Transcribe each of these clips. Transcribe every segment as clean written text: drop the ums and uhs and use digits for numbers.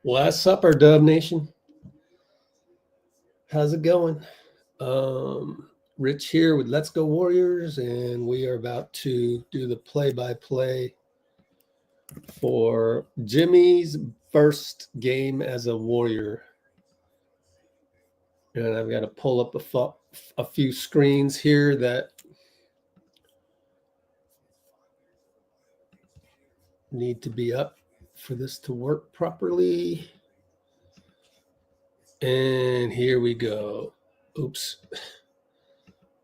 What's up, our Dub Nation? How's it going? Rich here with Let's Go Warriors, and we are about to do the play-by-play for Jimmy's first game as a Warrior. And I've got to pull up a few screens here that need to be up for this to work properly. And here we go. Oops.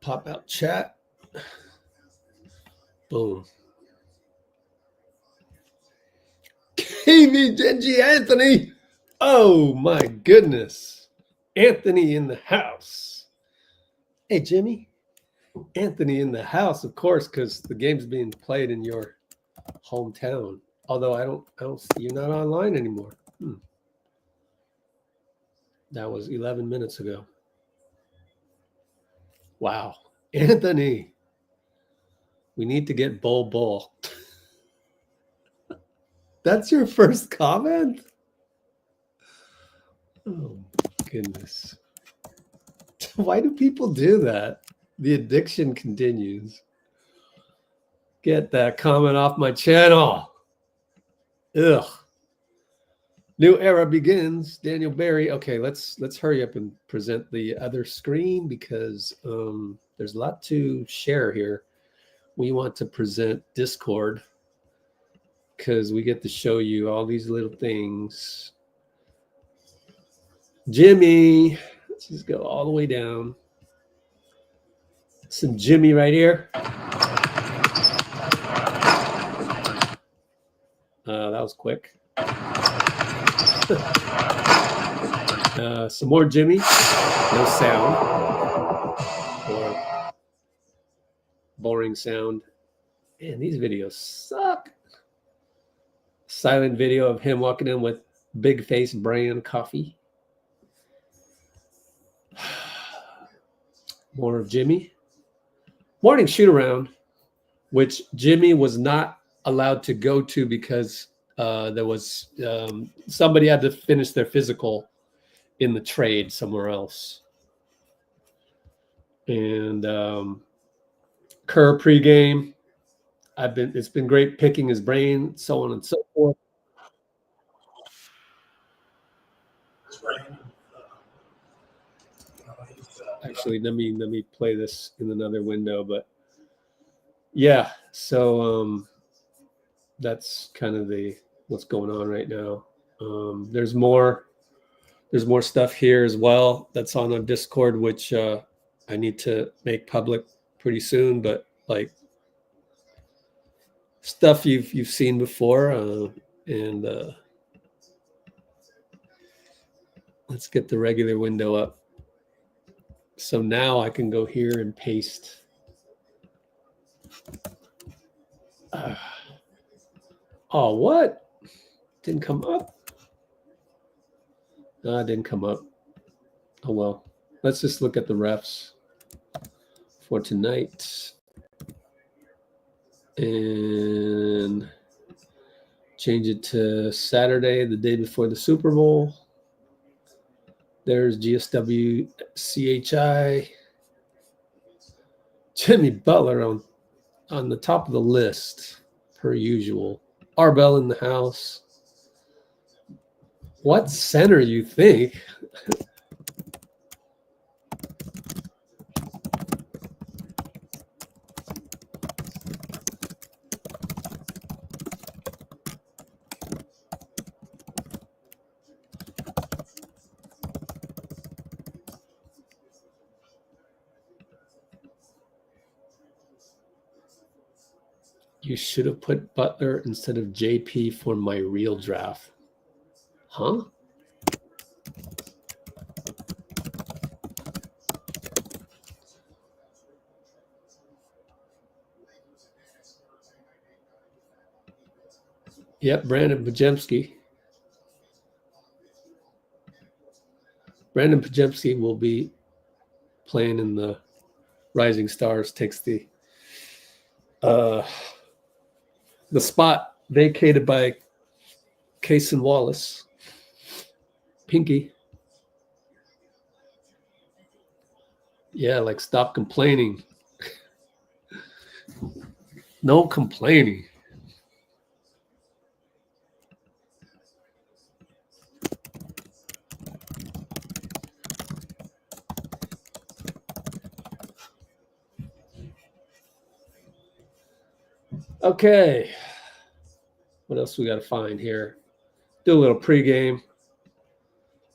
Pop out chat. Boom. KV Genji Anthony. Oh my goodness. Anthony in the house. Hey, Jimmy. Anthony in the house, of course, because the game's being played in your hometown. Although I don't see you're not online anymore. That was 11 minutes ago. Wow. Anthony. We need to get Bull. That's your first comment? Oh, goodness. Why do people do that? The addiction continues. Get that comment off my channel. Ugh. New era begins. Daniel Barry. Okay, let's hurry up and present the other screen because there's a lot to share here. We want to present Discord because we get to show you all these little things. Jimmy. Let's just go all the way down. Some Jimmy right here. That was quick. Some more Jimmy. No sound. Or boring sound. Man, these videos suck. Silent video of him walking in with Big Face brand coffee. More of Jimmy. Morning shoot around, which Jimmy was not allowed to go to because there was somebody had to finish their physical in the trade somewhere else. And Kerr pregame. It's been great picking his brain, so on and so forth. Actually, let me play this in another window, but yeah, so that's kind of what's going on right now. There's more stuff here as well that's on our Discord, which I need to make public pretty soon, but like stuff you've seen before, and let's get the regular window up. So now I can go here and paste. Oh, what? Didn't come up? No, it didn't come up. Oh, well. Let's just look at the refs for tonight. And change it to Saturday, the day before the Super Bowl. There's GSW CHI. Jimmy Butler on the top of the list, per usual. Arbel in the house. What center you think? You should have put Butler instead of JP for my real draft. Huh? Yep, Brandon Pajemski. Brandon Pajemski will be playing in the Rising Stars, takes the spot vacated by Cason Wallace. Pinky. Yeah, like stop complaining. No complaining. Okay. What else we got to find here? Do a little pregame.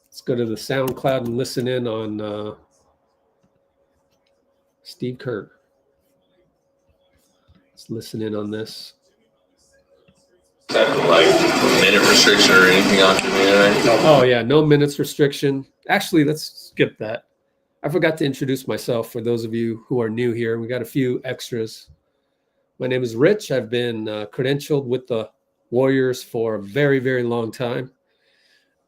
Let's go to the SoundCloud and listen in on Steve Kerr. Let's listen in on this. Like minute restriction or anything on you? Oh yeah, no minutes restriction. Actually, let's skip that. I forgot to introduce myself for those of you who are new here. We got a few extras. My name is Rich. I've been credentialed with the Warriors for a very, very long time.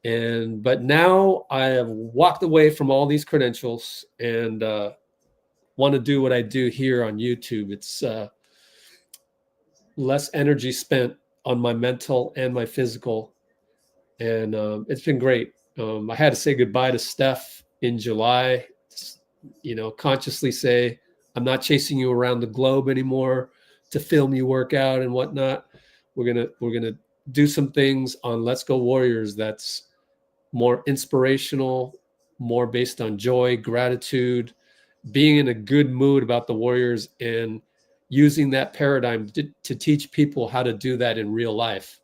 But now I have walked away from all these credentials and want to do what I do here on YouTube. It's less energy spent on my mental and my physical. And it's been great. I had to say goodbye to Steph in July, consciously say, I'm not chasing you around the globe anymore to film you work out and whatnot. We're gonna do some things on Let's Go Warriors that's more inspirational, more based on joy, gratitude, being in a good mood about the Warriors, and using that paradigm to teach people how to do that in real life.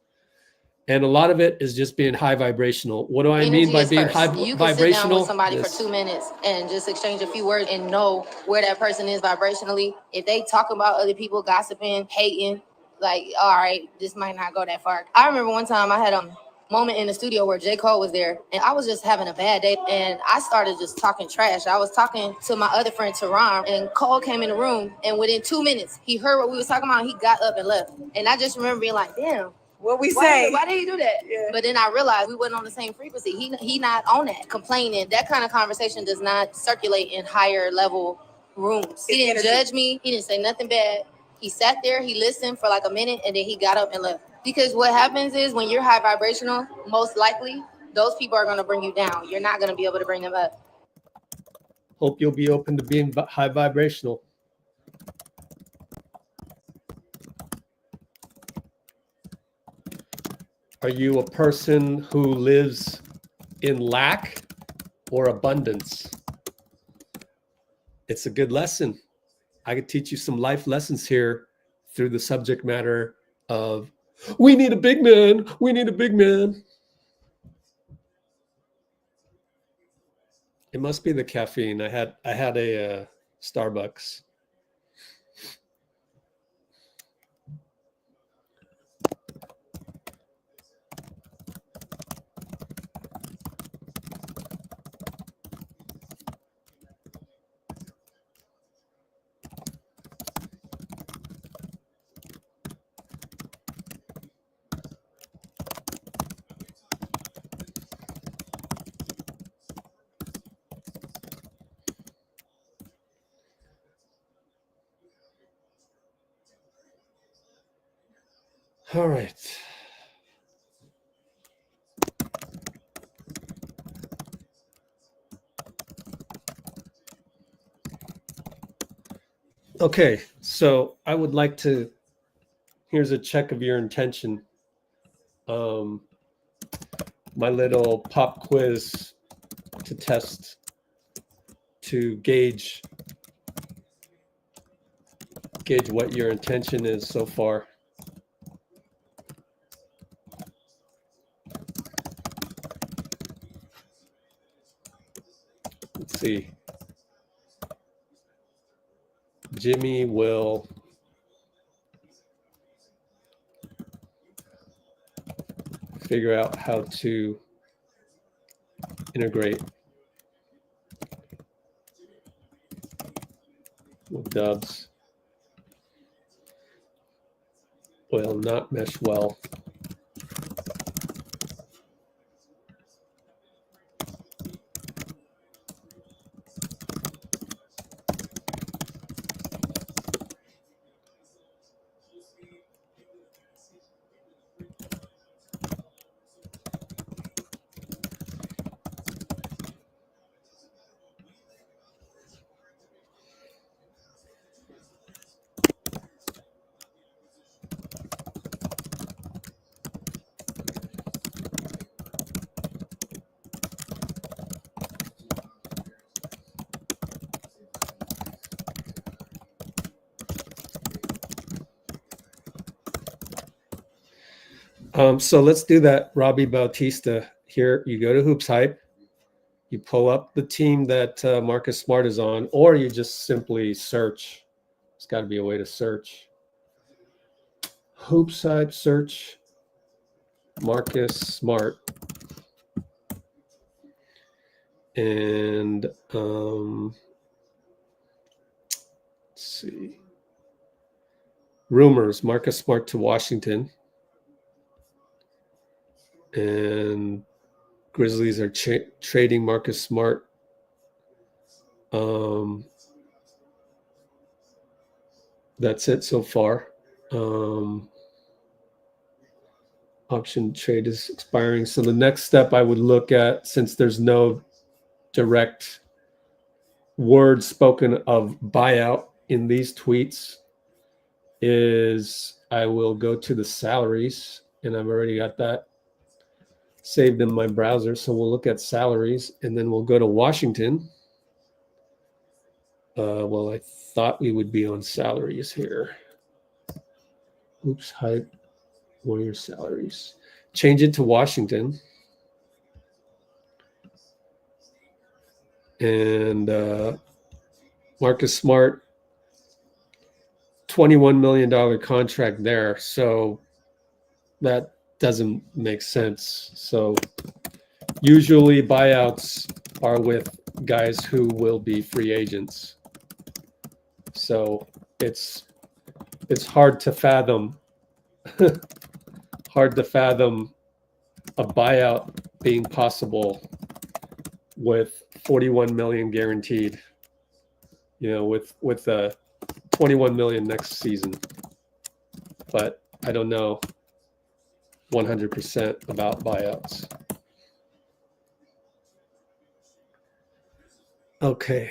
And a lot of it is just being high vibrational. What do I mean by being high vibrational? You can sit down with somebody for 2 minutes and just exchange a few words and know where that person is vibrationally. If they talk about other people, gossiping, hating, like, all right, this might not go that far. I remember one time I had a moment in the studio where J.Cole was there, and I was just having a bad day, and I started just talking trash. I was talking to my other friend, Teron, and Cole came in the room, and within 2 minutes, he heard what we was talking about, and he got up and left. And I just remember being like, damn. What we say? Why did he do that? Yeah. But then I realized we wasn't on the same frequency. He not on that. Complaining. That kind of conversation does not circulate in higher level rooms. He didn't judge me. He didn't say nothing bad. He sat there, he listened for like a minute, and then he got up and left. Because what happens is when you're high vibrational, most likely, those people are going to bring you down. You're not going to be able to bring them up. Hope you'll be open to being high vibrational. Are you a person who lives in lack or abundance? It's a good lesson. I could teach you some life lessons here through the subject matter of, we need a big man. We need a big man. It must be the caffeine. I had a Starbucks. All right. Okay, so I would like to, here's a check of your intention. My little pop quiz to test, to gauge what your intention is so far. Let's see. Jimmy will figure out how to integrate with dubs. Will not mesh well. So let's do that. Robbie Bautista here. You go to HoopsHype. You pull up the team that Marcus Smart is on, or you just simply search. There's got to be a way to search. HoopsHype, search Marcus Smart. And let's see. Rumors, Marcus Smart to Washington. And Grizzlies are trading Marcus Smart. That's it so far. Option trade is expiring. So the next step I would look at, since there's no direct word spoken of buyout in these tweets, is I will go to the salaries, and I've already got that saved in my browser. So we'll look at salaries, and then we'll go to Washington. Well, I thought we would be on salaries here. Oops, hype, Warriors salaries. Change it to Washington. And Marcus Smart, $21 million contract there. So that doesn't make sense. So usually buyouts are with guys who will be free agents. So it's hard to fathom a buyout being possible with 41 million guaranteed, with 21 million next season. But I don't know 100% about buyouts. Okay.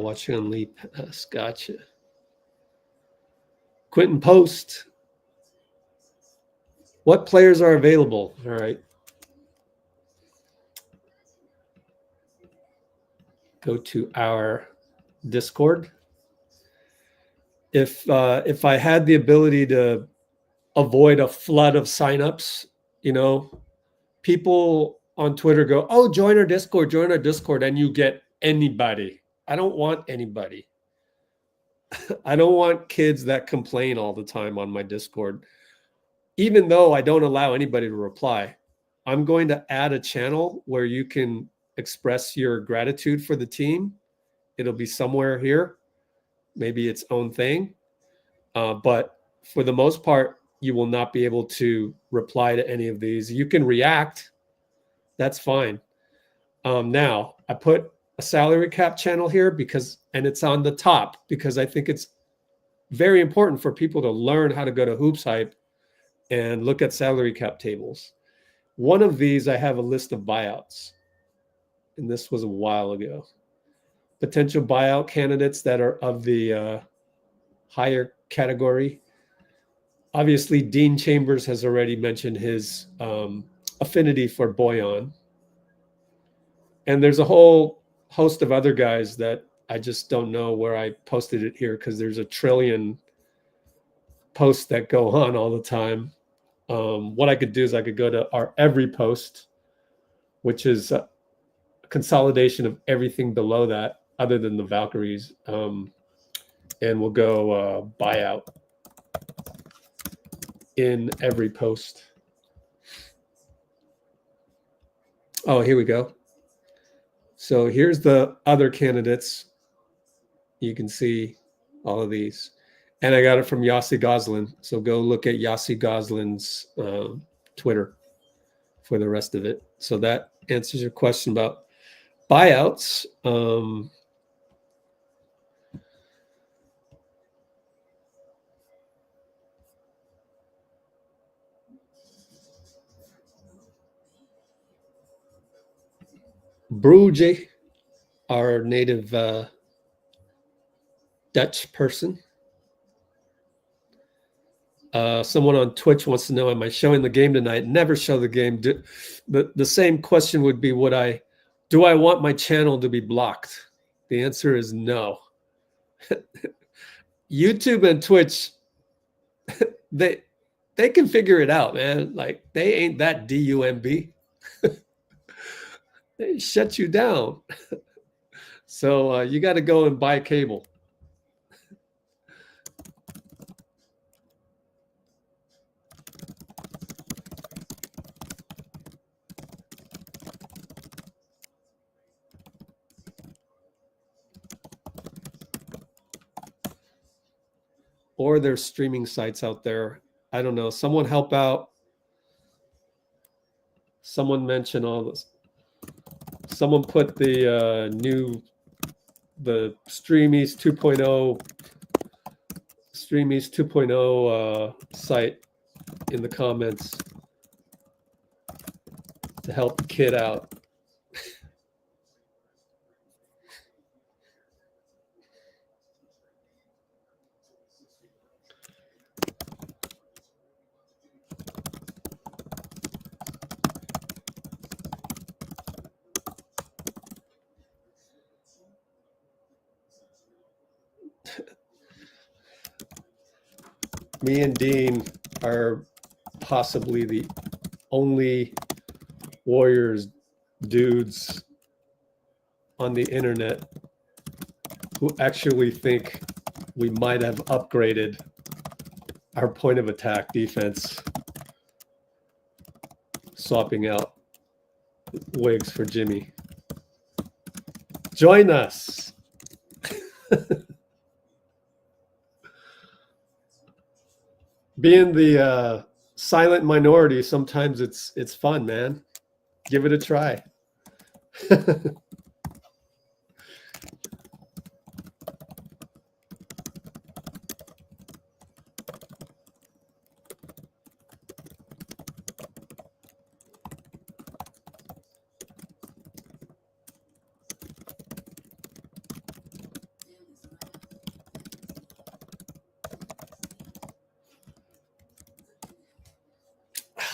Watching on Leap Pass. Gotcha. Quinten Post. What players are available? All right. Go to our Discord. If I had the ability to avoid a flood of signups, people on Twitter go, "Oh, join our Discord, and you get anybody." I don't want anybody. I don't want kids that complain all the time on my Discord. Even though I don't allow anybody to reply, I'm going to add a channel where you can express your gratitude for the team. It'll be somewhere here, maybe its own thing. But for the most part, you will not be able to reply to any of these. You can react. That's fine. Now, I put a salary cap channel here and it's on the top because I think it's very important for people to learn how to go to HoopsHype and look at salary cap tables. One of these, I have a list of buyouts, and this was a while ago. Potential buyout candidates that are of the higher category. Obviously, Dean Chambers has already mentioned his affinity for Boyan. And there's a whole host of other guys that I just don't know where I posted it here because there's a trillion posts that go on all the time. What I could do is I could go to our every post, which is a consolidation of everything below that other than the Valkyries. And we'll go buyout in every post. Oh, here we go. So here's the other candidates. You can see all of these. And I got it from Yossi Gozlan. So go look at Yossi Gozlan's Twitter for the rest of it. So that answers your question about buyouts. Bruje, our native Dutch person. Someone on Twitch wants to know, am I showing the game tonight? Never show the game. The same question would be, do I want my channel to be blocked? The answer is no. YouTube and Twitch, they can figure it out, man. Like, they ain't that DUMB. They shut you down. So you got to go and buy cable. Or there's streaming sites out there. I don't know. Someone help out. Someone mention all this. Someone put the Streamies 2.0 site in the comments to help the kid out. Me and Dean are possibly the only Warriors dudes on the internet who actually think we might have upgraded our point of attack defense, swapping out Wiggs for Jimmy. Join us. Being the silent minority, sometimes it's fun, man. Give it a try.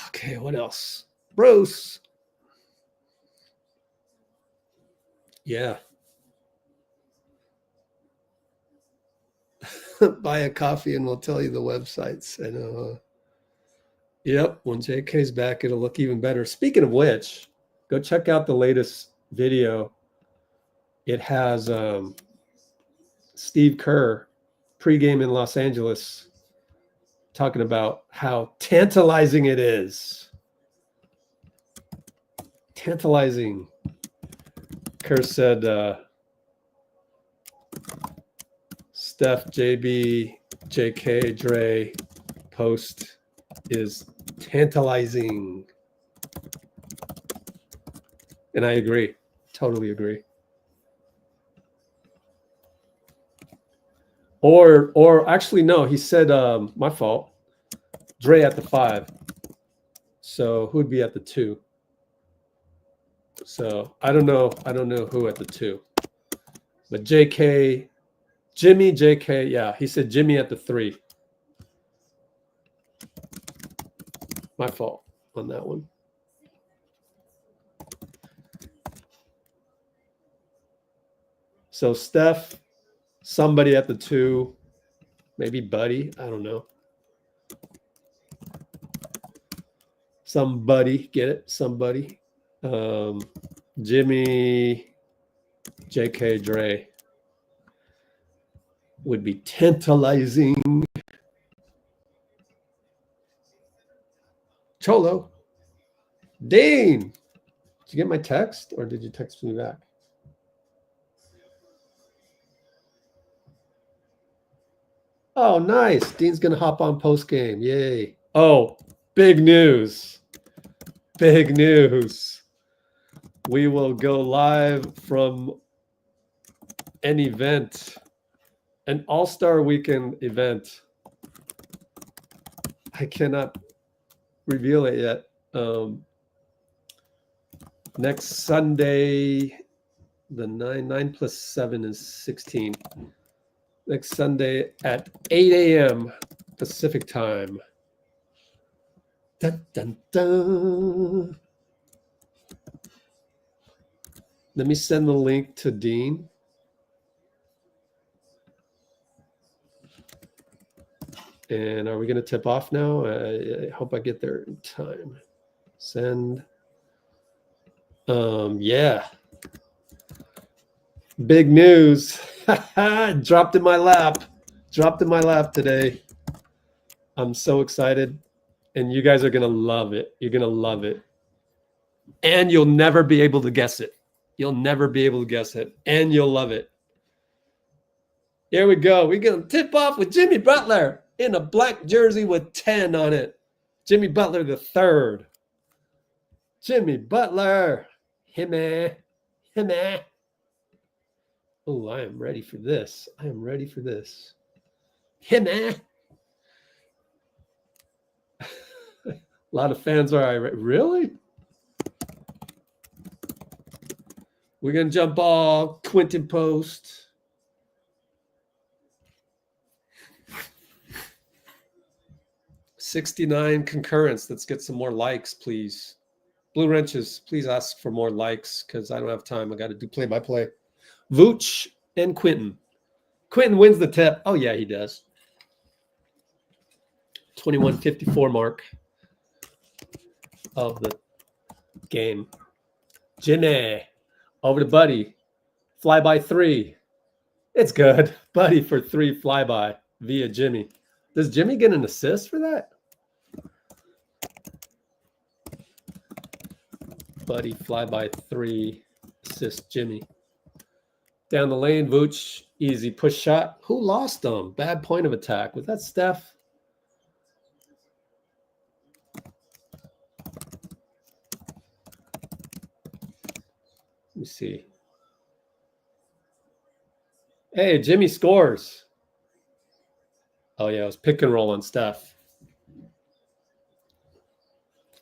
Okay, what else? Bruce. Yeah. Buy a coffee and we'll tell you the websites. I know. Yep, when JK's back, it'll look even better. Speaking of which, go check out the latest video. It has Steve Kerr pregame in Los Angeles talking about how tantalizing it is. Tantalizing. Kerr said, Steph, JB, JK, Dray post is tantalizing. And I agree. Totally agree. Or actually, no, he said, my fault. Dray at the 5. So who'd be at the 2? So I don't know who at the 2. But JK, Jimmy, JK, yeah, he said Jimmy at the 3. My fault on that one. So Steph, somebody at the 2, maybe Buddy, I don't know. Somebody, get it? Somebody. Jimmy, JK, Dray would be tantalizing. Cholo. Dean, did you get my text or did you text me back? Oh, nice. Dean's going to hop on post game. Yay. Oh, big news. Big news. We will go live from an event, an All-Star Weekend event. I cannot reveal it yet. Next Sunday, the 9 plus 7 is 16. Next Sunday at 8 a.m. Pacific time. Dun, dun, dun. Let me send the link to Dean. And are we going to tip off now? I hope I get there in time. Send. Yeah. Big news. Dropped in my lap. Dropped in my lap today. I'm so excited. And you guys are going to love it. You're going to love it. And you'll never be able to guess it. You'll never be able to guess it. And you'll love it. Here we go. We're going to tip off with Jimmy Butler in a black jersey with 10 on it. Jimmy Butler the third. Jimmy Butler. Himmy. Himmy. Oh, I am ready for this. I am ready for this. Himmy. A lot of fans are really? We're going to jump ball. Quinten post. $69 concurrence. Let's get some more likes, please. Blue Wrenches, please ask for more likes because I don't have time. I got to do play-by-play. Vooch and Quinten. Quinten wins the tip. Oh, yeah, he does. 21:54 mark of the game. Jimmy. Over to Buddy. Flyby 3. It's good. Buddy for 3 flyby via Jimmy. Does Jimmy get an assist for that? Buddy flyby 3. Assist Jimmy. Down the lane, Vooch. Easy push shot. Who lost them? Bad point of attack. Was that Steph? Let me see. Hey, Jimmy scores. Oh, yeah, it was pick and roll on Steph.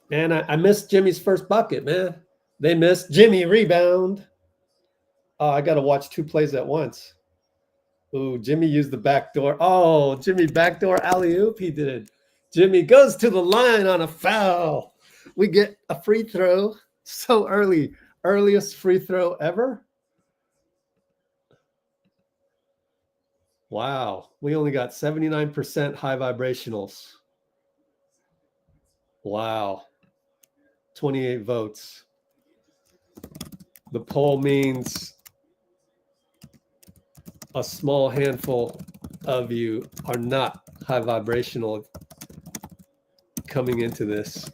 Man, I missed Jimmy's first bucket, man. They missed. Jimmy rebound. Oh, I got to watch 2 plays at once. Ooh, Jimmy used the back door. Oh, Jimmy backdoor alley-oop. He did. Jimmy goes to the line on a foul. We get a free throw so early. Earliest free throw ever. Wow. We only got 79% high vibrationals. Wow. 28 votes. The poll means a small handful of you are not high vibrational coming into this.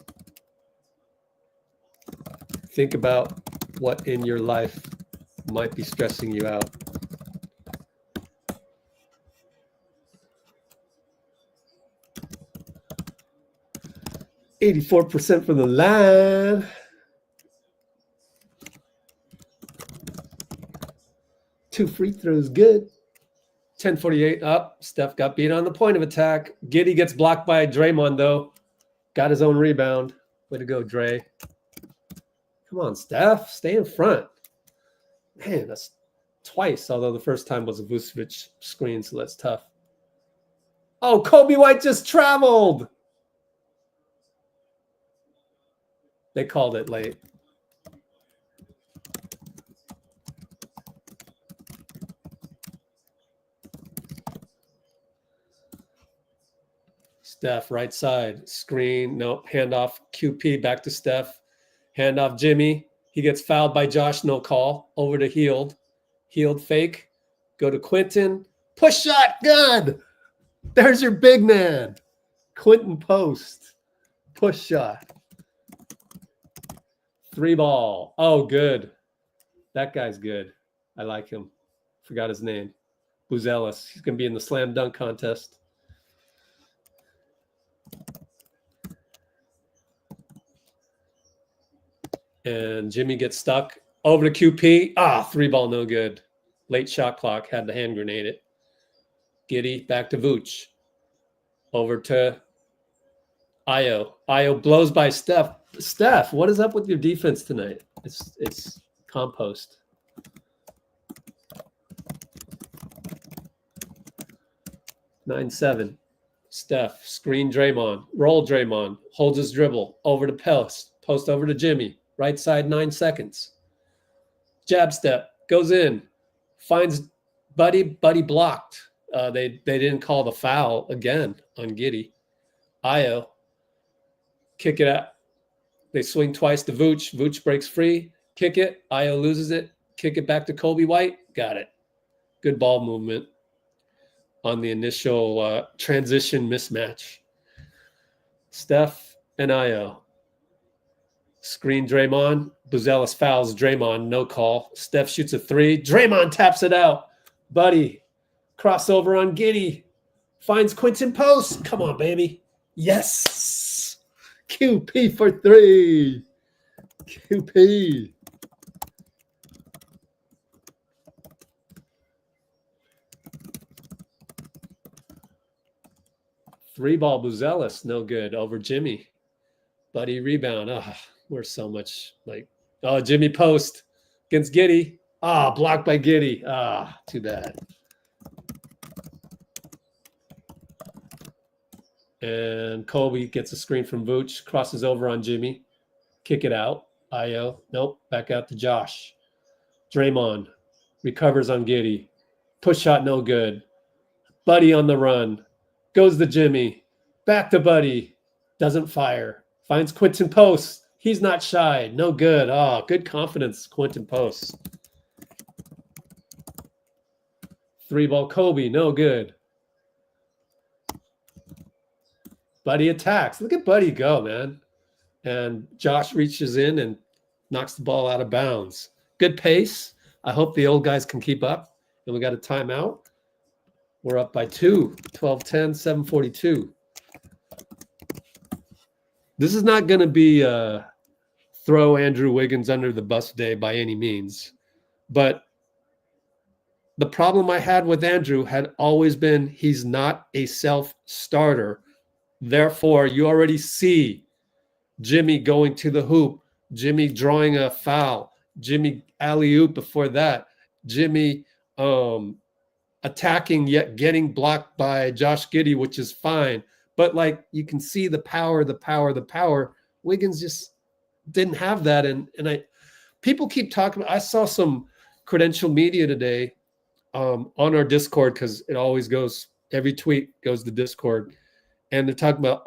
Think about what in your life might be stressing you out. $84% from the line. Two free throws, good. 10:48 up. Steph got beat on the point of attack. Giddey gets blocked by Draymond, though. Got his own rebound. Way to go, Dray. Come on, Steph. Stay in front. Man, that's twice, although the first time was a Vucevic screen, so that's tough. Oh, Colby White just traveled. They called it late. Steph, right side, screen, nope, handoff, QP, back to Steph. Handoff, Jimmy. He gets fouled by Josh, no call. Over to Healed. Healed fake. Go to Quinten. Push shot, good. There's your big man. Quinten post. Push shot. 3 ball. Oh, good. That guy's good. I like him. Forgot his name. Buzelis. He's going to be in the slam dunk contest. And Jimmy gets stuck. Over to QP. 3 ball, no good. Late shot clock. Had the hand grenade it. Giddey back to Vooch. Over to Io. Io blows by Steph. Steph, what is up with your defense tonight? It's compost. (9-7). Steph, screen Draymond, roll Draymond, holds his dribble, over to post over to Jimmy, right side 9 seconds. Jab step, goes in, finds Buddy blocked. They didn't call the foul again on Giddey. Io, kick it out. They swing twice to Vooch. Vooch breaks free, kick it. Io loses it, kick it back to Colby White. Got it. Good ball movement on the initial transition mismatch. Steph and Io. Screen Draymond. Buzelis fouls Draymond. No call. Steph shoots a 3. Draymond taps it out. Buddy. Crossover on Giddey. Finds Quinten post. Come on, baby. Yes. QP for 3. QP. Three ball Buzelis, no good. Over Jimmy. Buddy rebound. We're so much like, Jimmy post against Giddey. Blocked by Giddey. Too bad. And Colby gets a screen from Vooch, crosses over on Jimmy. Kick it out. Io. Nope. Back out to Josh. Draymond recovers on Giddey. Push shot, no good. Buddy on the run. Goes to Jimmy. Back to Buddy. Doesn't fire. Finds Quinten post. He's not shy. No good. Good confidence, Quinten post. 3-ball Colby. No good. Buddy attacks. Look at Buddy go, man. And Josh reaches in and knocks the ball out of bounds. Good pace. I hope the old guys can keep up. And we got a timeout. We're up by 2, 12-10, 7:42. This is not going to be throw Andrew Wiggins under the bus day by any means. But the problem I had with Andrew had always been he's not a self-starter. Therefore, you already see Jimmy going to the hoop, Jimmy drawing a foul, Jimmy alley-oop before that, Jimmy attacking yet getting blocked by Josh Giddey, which is fine. But like you can see the power. Wiggins just didn't have that. And people keep talking. I saw some credential media today on our Discord, because it always goes, every tweet goes to Discord. And they're talking about,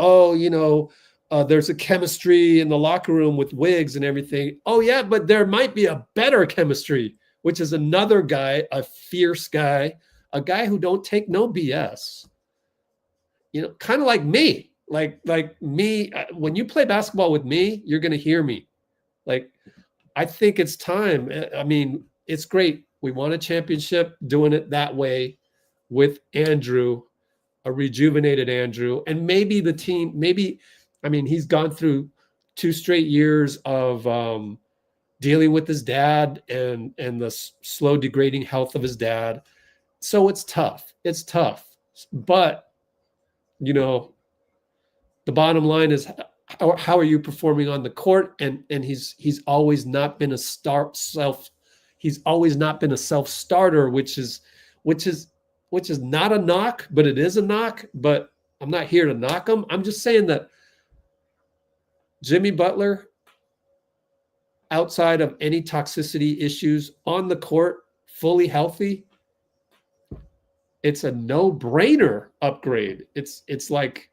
there's a chemistry in the locker room with Wiggs and everything. Oh, yeah, but there might be a better chemistry, which is another guy, a fierce guy, a guy who don't take no BS. Kind of like me. Like me, when you play basketball with me, you're going to hear me. Like, I think it's time. I mean, it's great. We won a championship doing it that way with Andrew, a rejuvenated Andrew. And maybe the team, he's gone through 2 straight years of dealing with his dad and the slow degrading health of his dad. So it's tough. But, the bottom line is, how are you performing on the court? And he's always not been a self-starter, which is not a knock, but it is a knock. But I'm not here to knock him. I'm just saying that Jimmy Butler, outside of any toxicity issues on the court, fully healthy, it's a no-brainer upgrade. It's like,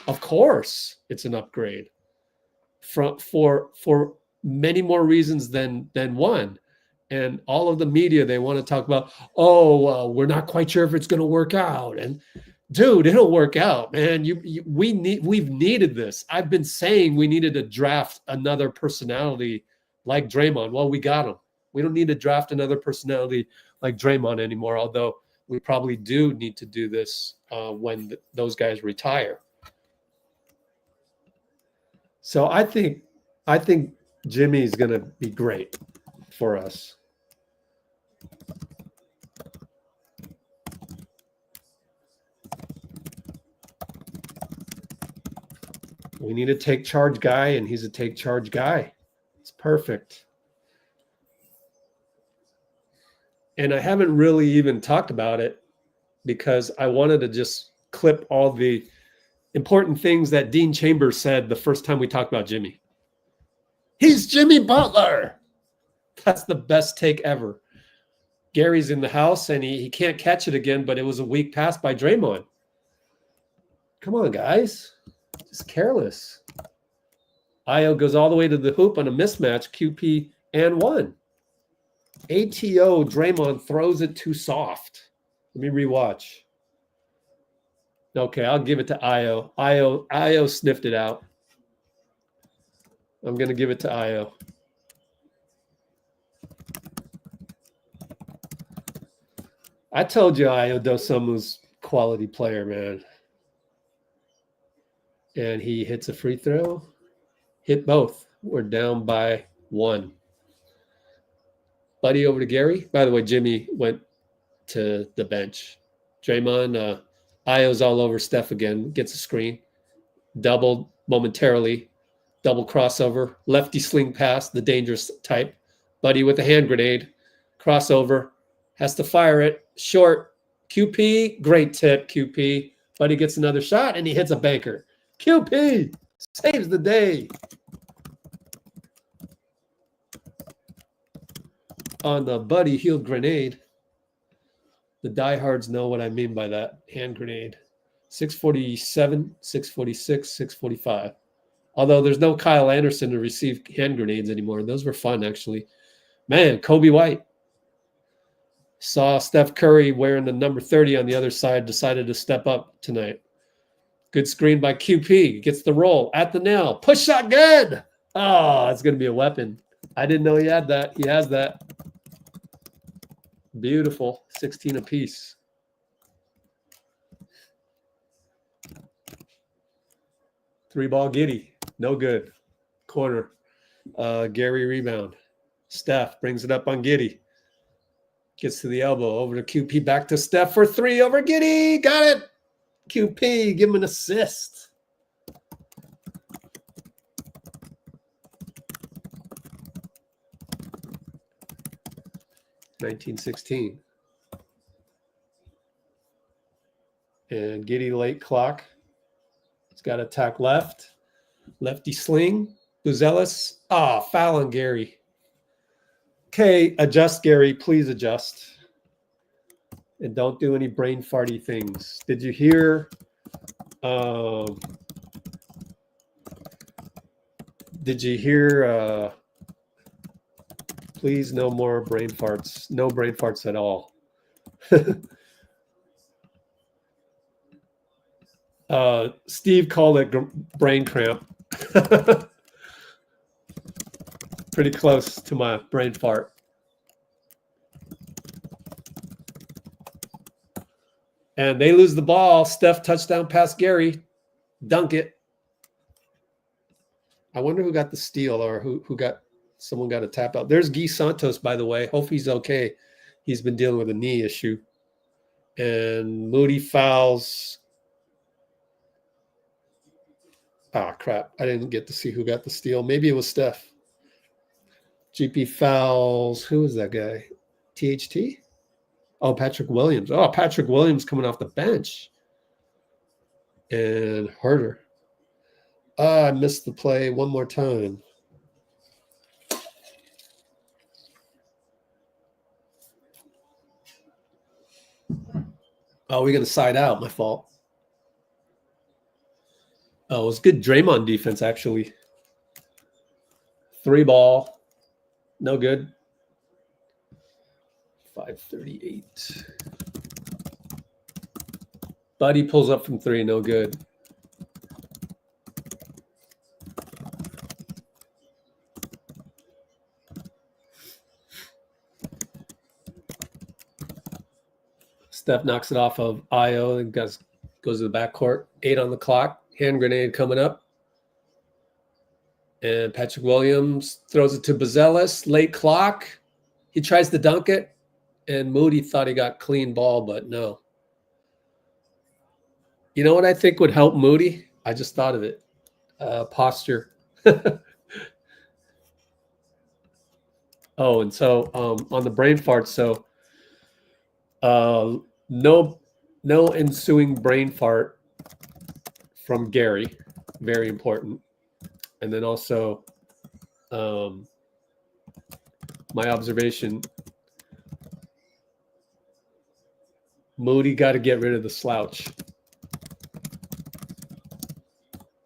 of course, it's an upgrade for many more reasons than one. And all of the media, they want to talk about, we're not quite sure if it's going to work out. And dude, it'll work out, man. We've needed this. I've been saying we needed to draft another personality like Draymond. Well, we got him. We don't need to draft another personality like Draymond anymore, although we probably do need to do this when those guys retire. So I think Jimmy's going to be great for us. We need a take charge guy, and he's a take charge guy. It's perfect. And I haven't really even talked about it because I wanted to just clip all the important things that Dean Chambers said the first time we talked about Jimmy. He's Jimmy Butler. That's the best take ever. Gary's in the house, and he can't catch it again, but it was a weak pass by Draymond. Come on, guys. Just careless. Io goes all the way to the hoop on a mismatch, QP and 1. ATO, Draymond throws it too soft. Let me rewatch. Okay, I'll give it to Io. Io sniffed it out. I'm going to give it to Io. I told you Io Dosunmu's quality player, man. And he hits a free throw. Hit both. We're down by 1. Buddy over to Gary. By the way, Jimmy went to the bench. Draymond, Io's all over Steph again. Gets a screen. Doubled momentarily. Double crossover. Lefty sling pass, the dangerous type. Buddy with a hand grenade. Crossover. Has to fire it. Short. QP. Great tip, QP. Buddy gets another shot, and he hits a banker. QP saves the day. On the Buddy healed grenade. The diehards know what I mean by that. Hand grenade. 647, 646, 645. Although there's no Kyle Anderson to receive hand grenades anymore. Those were fun, actually. Man, Colby White. Saw Steph Curry wearing the number 30 on the other side. Decided to step up tonight. Good screen by QP. Gets the roll. At the nail. Push shot good. Oh, it's going to be a weapon. I didn't know he had that. He has that. Beautiful. 16 apiece. Three ball Giddey. No good. Corner. Gary rebound. Steph brings it up on Giddey. Gets to the elbow. Over to QP. Back to Steph for 3 over Giddey. Got it. QP. Give him an assist. (1916) And Giddey late clock. He's got to attack left. Lefty sling. Buzelis. Foul on Gary. Okay, adjust, Gary. Please adjust. And don't do any brain farty things. Did you hear? Please, no more brain farts. No brain farts at all. Steve called it brain cramp. Pretty close to my brain fart. And they lose the ball. Steph touchdown pass Gary. Dunk it. I wonder who got the steal or who got someone got a tap out. There's Guy Santos, by the way. Hope he's okay. He's been dealing with a knee issue. And Moody fouls. Crap. I didn't get to see who got the steal. Maybe it was Steph. GP fouls. Who was that guy? THT? Oh, Patrick Williams. Oh, Patrick Williams coming off the bench. And Herter. I missed the play one more time. Oh, we're going to side out. My fault. Oh, it was good Draymond defense, actually. 3 ball. No good. 5:38. Buddy pulls up from 3. No good. Steph knocks it off of Io and goes to the backcourt. 8 on the clock. Hand grenade coming up. And Patrick Williams throws it to Buzelis. Late clock. He tries to dunk it. And Moody thought he got clean ball, but no. You know what I think would help Moody? I just thought of it. Posture. Oh, and so on the brain fart, so no ensuing brain fart from Gary, very important. And then also my observation, Moody got to get rid of the slouch.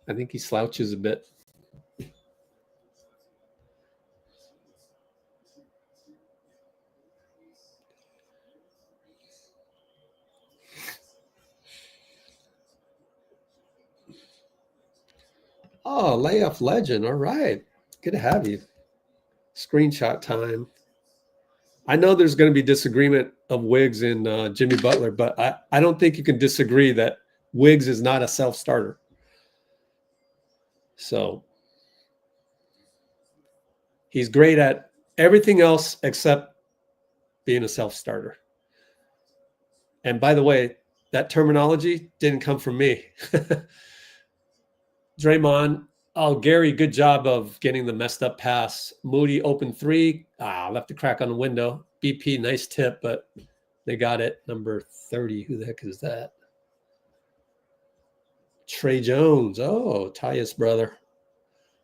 I think he slouches a bit. Oh, layoff legend. All right. Good to have you. Screenshot time. I know there's going to be disagreement of Wiggs and Jimmy Butler, but I don't think you can disagree that Wiggs is not a self-starter. So he's great at everything else except being a self-starter. And by the way, that terminology didn't come from me. Draymond, oh, Gary, good job of getting the messed up pass. Moody, open three. Left a crack on the window. BP, nice tip, but they got it. Number 30. Who the heck is that? Trey Jones. Oh, Tyus brother.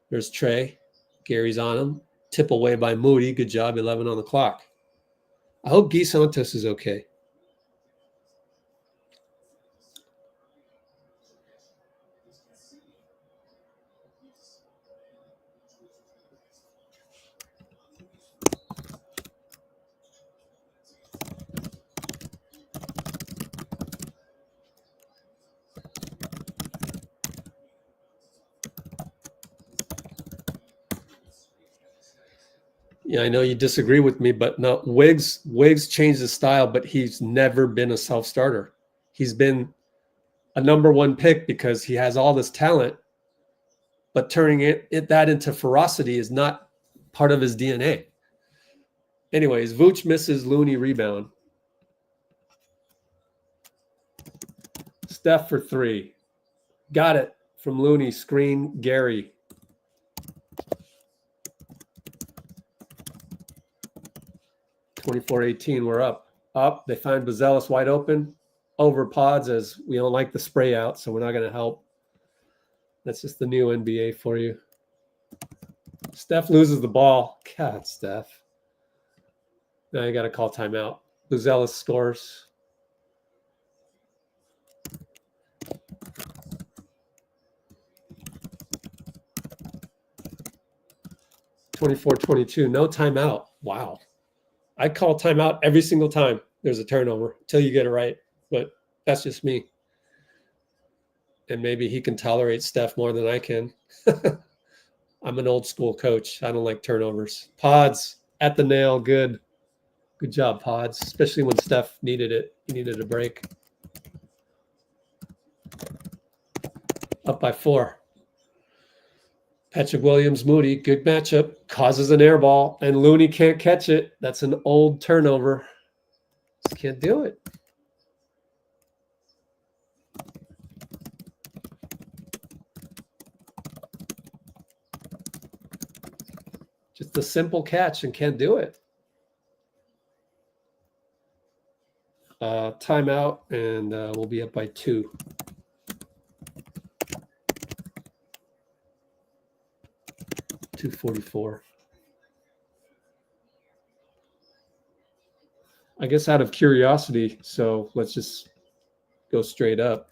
There's Trey. Gary's on him. Tip away by Moody. Good job. 11 on the clock. I hope Guy Santos is okay. Yeah, I know you disagree with me, but no, Wiggs changed his style, but he's never been a self-starter. He's been a number one pick because he has all this talent, but turning that into ferocity is not part of his DNA. Anyways, Vooch misses Looney rebound. Steph for three. Got it from Looney. Screen, Gary. (24-18), we're up. They find Bazelis wide open. Over pods, as we don't like the spray out, so we're not going to help. That's just the new NBA for you. Steph loses the ball. God, Steph. Now you got to call timeout. Bazelis scores. (24-22), no timeout. Wow. I call timeout every single time there's a turnover until you get it right. But that's just me. And maybe he can tolerate Steph more than I can. I'm an old school coach. I don't like turnovers. Pods at the nail. Good. Good job, Pods, especially when Steph needed it. He needed a break. Up by 4. Patrick Williams, Moody, good matchup. Causes an air ball, and Looney can't catch it. That's an old turnover. Just can't do it. Just a simple catch and can't do it. Timeout, and we'll be up by 2. .244. I guess out of curiosity, so let's just go straight up.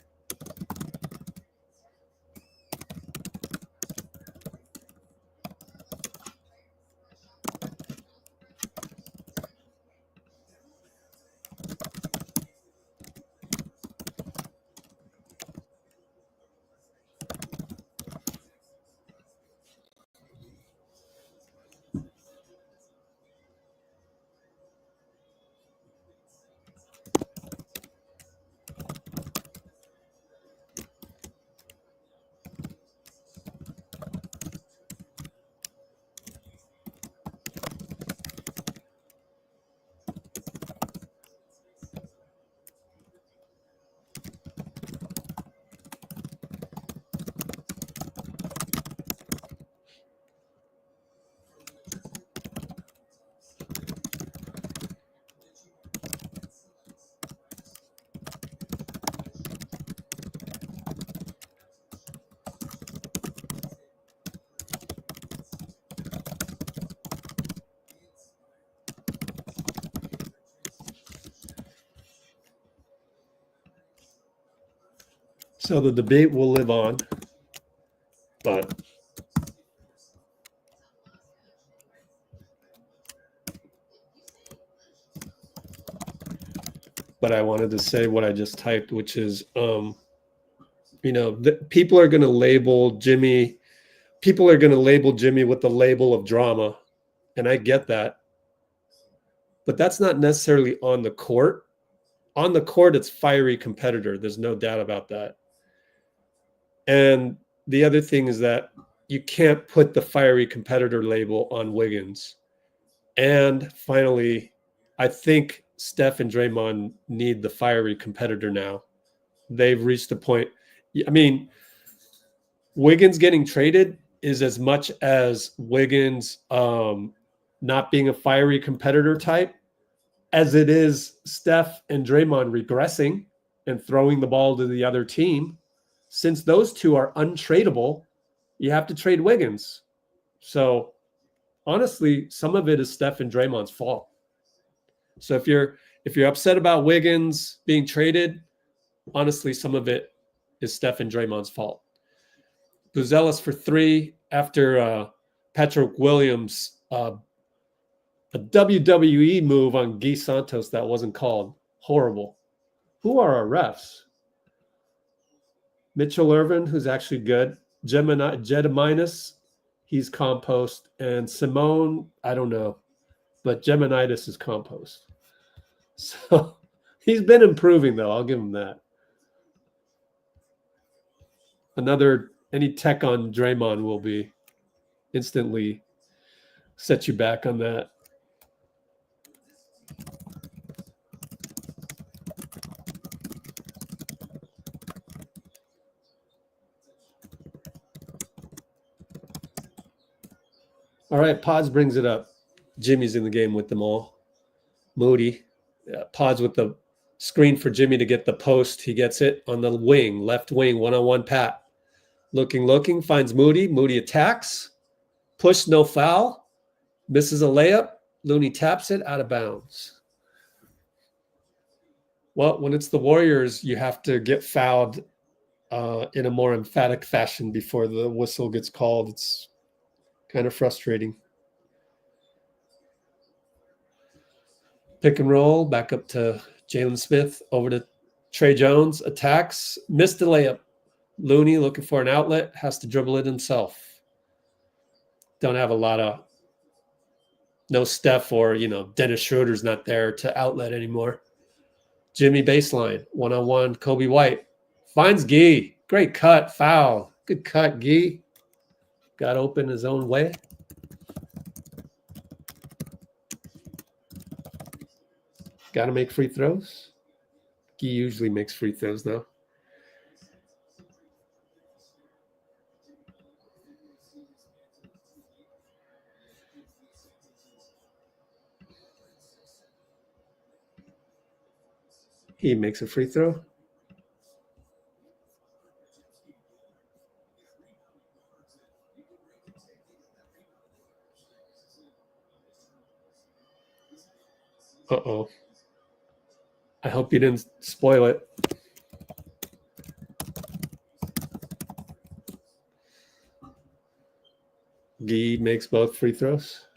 So the debate will live on, but I wanted to say what I just typed, which is, people are going to label Jimmy. People are going to label Jimmy with the label of drama, and I get that. But that's not necessarily on the court. On the court, it's fiery competitor. There's no doubt about that. And the other thing is that you can't put the fiery competitor label on Wiggins. And finally, I think Steph and Draymond need the fiery competitor now. They've reached a point. I mean, Wiggins getting traded is as much as Wiggins not being a fiery competitor type as it is Steph and Draymond regressing and throwing the ball to the other team. Since those two are untradeable, you have to trade Wiggins. So honestly, some of it is Steph and Draymond's fault. So if you're upset about Wiggins being traded, honestly, some of it is Steph and Draymond's fault. Buzelis for 3 after Patrick Williams, a WWE move on Guy Santos that wasn't called. Horrible. Who are our refs? Mitchell Irvin, who's actually good. Gediminas, he's compost. And Simone, I don't know. But Geminitis is compost. So he's been improving, though. I'll give him that. Any tech on Draymond will be instantly set you back on that. All right, Pods brings it up. Jimmy's in the game with them all. Moody. Pods with the screen for Jimmy to get the post. He gets it on the wing, left wing, one-on-one Pat. Looking, finds Moody. Moody attacks. Push, no foul. Misses a layup. Looney taps it out of bounds. Well, when it's the Warriors, you have to get fouled in a more emphatic fashion before the whistle gets called. It's kind of frustrating. Pick and roll, back up to Jalen Smith, over to Trey Jones, attacks, missed the layup. Looney looking for an outlet, has to dribble it himself. Don't have a lot of, no Steph or, Dennis Schroeder's not there to outlet anymore. Jimmy baseline, one-on-one, Colby White. Finds Gee. Great cut, foul. Good cut, Gee. Got open his own way. Got to make free throws. He usually makes free throws, though. He makes a free throw. Uh-oh. I hope you didn't spoil it. Gee makes both free throws.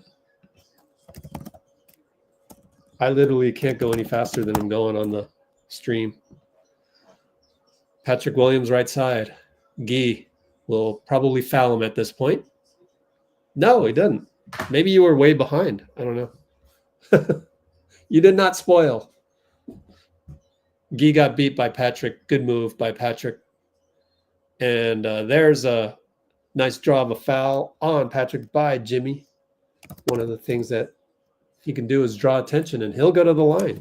I literally can't go any faster than I'm going on the stream. Patrick Williams, right side. Gee will probably foul him at this point. No, he doesn't. Maybe you were way behind. I don't know. You did not spoil. Gee got beat by Patrick. Good move by Patrick. And there's a nice draw of a foul on Patrick by Jimmy. One of the things that he can do is draw attention, and he'll go to the line.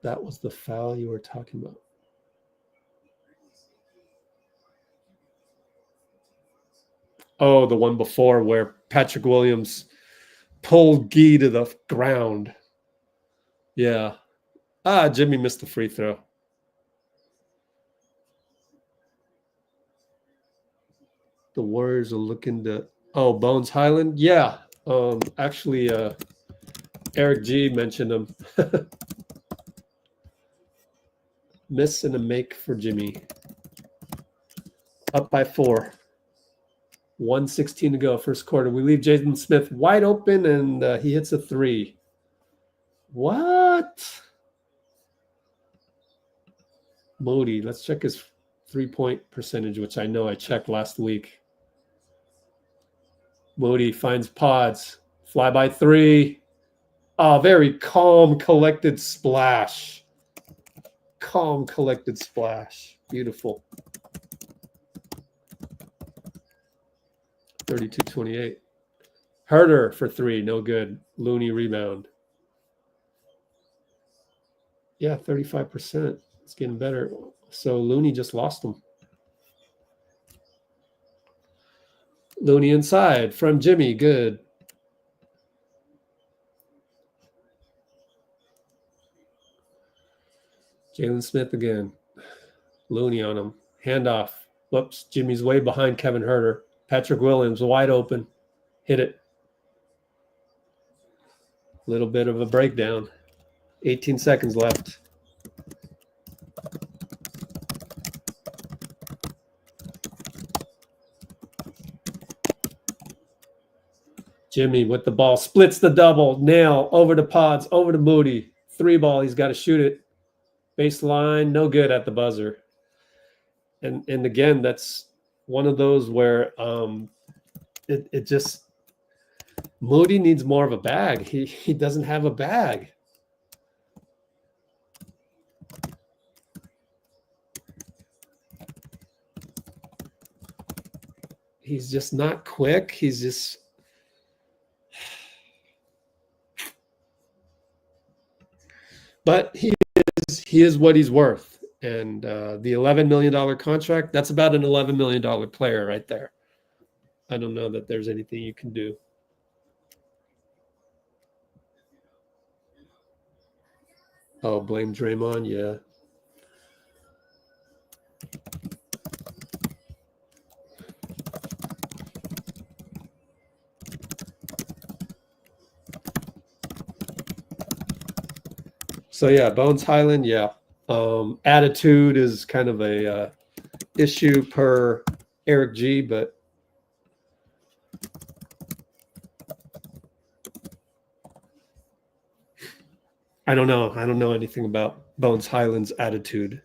That was the foul you were talking about. Oh, the one before where Patrick Williams pulled Gee to the ground. Yeah. Jimmy missed the free throw. The Warriors are looking to... Oh, Bones Highland? Yeah. Actually, Eric G mentioned him. Miss and a make for Jimmy. Up by 4. 1:16 to go, first quarter. We leave Jalen Smith wide open, and he hits a 3. What? Moody, let's check his 3-point percentage, which I know I checked last week. Moody finds pods. Fly by 3. Oh, very calm, collected splash. Calm, collected splash. Beautiful. 32-28. Herder for 3. No good. Looney rebound. Yeah, 35%. It's getting better. So Looney just lost him. Looney inside from Jimmy. Good. Jalen Smith again. Looney on him. Handoff. Whoops. Jimmy's way behind Kevin Herder. Patrick Williams wide open. Hit it. Little bit of a breakdown. 18 seconds left. Jimmy with the ball. Splits the double. Nail. Over to Pods. Over to Moody. 3 ball. He's got to shoot it. Baseline. No good at the buzzer. And again, that's one of those where it just Moody needs more of a bag. He doesn't have a bag. He's just not quick. He's just but he is what he's worth. And the $11 million contract, that's about an $11 million player right there. I don't know that there's anything you can do. Oh, blame Draymond? Yeah. So, yeah, Bones Highland, yeah. Attitude is kind of a issue per Eric G, but I don't know. I don't know anything about Bones Highland's attitude.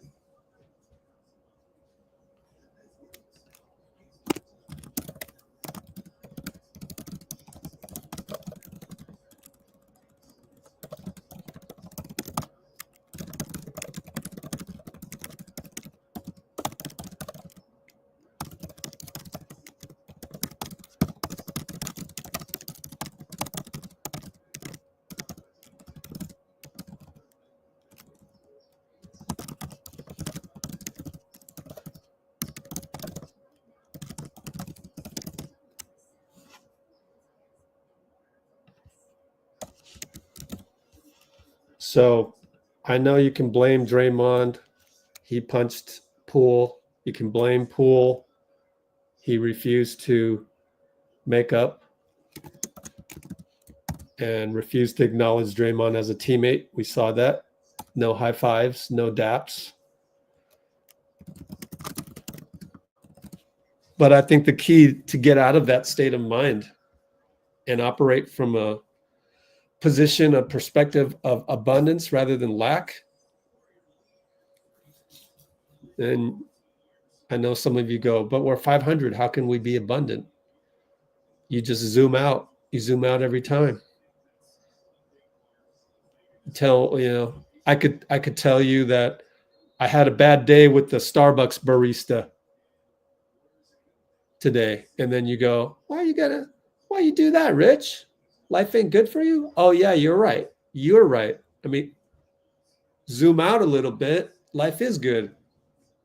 So I know you can blame Draymond. He punched Poole. You can blame Poole. He refused to make up and refused to acknowledge Draymond as a teammate. We saw that. No high fives, no daps. But I think the key to get out of that state of mind and operate from a position, a perspective of abundance rather than lack. And I know some of you go, but we're 500. How can we be abundant? You just zoom out. You zoom out every time. I could tell you that I had a bad day with the Starbucks barista today. And then you go, why you do that, Rich? Life ain't good for you? Oh, yeah, you're right. You're right. I mean, zoom out a little bit. Life is good.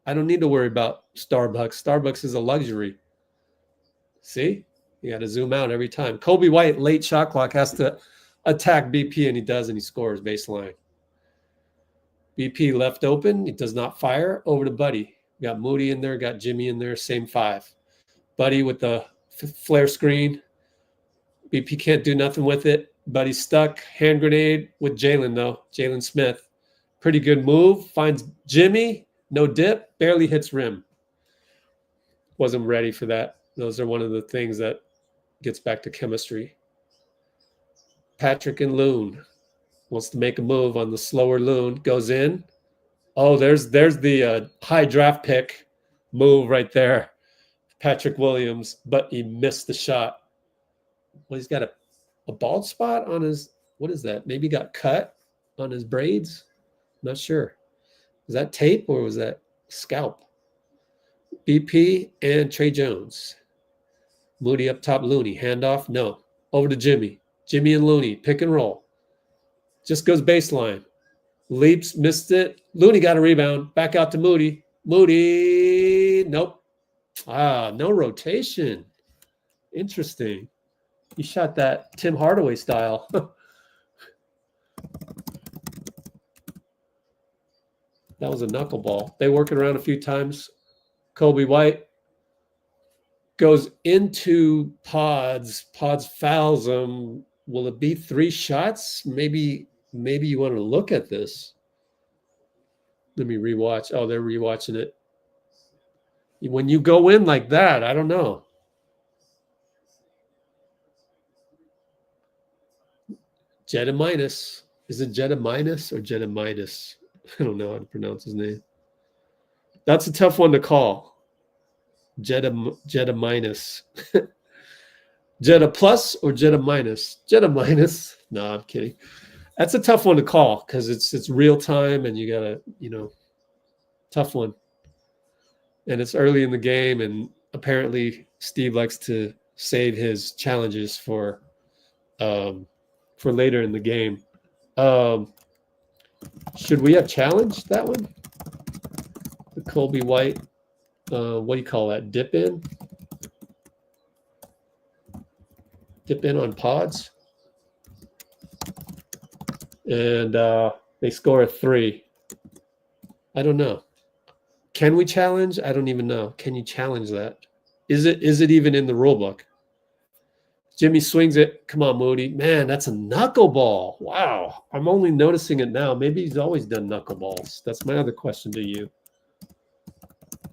I don't need to worry about Starbucks. Starbucks is a luxury. See? You got to zoom out every time. Colby White, late shot clock, has to attack BP, and he does, and he scores baseline. BP left open. He does not fire. Over to Buddy. Got Moody in there. Got Jimmy in there. Same 5. Buddy with the flare screen. BP can't do nothing with it, but he's stuck. Hand grenade with Jalen, though. Jalen Smith. Pretty good move. Finds Jimmy. No dip. Barely hits rim. Wasn't ready for that. Those are one of the things that gets back to chemistry. Patrick and Loon wants to make a move on the slower Loon. Goes in. Oh, there's the high draft pick move right there. Patrick Williams, but he missed the shot. Well, he's got a bald spot on his, what is that? Maybe got cut on his braids. Not sure. Was that tape or was that scalp? BP and Trey Jones. Moody up top, Looney. Handoff, no. Over to Jimmy. Jimmy and Looney, pick and roll. Just goes baseline. Leaps, missed it. Looney got a rebound. Back out to Moody. Moody, nope. No rotation. Interesting. He shot that Tim Hardaway style. That was a knuckleball. They work it around a few times. Colby White goes into Pods. Pods fouls him. Will it be 3 shots? Maybe you want to look at this. Let me rewatch. Oh, they're rewatching it. When you go in like that, I don't know. Jetta minus. Is it Jetta minus or Jetta Midas? I don't know how to pronounce his name. That's a tough one to call. Jetta minus. Jetta plus or Jetta minus? Jetta minus. No, I'm kidding. That's a tough one to call because it's real time and you gotta, tough one. And it's early in the game, and apparently Steve likes to save his challenges for later in the game. Should we have challenged that one? The Colby White, what do you call that? Dip in? Dip in on Pods. And they score a 3. I don't know. Can we challenge? I don't even know. Can you challenge that? Is it even in the rule book? Jimmy swings it. Come on, Moody. Man, that's a knuckleball. Wow. I'm only noticing it now. Maybe he's always done knuckleballs. That's my other question to you.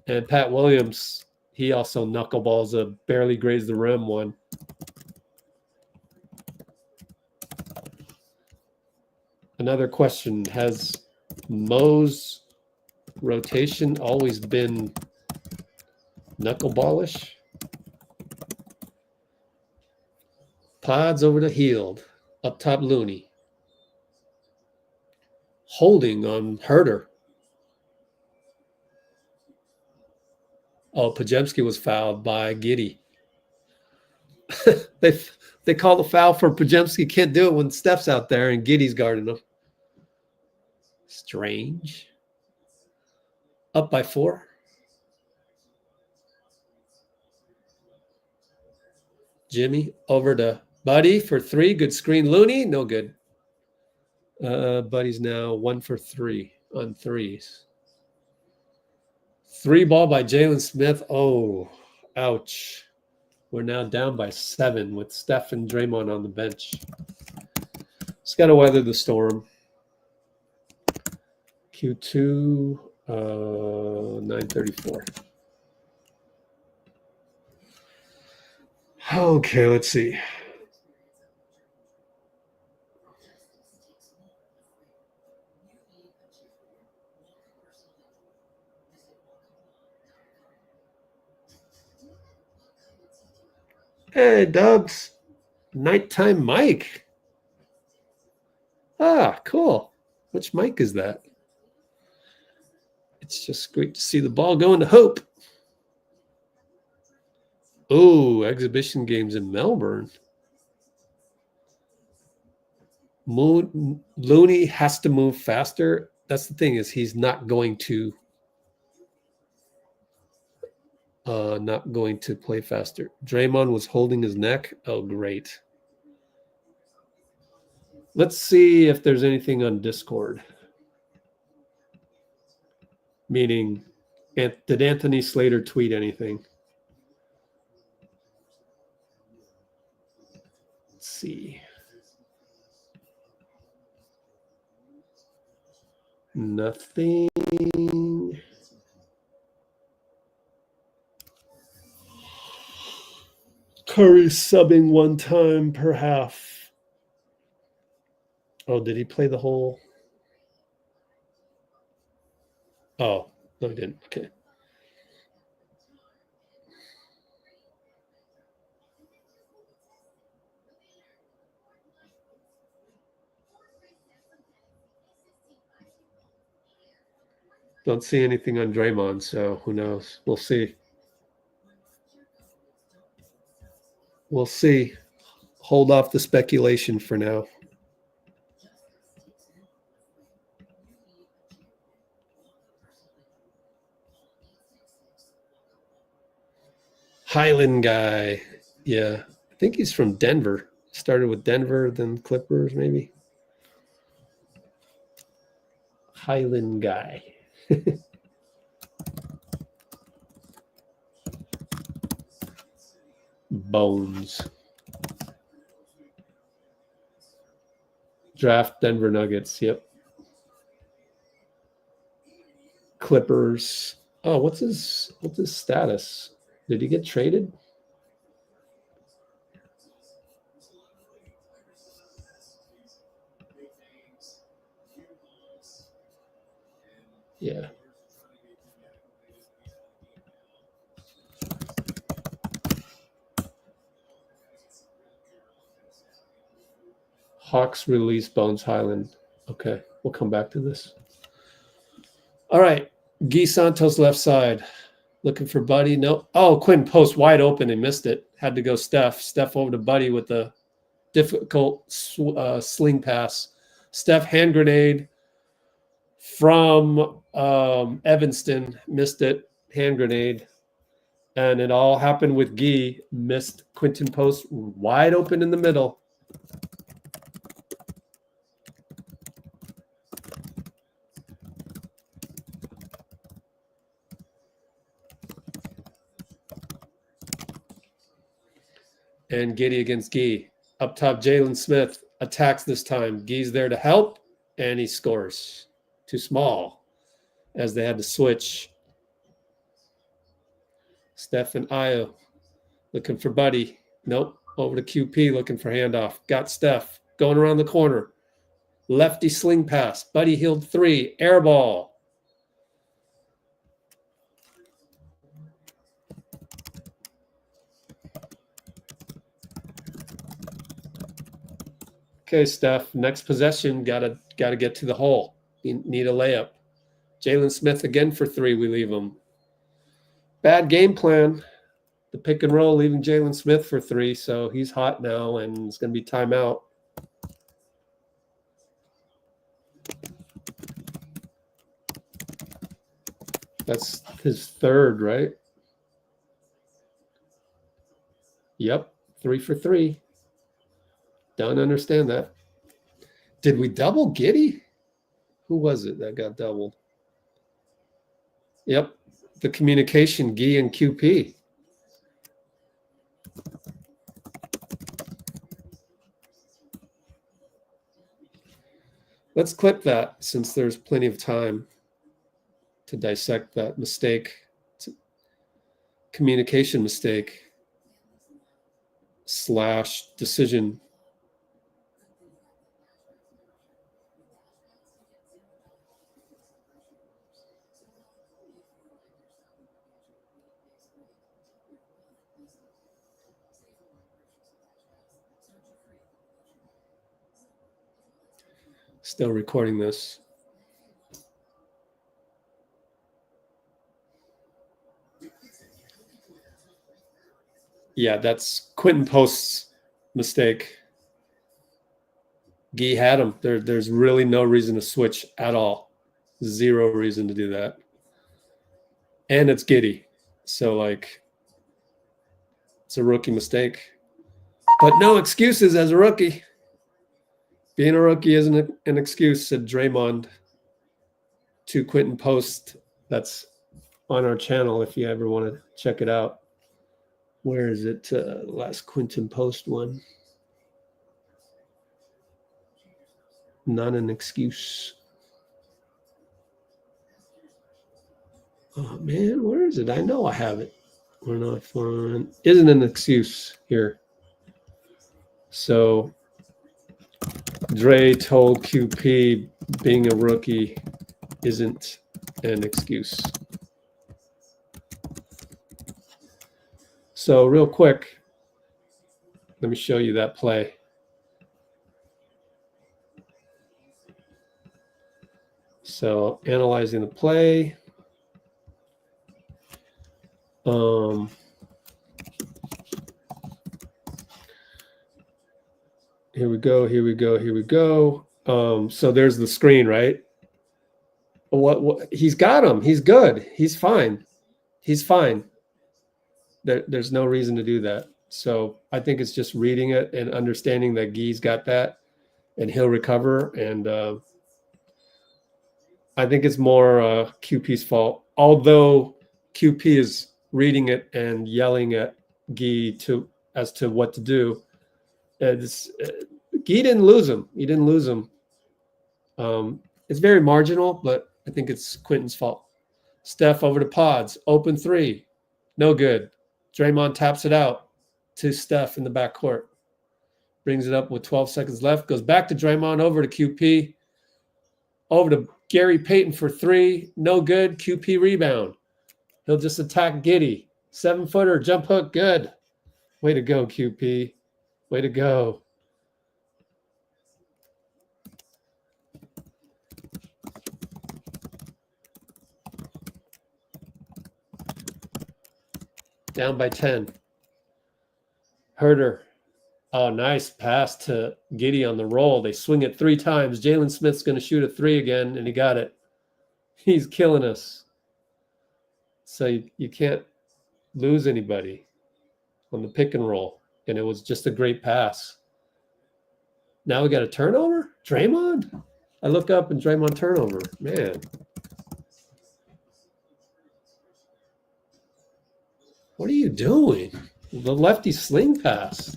And Pat Williams, he also knuckleballs a barely grazed the rim one. Another question. Has Mo's rotation always been knuckleballish? Pods over to Healed. Up top, Looney. Holding on Herder. Oh, Pajemski was fouled by Giddey. They call the foul for Pajemski. Can't do it when Steph's out there and Giddey's guarding him. Strange. Up by 4. Jimmy over to Buddy for 3. Good screen. Looney, no good. Buddy's now 1 for 3 on threes. 3 ball by Jalen Smith. Oh, ouch. We're now down by 7 with Steph and Draymond on the bench. Just got to weather the storm. Q2, 9:34. Okay, let's see. Hey, Dubs. Nighttime mic. Ah, cool. Which mic is that? It's just great to see the ball going to Hope. Oh, exhibition games in Melbourne. Looney has to move faster. That's the thing, is he's not going to play faster. Draymond was holding his neck. Oh, great. Let's see if there's anything on Discord. Meaning, did Anthony Slater tweet anything? Nothing. Curry subbing one time per half. Oh, did he play the whole? Oh, no, he didn't. Okay. Don't see anything on Draymond, so who knows? We'll see. We'll see. Hold off the speculation for now. Highland guy. Yeah. I think he's from Denver. Started with Denver, then Clippers, maybe. Highland guy. Bones. Draft Denver Nuggets. Yep. Clippers. Oh, what's his status? Did he get traded? Yeah. Hawks release Bones Highland. Okay, we'll come back to this. All right, Guy Santos left side. Looking for Buddy. No. Oh, Quinten post wide open and missed it. Had to go Steph. Steph over to Buddy with the difficult sling pass. Steph hand grenade from Evanston. Missed it. Hand grenade. And it all happened with Guy. Missed Quinten post wide open in the middle. And Giddey against Guy. Up top, Jalen Smith attacks this time. Guy's there to help, and he scores. Too small, as they had to switch. Steph and Io looking for Buddy. Nope. Over to QP looking for handoff. Got Steph going around the corner. Lefty sling pass. Buddy healed 3. Air ball. Okay, Steph. Next possession, gotta get to the hole. You need a layup. Jalen Smith again for 3. We leave him. Bad game plan. The pick and roll, leaving Jalen Smith for 3, so he's hot now, and it's going to be timeout. That's his 3rd, right? Yep, 3 for 3. Don't understand that. Did we double Giddey? Who was it that got doubled? Yep, the communication, Guy and QP. Let's clip that since there's plenty of time to dissect that mistake. It's a communication mistake / decision. Still recording this. Yeah, that's Quinten post's mistake. Guy had him. There's really no reason to switch at all. 0 reason to do that. And it's Giddey. So, like, it's a rookie mistake. But no excuses as a rookie. Being a rookie isn't an excuse, said Draymond to Quinten post. That's on our channel if you ever want to check it out. Where is it? Last Quinten post one. Not an excuse. Oh man, where is it? I know I have it. We're not fun. Isn't an excuse here. So Dray told QP being a rookie isn't an excuse. So real quick, let me show you that play. So analyzing the play. Here we go, here we go, here we go. So there's the screen, right? What he's got him. He's good. He's fine. He's fine. There's no reason to do that. So I think it's just reading it and understanding that Guy's got that and he'll recover. And I think it's more QP's fault. Although QP is reading it and yelling at Guy as to what to do. Guy didn't lose him. He didn't lose him. It's very marginal, but I think it's Quinten's fault. Steph over to Pods. Open three. No good. Draymond taps it out to Steph in the backcourt. Brings it up with 12 seconds left. Goes back to Draymond over to QP. Over to Gary Payton for three. No good. QP rebound. He'll just attack Giddey. 7-footer. Jump hook. Good. Way to go, QP. Way to go. Down by 10. Herter. Oh, nice pass to Giddey on the roll. They swing it 3 times. Jalen Smith's going to shoot a 3 again, and he got it. He's killing us. So you can't lose anybody on the pick and roll. And it was just a great pass. Now we got a turnover? Draymond? I look up and Draymond turnover. Man. What are you doing? The lefty sling pass.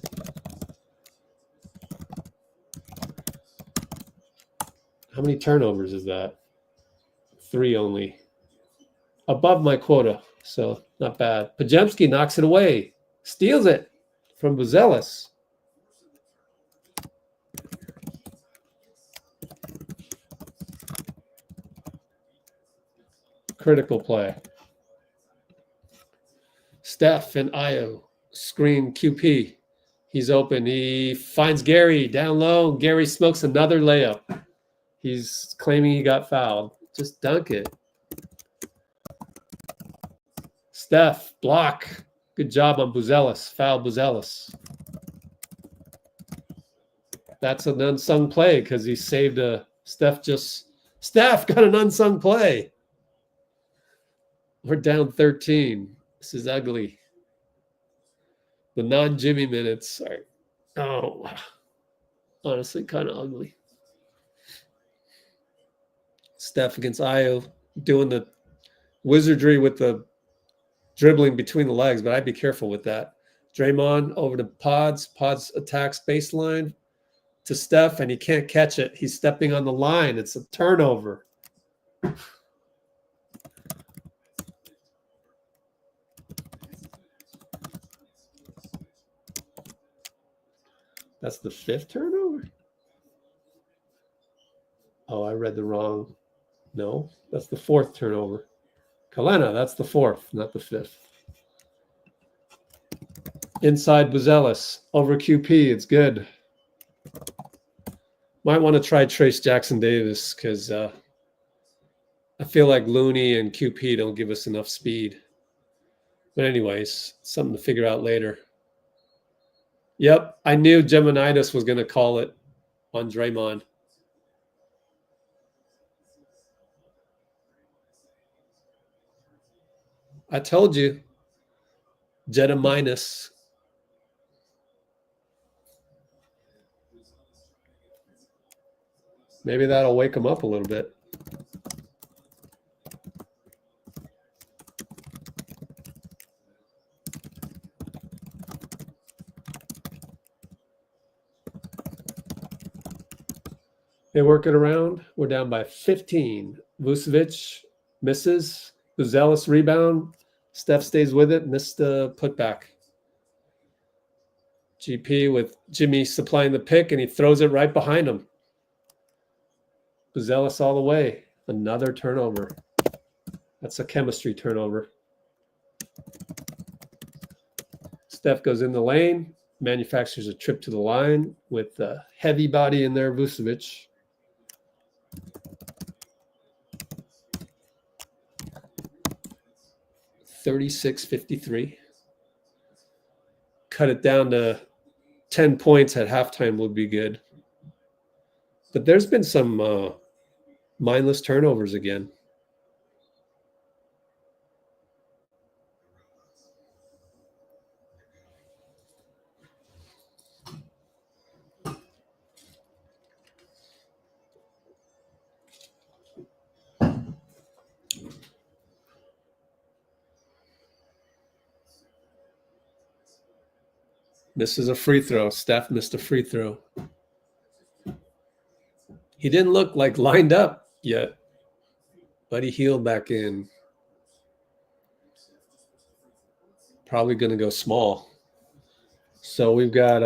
How many turnovers is that? 3 only. Above my quota, so not bad. Pajemski knocks it away. Steals it from Buzelis. Critical play. Steph and Io screen QP. He's open. He finds Gary down low. Gary smokes another layup. He's claiming he got fouled. Just dunk it. Steph, block. Good job on Buzelis. Foul Buzelis. That's an unsung play because he saved a Steph got an unsung play. We're down 13. This is ugly. The non-Jimmy minutes are, honestly kind of ugly. Steph against Io doing the wizardry with the dribbling between the legs, but I'd be careful with that. Draymond over to Pods. Pods attacks baseline to Steph, and he can't catch it. He's stepping on the line. It's a turnover. That's the 5th turnover? Oh, I read the wrong. No, that's the 4th turnover. Kalena, that's the 4th, not the 5th. Inside Buzelis, over QP, it's good. Might want to try Trace Jackson Davis because I feel like Looney and QP don't give us enough speed. But anyways, something to figure out later. Yep, I knew Geminitis was going to call it on Draymond. I told you, Jetta minus. Maybe that'll wake him up a little bit. They work it around. We're down by 15. Vucevic misses. Buzelis rebound. Steph stays with it. Missed the putback. GP with Jimmy supplying the pick, and he throws it right behind him. Buzelis all the way. Another turnover. That's a chemistry turnover. Steph goes in the lane, manufactures a trip to the line with a heavy body in there, Vucevic. $36-53. Cut it down to 10 points at halftime would be good. But there's been some mindless turnovers again. Misses a free throw. Steph missed a free throw. He didn't look like lined up yet, but he healed back in. Probably going to go small. So we've got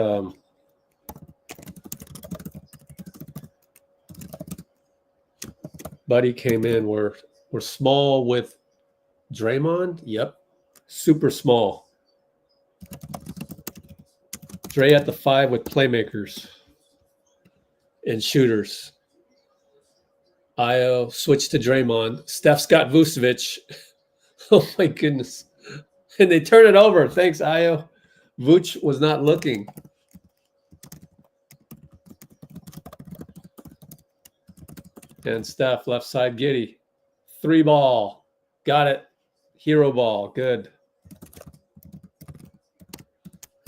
Buddy came in. We're small with Draymond. Yep. Super small. Dray at the 5 with playmakers and shooters. Io switched to Draymond. Steph's got Vucevic. Oh my goodness. And they turn it over. Thanks, Io. Vooch was not looking. And Steph, left side, Giddey. 3 ball. Got it. Hero ball. Good.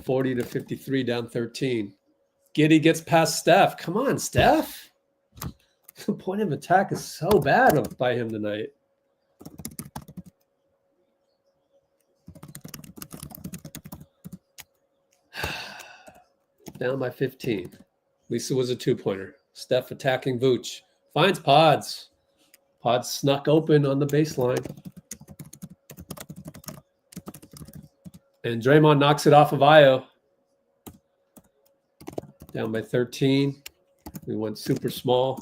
40-53, down 13. Giddey gets past Steph. Come on, Steph. The point of attack is so bad by him tonight. Down by 15. At least it was a 2-pointer. Steph attacking Vooch. Finds Pods. Pods snuck open on the baseline. And Draymond knocks it off of Io. Down by 13. We went super small.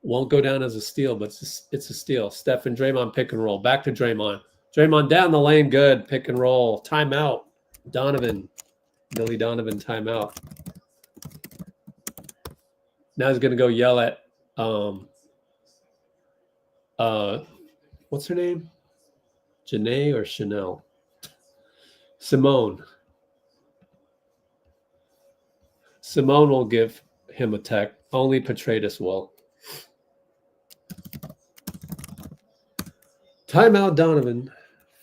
Won't go down as a steal, but it's a steal. Steph and Draymond pick and roll. Back to Draymond. Draymond down the lane. Good. Pick and roll. Timeout. Donovan. Billy Donovan timeout. Now he's going to go yell at what's her name? Janae or Chanel? Simone. Simone will give him a tech. Only Petratus will. Timeout Donovan.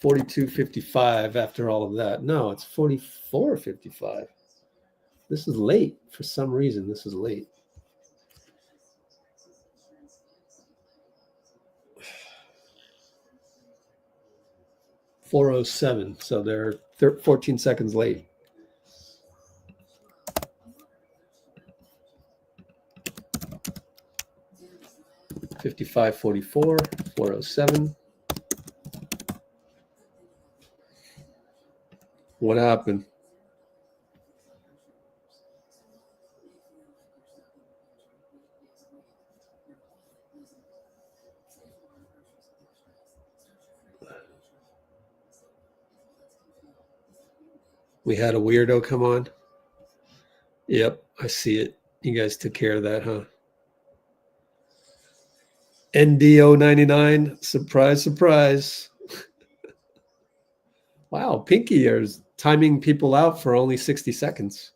42-55 after all of that. No, it's 44-55. This is late. For some reason, this is late. .407, so they're 14 seconds late. .55-44, 407. What happened? We had a weirdo come on. Yep, I see it. You guys took care of that, huh? NDO99. Surprise, surprise. Wow, Pinky is timing people out for only 60 seconds.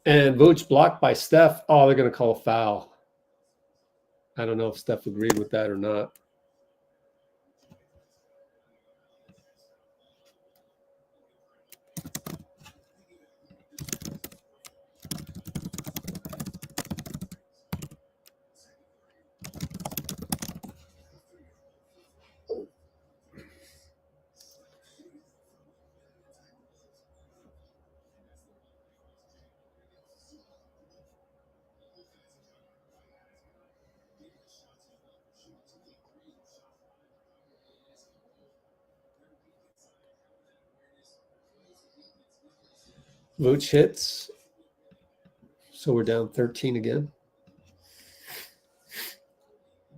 And Vooch blocked by Steph. Oh, they're going to call a foul. I don't know if Steph agreed with that or not. Vooch hits. So we're down 13 again.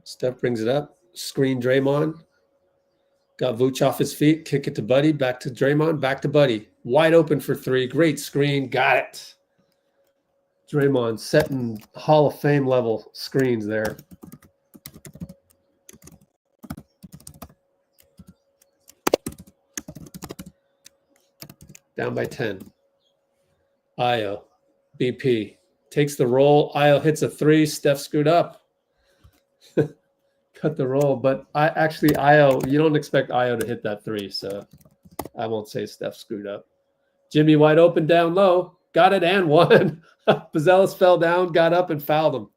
Steph brings it up. Screen Draymond. Got Vooch off his feet. Kick it to Buddy. Back to Draymond. Back to Buddy. Wide open for three. Great screen. Got it. Draymond setting Hall of Fame level screens there. Down by 10. Io. BP. Takes the roll. Io hits a three. Steph screwed up. Cut the roll. But Io, you don't expect Io to hit that three, so I won't say Steph screwed up. Jimmy wide open down low. Got it and won. Pizzellis fell down, got up, and fouled him.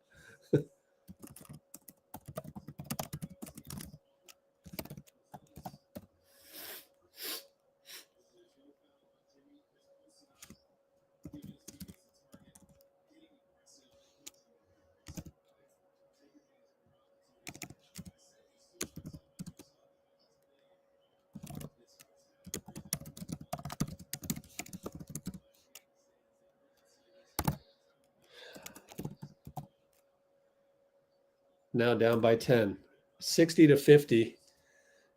Now down by 10. 60-50.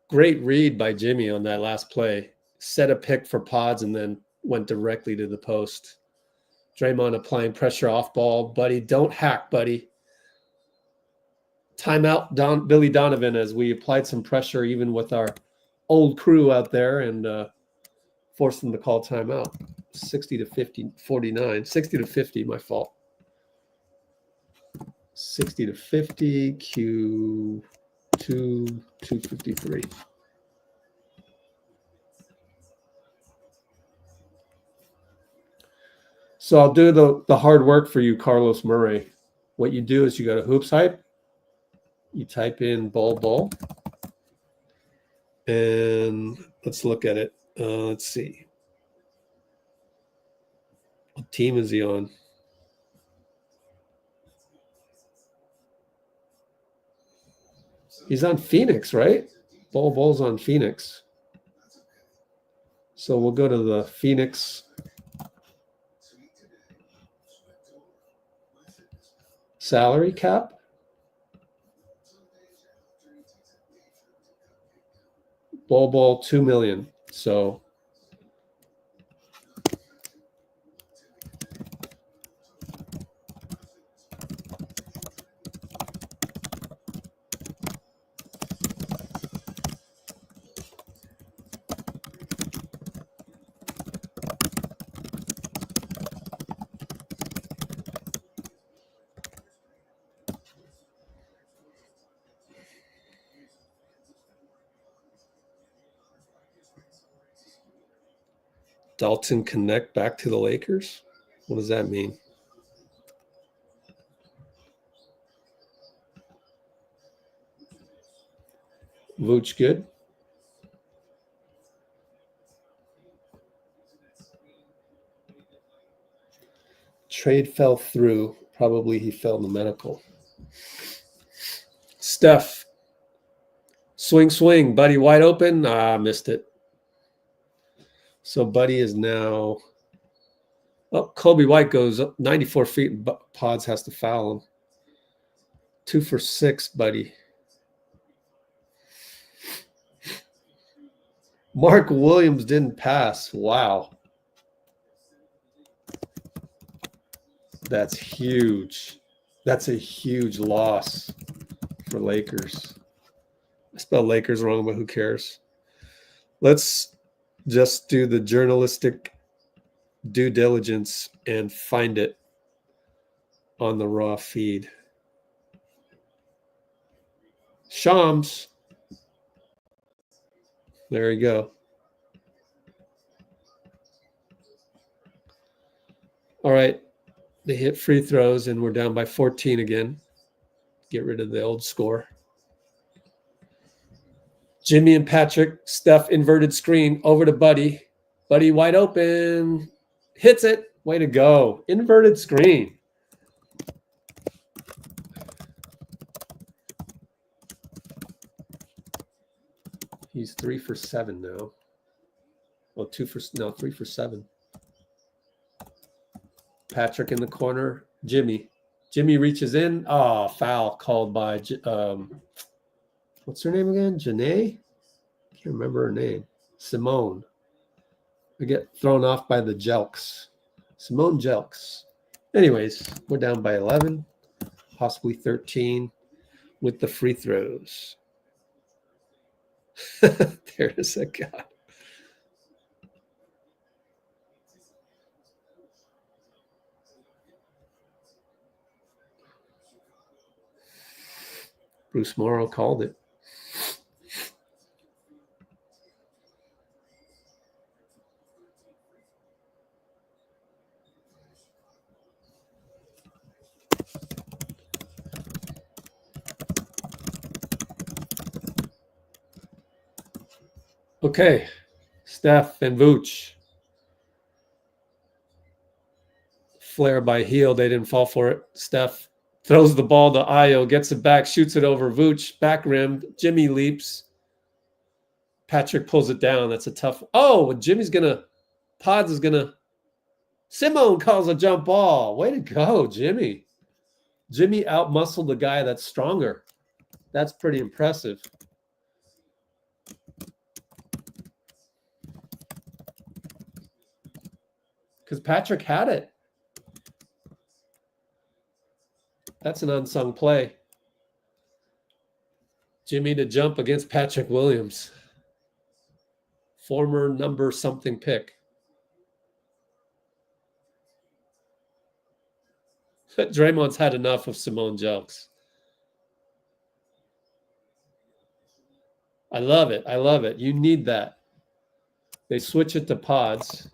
Great read by Jimmy on that last play. Set a pick for Pods and then went directly to the post. Draymond applying pressure off ball. Buddy, don't hack, Buddy. Timeout, Billy Donovan, as we applied some pressure even with our old crew out there and forced them to call timeout. 60-50, 49. 60-50, my fault. 60-50, Q2, 253. So I'll do the hard work for you, Carlos Murray. What you do is you go to HoopsHype, you type in bull, and let's look at it. Let's see. What team is he on? He's on Phoenix, right? Bull's on Phoenix. So we'll go to the Phoenix salary cap. Bull, $2 million. So Dalton connect back to the Lakers? What does that mean? Vooch good? Trade fell through. Probably he fell in the medical. Steph. Swing. Buddy wide open. Missed it. So Buddy is now... Oh, Colby White goes up 94 feet. Pods has to foul him. 2 for 6, Buddy. Mark Williams didn't pass. Wow. That's huge. That's a huge loss for Lakers. I spelled Lakers wrong, but who cares? Let's just do the journalistic due diligence and find it on the raw feed. Shams. There you go. All right. They hit free throws, and we're down by 14 again. Get rid of the old score. Jimmy and Patrick. Steph inverted screen over to Buddy. Buddy wide open. Hits it. Way to go. Inverted screen. He's 3 for 7 now. Well, 3 for 7. Patrick in the corner. Jimmy. Jimmy reaches in. Oh, foul called by, what's her name again? Janae? Can't remember her name. Simone. We get thrown off by the Jelks. Simone Jelks. Anyways, we're down by 11, possibly 13 with the free throws. There's a guy. Bruce Morrow called it. Okay, Steph and Vooch. Flare by heel. They didn't fall for it. Steph throws the ball to Ayo, gets it back, shoots it over Vooch, back rim. Jimmy leaps. Patrick pulls it down. That's a tough. Oh, Jimmy's going to, Pods is going to, Simone calls a jump ball. Way to go, Jimmy. Jimmy out-muscled the guy that's stronger. That's pretty impressive. Because Patrick had it. That's an unsung play. Jimmy to jump against Patrick Williams. Former number something pick. Draymond's had enough of Simone Jelks. I love it. I love it. You need that. They switch it to Pods.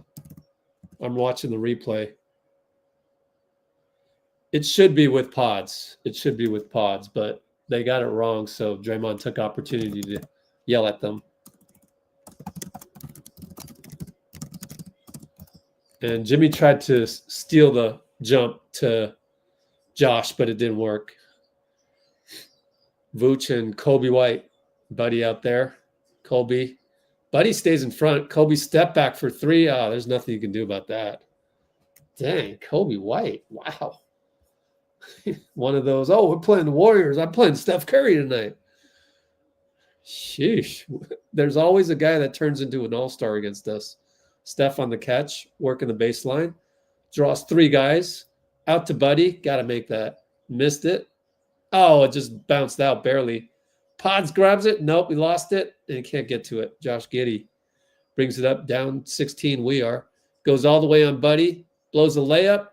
I'm watching the replay. It should be with Pods. It should be with Pods, but they got it wrong, so Draymond took opportunity to yell at them. And Jimmy tried to steal the jump to Josh, but it didn't work. Vooch and Colby White, Buddy out there. Colby. Buddy stays in front. Colby step back for 3. Oh, there's nothing you can do about that. Dang, Colby White. Wow. One of those, oh, we're playing the Warriors. I'm playing Steph Curry tonight. Sheesh. There's always a guy that turns into an all-star against us. Steph on the catch, working the baseline. Draws 3 guys. Out to Buddy. Got to make that. Missed it. Oh, it just bounced out barely. Pods grabs it. Nope, we lost it. And he can't get to it. Josh Giddey brings it up. Down 16 we are. Goes all the way on Buddy. Blows a layup.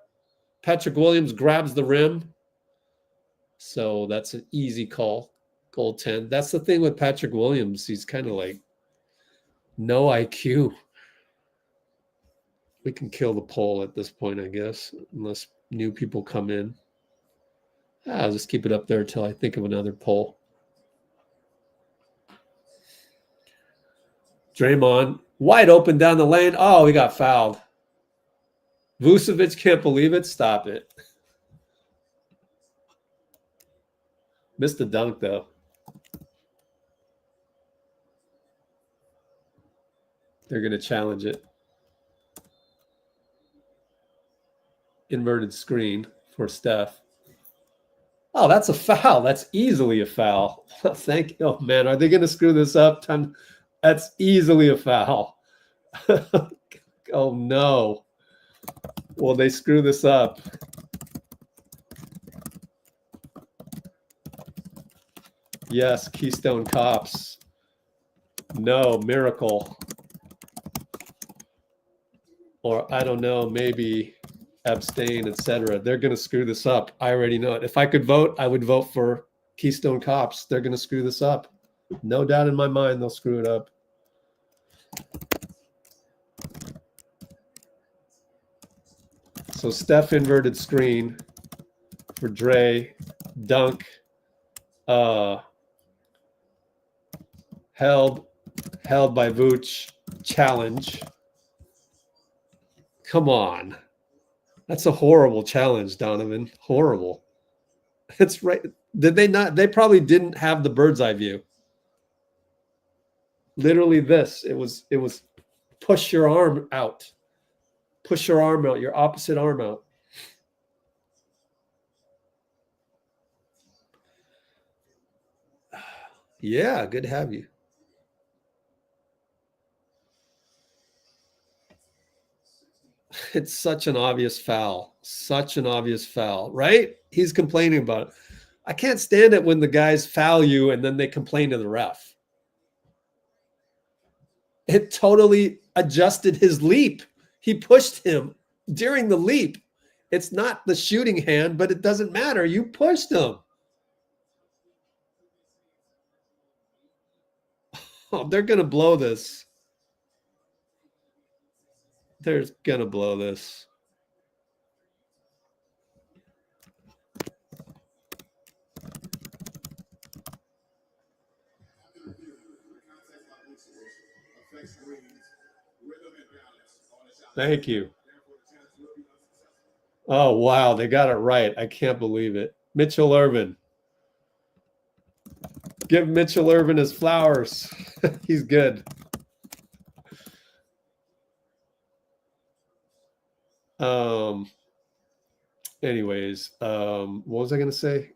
Patrick Williams grabs the rim. So that's an easy call. Goal 10. That's the thing with Patrick Williams. He's kind of like no IQ. We can kill the poll at this point, I guess, unless new people come in. I'll just keep it up there until I think of another poll. Draymond, wide open down the lane. Oh, we got fouled. Vucevic can't believe it. Stop it. Missed the dunk, though. They're going to challenge it. Inverted screen for Steph. Oh, that's a foul. That's easily a foul. Thank you. Oh, man, are they going to screw this up? That's easily a foul. Oh, no. Will they screw this up? Yes, Keystone Cops. No, Miracle. Or I don't know, maybe abstain, etc. They're going to screw this up. I already know it. If I could vote, I would vote for Keystone Cops, they're going to screw this up. No doubt in my mind they'll screw it up. So Steph inverted screen for Dray, dunk, held by Vooch, challenge. Come on. That's a horrible challenge, Donovan. Horrible. It's right. Did they not? They probably didn't have the bird's eye view. Literally this. It was push your arm out. Push your arm out, your opposite arm out. Yeah, good to have you. It's such an obvious foul. Such an obvious foul, right? He's complaining about it. I can't stand it when the guys foul you and then they complain to the ref. It totally adjusted his leap. He pushed him during the leap. It's not the shooting hand, but it doesn't matter. You pushed him. Oh, they're going to blow this. They're going to blow this. Thank you. Oh, wow. They got it right. I can't believe it. Mitchell Irvin. Give Mitchell Irvin his flowers. He's good. Anyways, what was I going to say?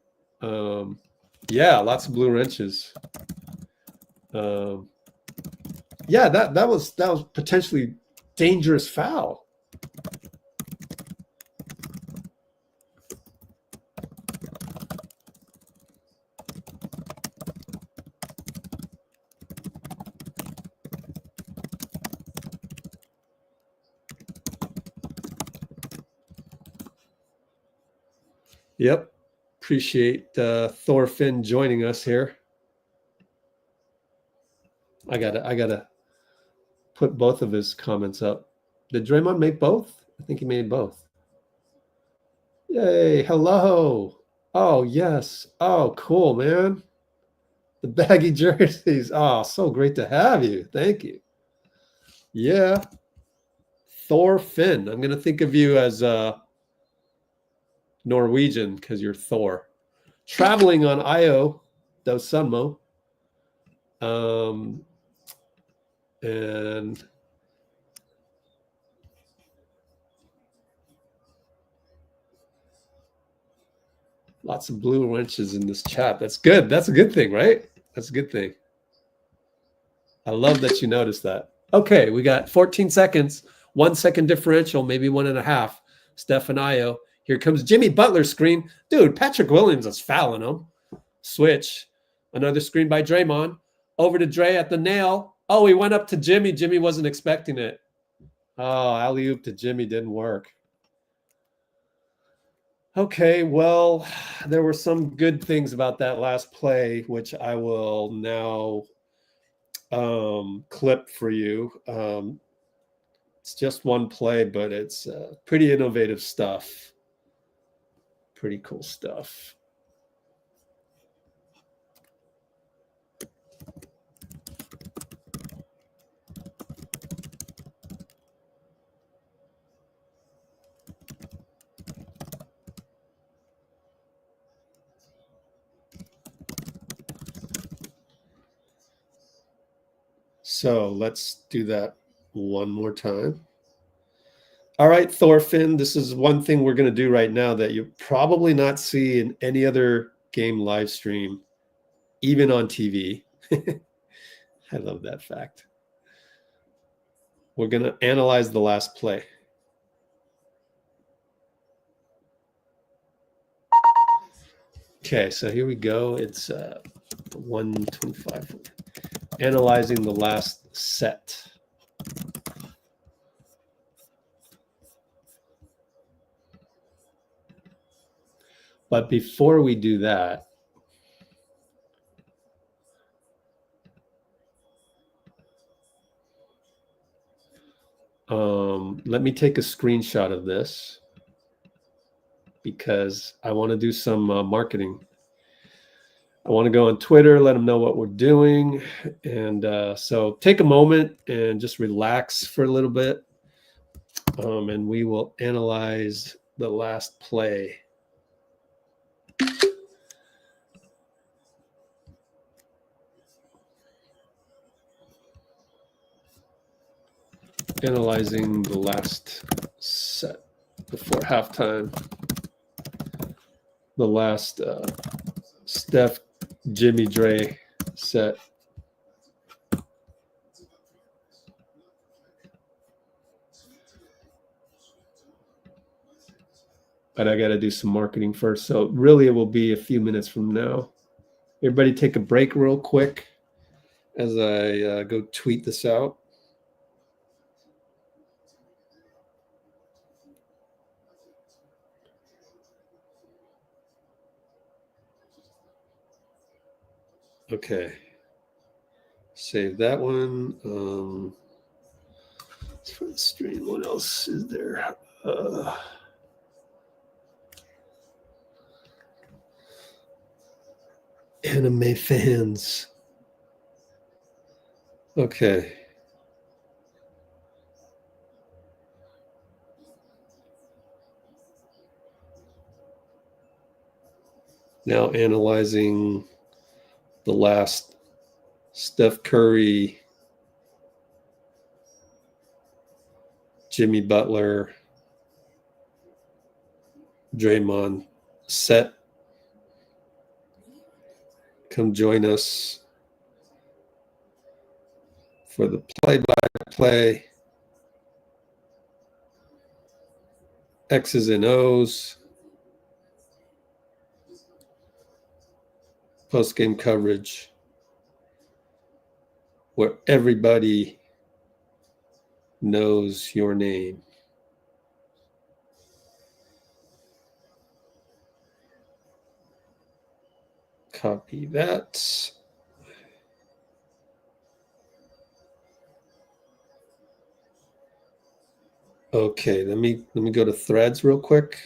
Yeah, lots of blue wrenches. Yeah, that was potentially dangerous foul. Yep. Appreciate Thor Finn joining us here. I gotta put both of his comments up. Did Draymond make both? I think he made both. Yay, hello. Oh, yes. Oh, cool, man. The baggy jerseys. Oh, so great to have you. Thank you. Yeah. Thor Finn. I'm going to think of you as Norwegian because you're Thor. Traveling on Io do Sunmo. And lots of blue wrenches in this chat. That's good. That's a good thing, right? That's a good thing. I love that you noticed that. Okay, we got 14 seconds, 1 second differential, maybe 1.5. Steph and Io. Here comes Jimmy Butler's screen. Dude, Patrick Williams is fouling him. Switch. Another screen by Draymond. Over to Dray at the nail. Oh, he went up to Jimmy. Jimmy wasn't expecting it. Oh, alley-oop to Jimmy didn't work. Okay, well, there were some good things about that last play, which I will now clip for you. It's just one play, but it's pretty innovative stuff. Pretty cool stuff. So let's do that one more time. All right, Thorfinn, this is one thing we're going to do right now that you probably not see in any other game live stream, even on TV. I love that fact. We're going to analyze the last play. Okay, so here we go. It's 125. Analyzing the last set. But before we do that, Let me take a screenshot of this because I want to do some marketing. I want to go on Twitter, let them know what we're doing. And so take a moment and just relax for a little bit. And we will analyze the last play. Analyzing the last set before halftime. The last Steph Jimmy Dray set. But I got to do some marketing first. So really it will be a few minutes from now. Everybody take a break real quick as I go tweet this out. Okay. Save that one. For the stream, what else is there? Anime fans. Okay. Now analyzing the last Steph Curry, Jimmy Butler, Draymond set. Come join us for the play-by-play. X's and O's. Post-game coverage where everybody knows your name. Copy that. Okay, let me go to threads real quick.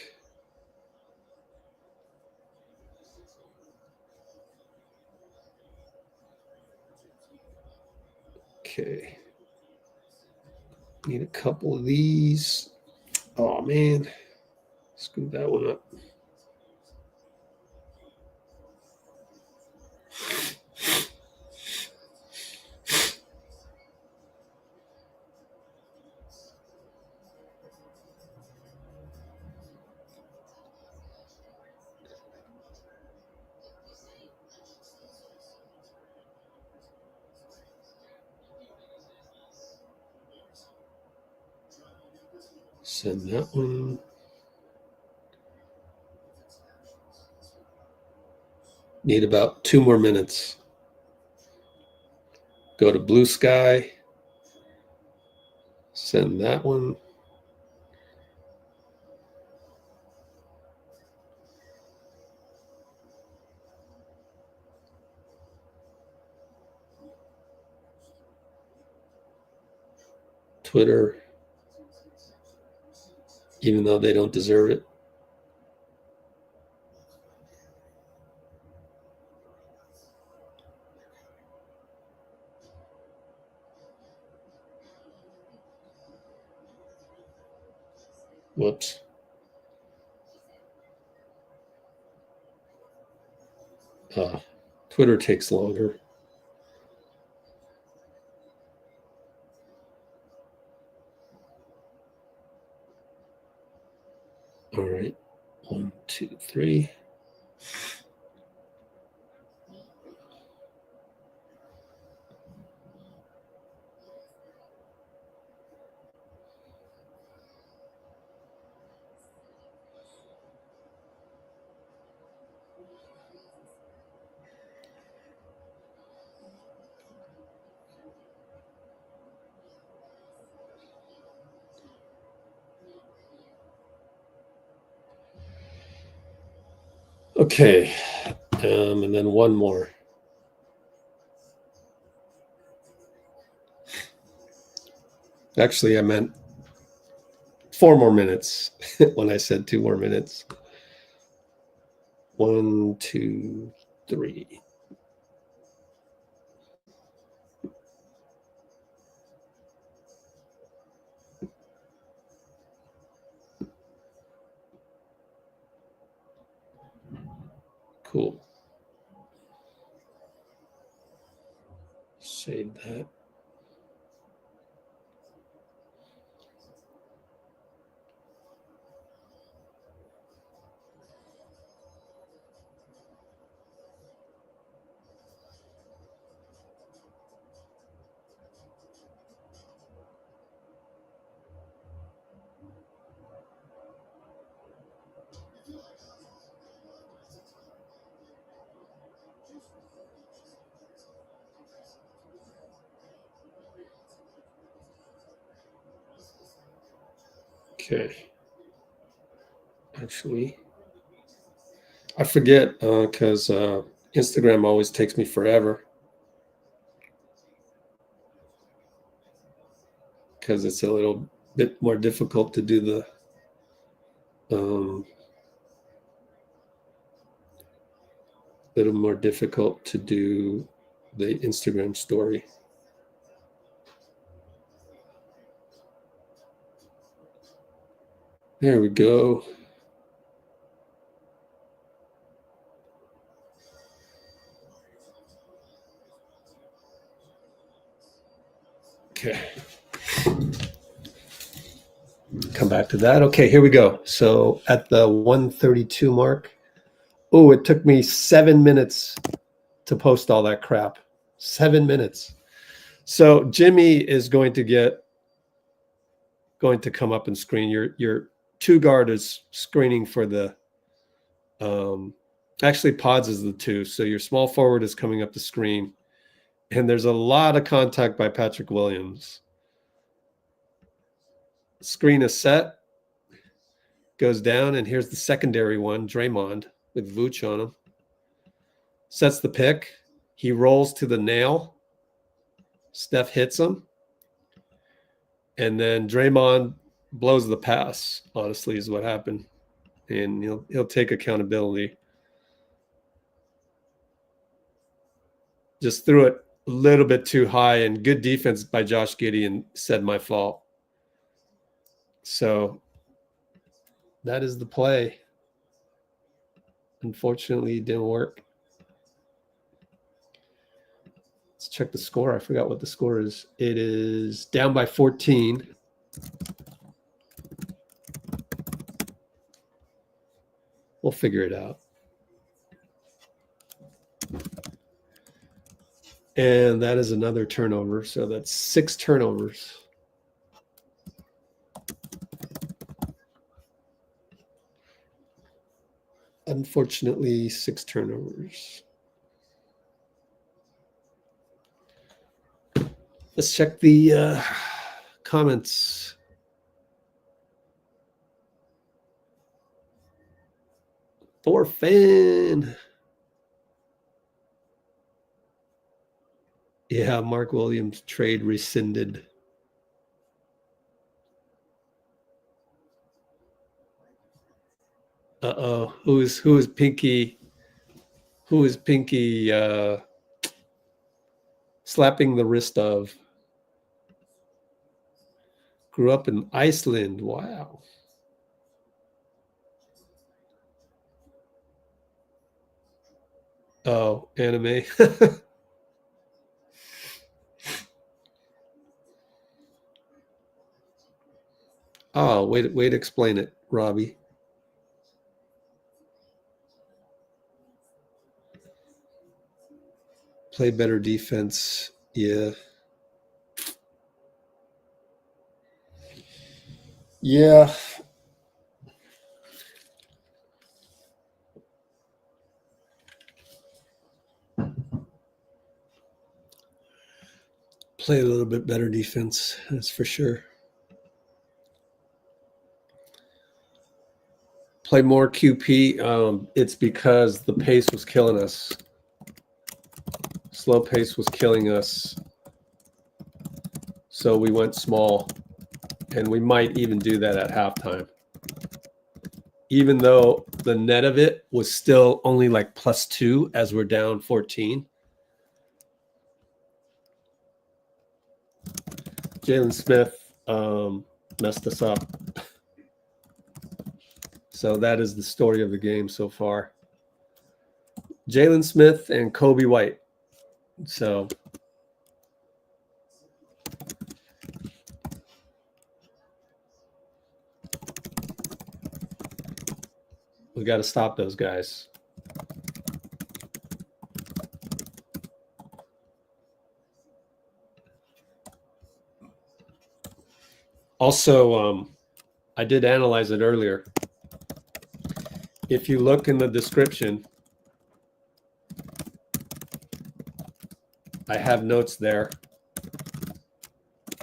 Okay. Need a couple of these. Oh man. Screw that one up. Send that one. Need about 2 more minutes. Go to Blue Sky. Send that one. Twitter, even though they don't deserve it. Whoops. Twitter takes longer. All right. 1, 2, 3. Okay, and then one more. Actually, I meant 4 more minutes when I said 2 more minutes. 1, 2, 3. Cool. Save that. Okay. Actually, I forget because Instagram always takes me forever. Because it's a little bit more difficult to do the Instagram story. There we go. Okay. Come back to that. Okay, here we go. So at the 132 mark, oh, it took me 7 minutes to post all that crap. 7 minutes. So Jimmy is going to come up and screen. Your 2 guard is screening for the actually pods is the 2. So your small forward is coming up the screen. And there's a lot of contact by Patrick Williams. Screen is set. Goes down, and here's the secondary one, Draymond, with Vooch on him. Sets the pick. He rolls to the nail. Steph hits him. And then Draymond blows the pass, honestly, is what happened. And he'll take accountability. Just threw it a little bit too high, and good defense by Josh Giddey, and said my fault. So that is the play. Unfortunately, it didn't work. Let's check the score. I forgot what the score is. It is down by 14. We'll figure it out. And that is another turnover. So that's 6 turnovers. Unfortunately, 6 turnovers. Let's check the comments. Thorfinn. Yeah, Mark Williams trade rescinded. Uh-oh. Who is Pinky? Who is Pinky slapping the wrist of? Grew up in Iceland. Wow. Oh, anime. Oh, way to explain it, Robbie. Play better defense. Yeah. Yeah. Play a little bit better defense, that's for sure. Play more QP. It's because the pace was killing us. Slow pace was killing us. So we went small And we might even do that at halftime. Even though the net of it was still only like +2 as we're down 14. Jalen Smith messed us up. So that is the story of the game so far. Jalen Smith and Colby White. So we got to stop those guys. Also, I did analyze it earlier. If you look in the description, I have notes there.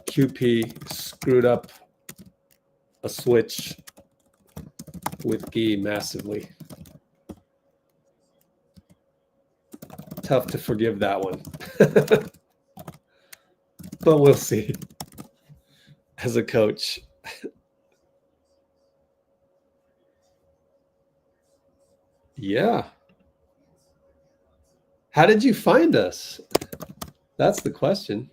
QP screwed up a switch with Gee massively. Tough to forgive that one. But we'll see. As a coach. Yeah. How did you find us? That's the question.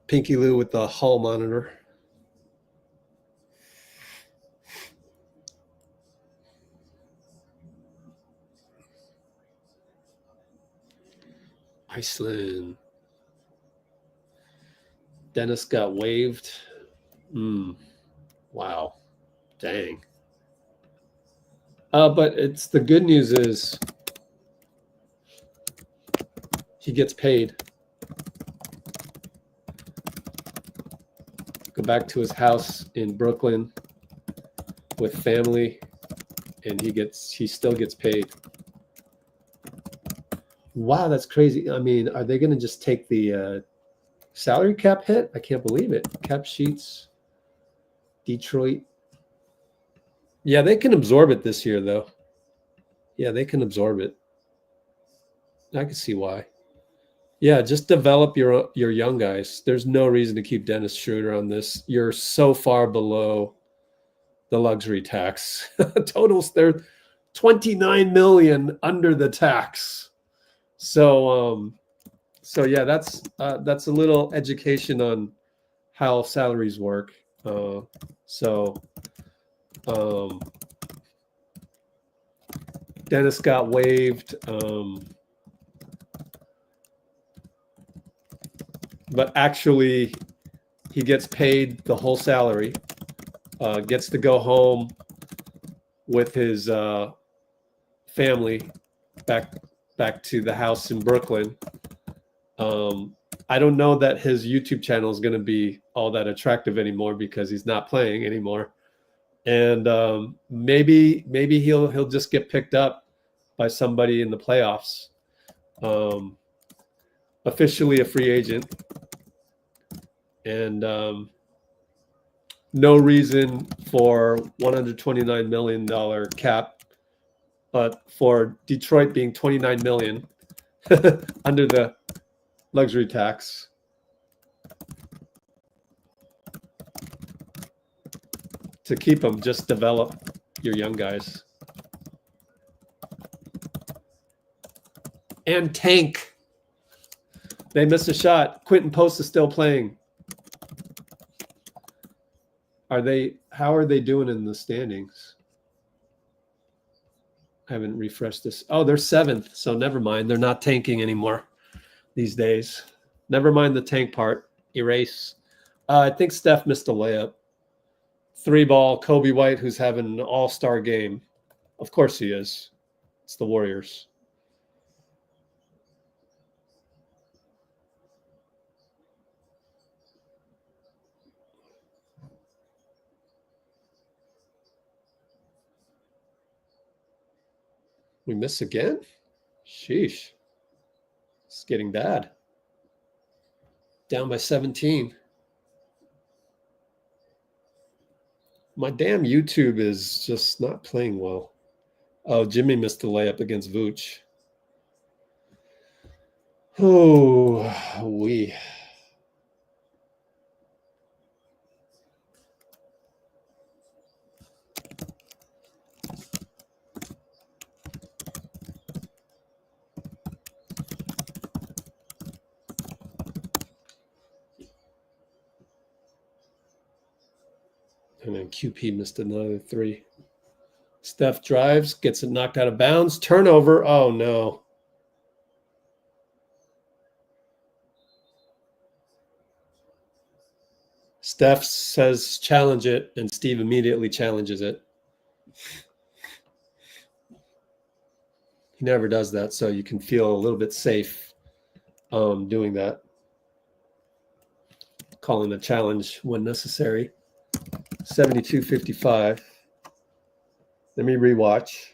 Pinky Lou with the hall monitor. Iceland. Dennis got waived. Wow. Dang. But it's the good news is he gets paid. Go back to his house in Brooklyn with family, and he still gets paid. Wow, that's crazy. I mean, are they going to just take the salary cap hit? I can't believe it. Cap sheets, Detroit. Yeah, they can absorb it this year, though. Yeah, they can absorb it. I can see why. Yeah, just develop your young guys. There's no reason to keep Dennis Schroeder on this. You're so far below the luxury tax. Totals, they're 29 million under the tax. So yeah, that's a little education on how salaries work. Dennis got waived. But actually, he gets paid the whole salary, gets to go home with his family back to the house in Brooklyn. I don't know that his YouTube channel is going to be all that attractive anymore because he's not playing anymore. And maybe he'll just get picked up by somebody in the playoffs. Officially a free agent. And no reason for $129 million cap, but for Detroit being $29 million under the luxury tax. To keep them, just develop your young guys. And tank. They missed a shot. Quinten Post is still playing. How are they doing in the standings? I haven't refreshed this. Oh, they're 7th, so never mind. They're not tanking anymore these days. Never mind the tank part. Erase. I think Steph missed a layup. 3-ball, Colby White, who's having an all-star game. Of course he is. It's the Warriors. We miss again? Sheesh. It's getting bad. Down by 17. My damn YouTube is just not playing well. Oh, Jimmy missed the layup against Vooch. Oh, we. And then QP missed another three. Steph drives, gets it knocked out of bounds. Turnover. Oh, no. Steph says challenge it, and Steve immediately challenges it. He never does that, so you can feel a little bit safe doing that. Calling a challenge when necessary. 72-55. Let me rewatch.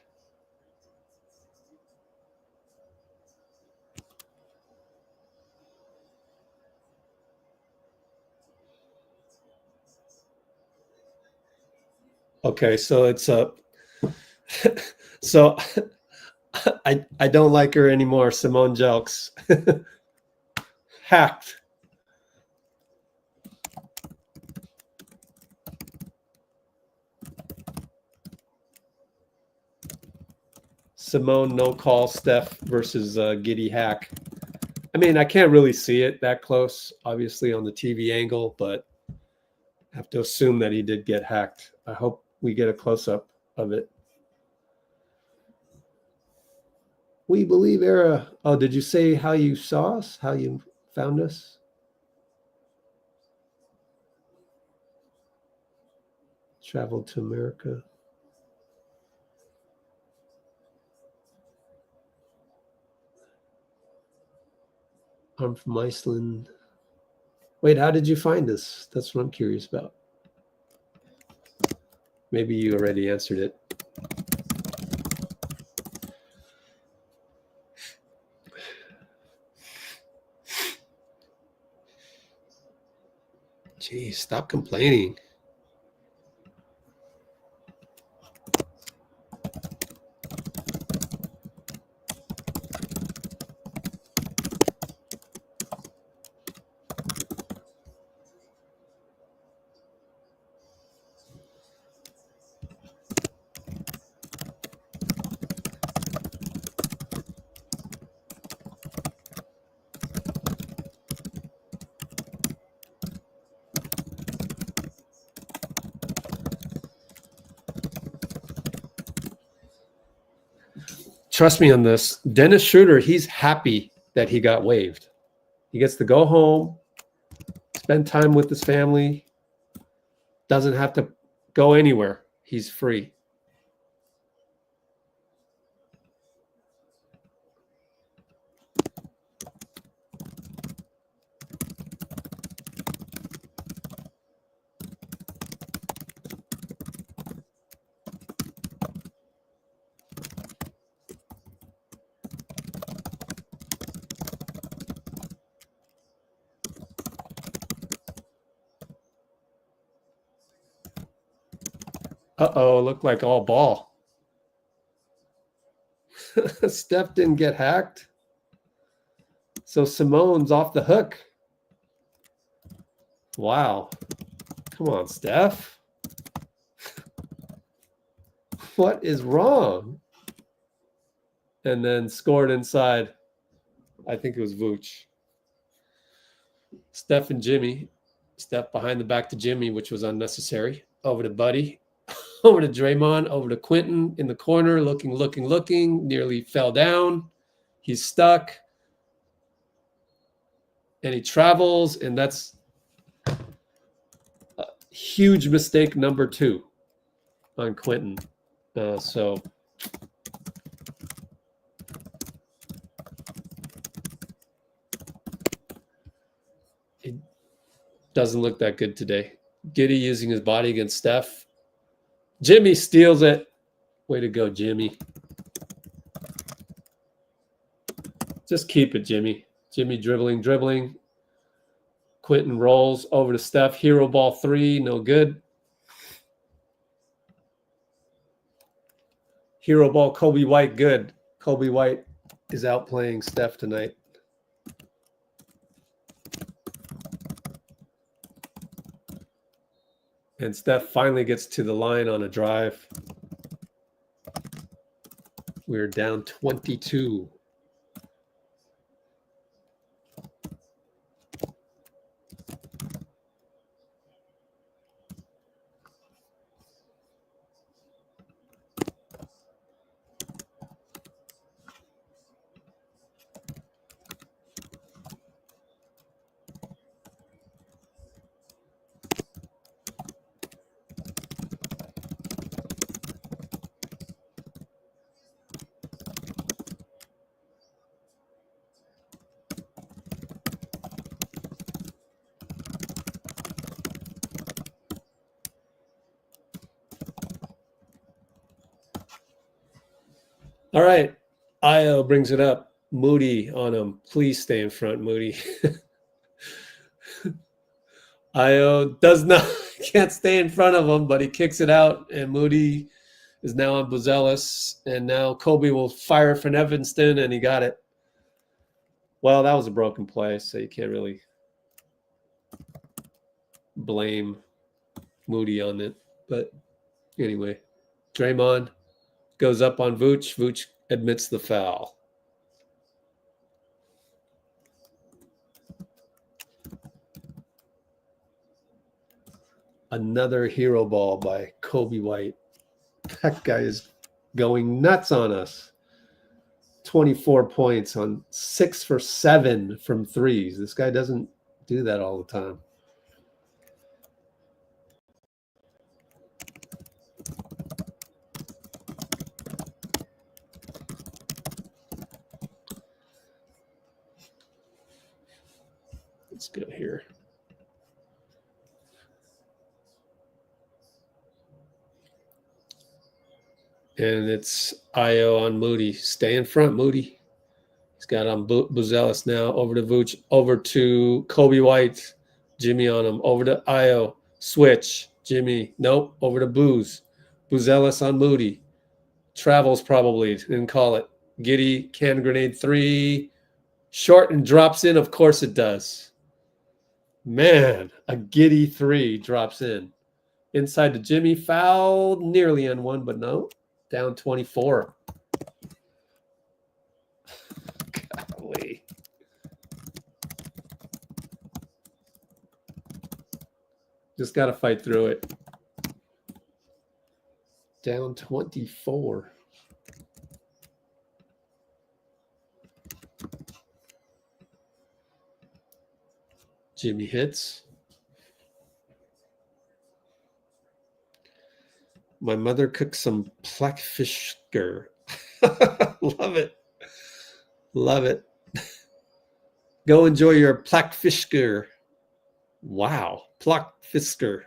Okay, so it's up. So I don't like her anymore, Simone Jelks. Hacked. Simone no call Steph versus Giddey hack. I mean, I can't really see it that close, obviously on the TV angle, but I have to assume that he did get hacked. I hope we get a close-up of it. We believe era. Oh, did you say how you saw us? How you found us? Traveled to America. I'm from Iceland. Wait, how did you find us? That's what I'm curious about. Maybe you already answered it. Geez, stop complaining. Trust me on this. Dennis Schroeder, he's happy that he got waived. He gets to go home, spend time with his family, doesn't have to go anywhere. He's free. Uh-oh, looked like all ball. Steph didn't get hacked. So Simone's off the hook. Wow. Come on, Steph. What is wrong? And then scored inside. I think it was Vooch. Steph and Jimmy. Steph behind the back to Jimmy, which was unnecessary. Over to Buddy. Over to Draymond, over to Quinten in the corner, looking, nearly fell down. He's stuck. And he travels, and that's a huge mistake number 2 on Quinten. So it doesn't look that good today. Giddey using his body against Steph. Jimmy steals it. Way to go, Jimmy. Just keep it, Jimmy. Jimmy dribbling. Quinten rolls over to Steph. Hero ball 3, no good. Hero ball, Colby White, good. Colby White is outplaying Steph tonight. And Steph finally gets to the line on a drive. We're down 22. All right. Io brings it up. Moody on him. Please stay in front, Moody. Io does not, can't stay in front of him, but he kicks it out, and Moody is now on Buzelis, and now Colby will fire from Evanston, and he got it. Well, that was a broken play, so you can't really blame Moody on it. But anyway, Draymond goes up on Vooch. Vooch admits the foul. Another hero ball by Colby White. That guy is going nuts on us. 24 points on 6 for 7 from threes. This guy doesn't do that all the time. Let's go here. And it's Io on Moody. Stay in front, Moody. He's got on Buzelis now. Over to Vooch. Over to Colby White. Jimmy on him. Over to Io. Switch. Jimmy. Nope. Over to Booz. Buzelis on Moody. Travels probably. Didn't call it. Giddey. Can grenade 3. Short and drops in. Of course it does. Man. A Giddey 3 drops in. Inside to Jimmy. Foul. Nearly on one, but no. Down 24. Golly. Just got to fight through it. Down 24. Jimmy hits. My mother cooked some plackfisker. Love it. Love it. Go enjoy your plackfisker. Wow. Plackfisker.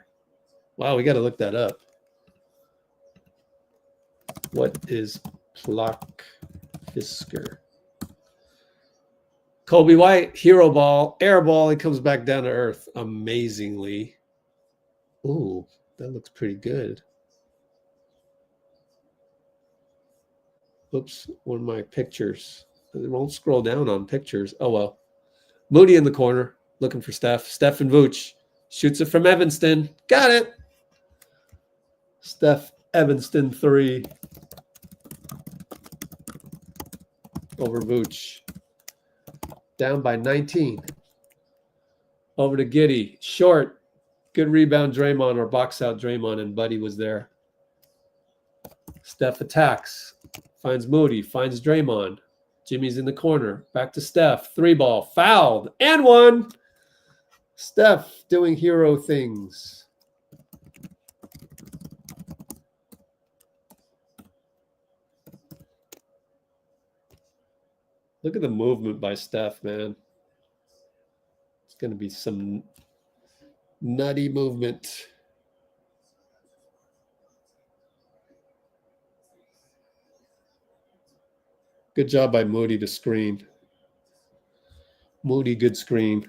Wow, we got to look that up. What is plackfisker? Colby White, hero ball, air ball. He comes back down to earth amazingly. Ooh, that looks pretty good. Oops, one of my pictures. It won't scroll down on pictures. Oh, well. Moody in the corner, looking for Steph. Steph and Vooch. Shoots it from Evanston. Got it. Steph, Evanston 3. Over Vooch. Down by 19. Over to Giddey. Short. Good rebound, Draymond, or box out Draymond, and Buddy was there. Steph attacks. Finds Moody. Finds Draymond. Jimmy's in the corner. Back to Steph. 3 ball. Fouled. And 1. Steph doing hero things. Look at the movement by Steph, man. It's going to be some nutty movement. Good job by Moody to screen. Moody, good screen.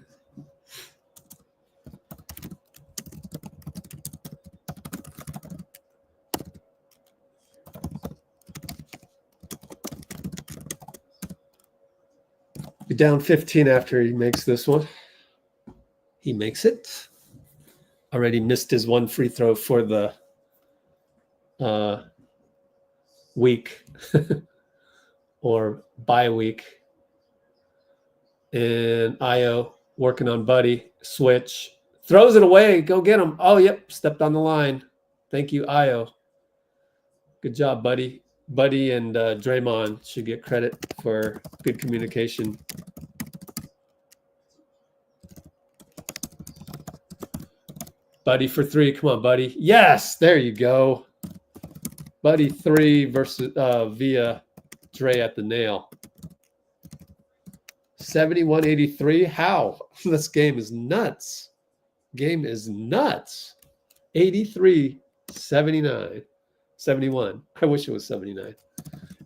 Be down 15 after he makes this one. He makes it. Already missed his one free throw for the week or bye week. And Io working on Buddy. Switch. Throws it away. Go get him. Oh, yep. Stepped on the line. Thank you, Io. Good job, Buddy. Buddy and Draymond should get credit for good communication. Buddy for three. Come on, Buddy. Yes, there you go. Buddy 3 versus via Dray at the nail. 71-83. How? This game is nuts. Game is nuts. 83-79. 71. I wish it was 79.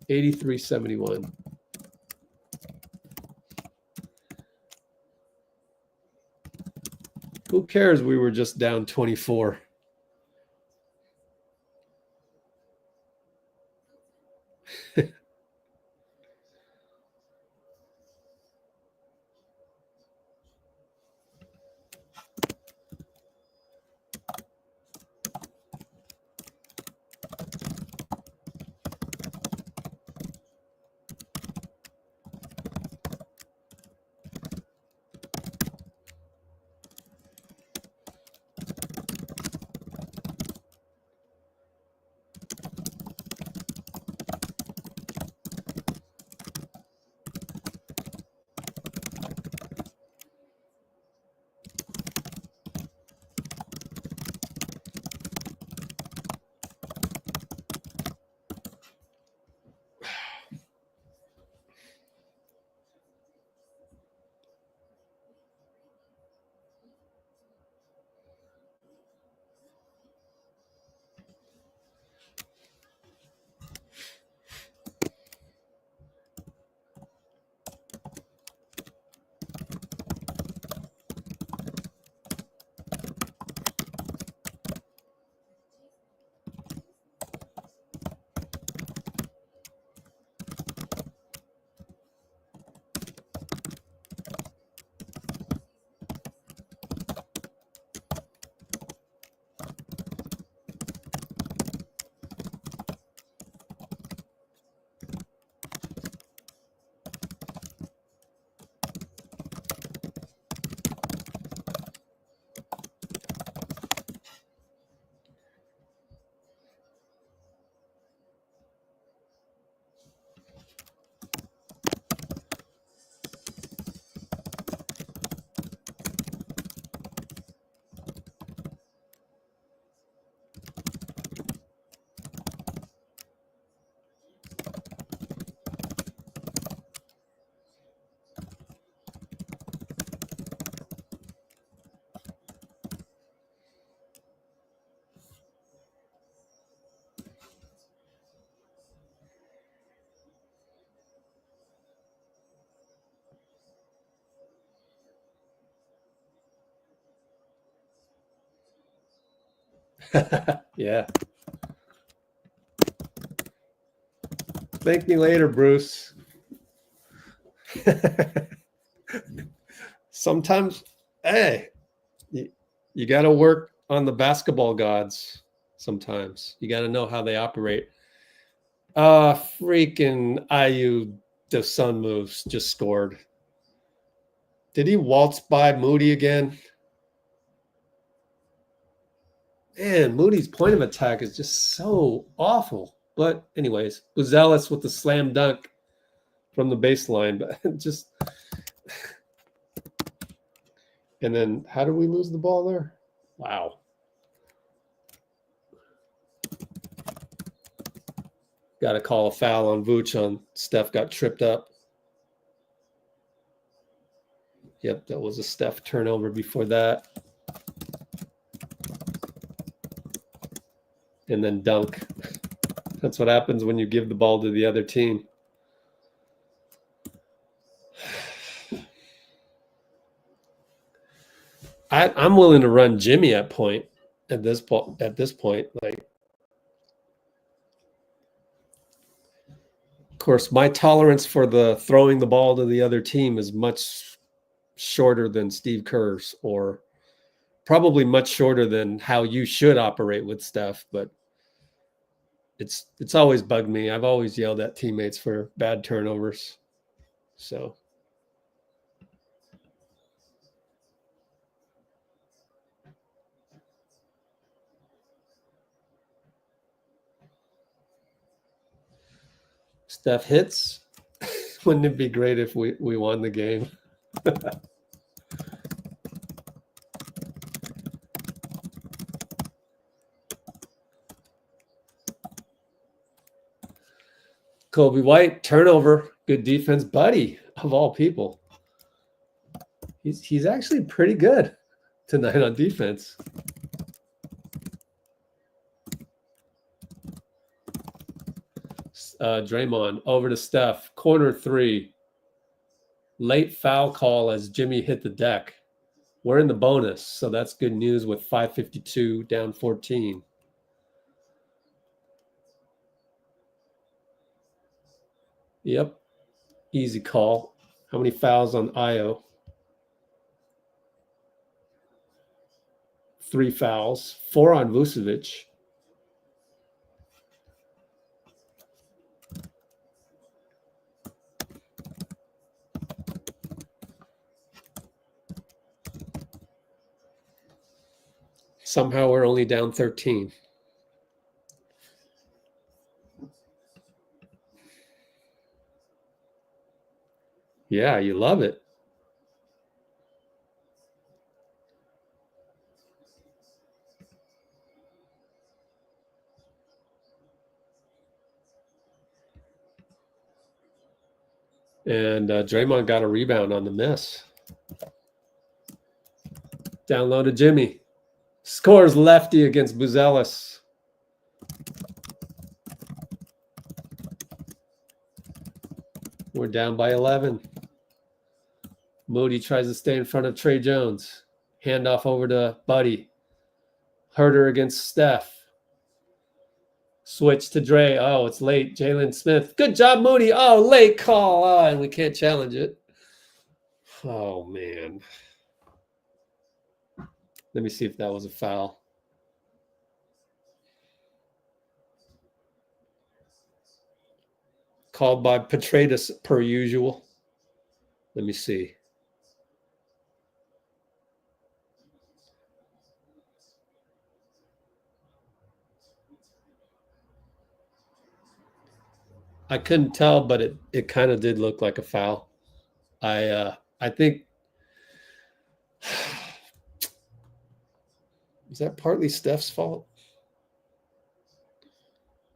83-71. Who cares? We were just down 24. Yeah. Thank me later, Bruce. Sometimes, hey, you got to work on the basketball gods. Sometimes you got to know how they operate. Freaking IU, the sun moves, just scored. Did he waltz by Moody again? Man, Moody's point of attack is just so awful. But anyways, Buzelis with the slam dunk from the baseline, but just. And then how did we lose the ball there? Wow. Got to call a foul on Vooch on Steph got tripped up. Yep, that was a Steph turnover before that. And then dunk. That's what happens when you give the ball to the other team. I'm willing to run Jimmy at this point. Like, course, my tolerance for the throwing the ball to the other team is much shorter than Steve Kerr's, or probably much shorter than how you should operate with Steph. But it's always bugged me. I've always yelled at teammates for bad turnovers. So Steph hits. Wouldn't it be great if we won the game? Colby White, turnover. Good defense, buddy, of all people. He's actually pretty good tonight on defense. Draymond over to Steph. Corner three. Late foul call as Jimmy hit the deck. We're in the bonus, so that's good news with 5:52 down 14. Yep. Easy call. How many fouls on Io? 3 fouls. 4 on Vucevic. Somehow we're only down 13. Yeah, you love it. And Draymond got a rebound on the miss. Down low to Jimmy. Scores lefty against Buzelis. We're down by 11. Moody tries to stay in front of Trey Jones. Handoff over to Buddy. Herter against Steph. Switch to Dray. Oh, it's late. Jalen Smith. Good job, Moody. Oh, late call. Oh, and we can't challenge it. Oh, man. Let me see if that was a foul. Called by Petratus per usual. Let me see. I couldn't tell, but it kind of did look like a foul. I think is that partly Steph's fault?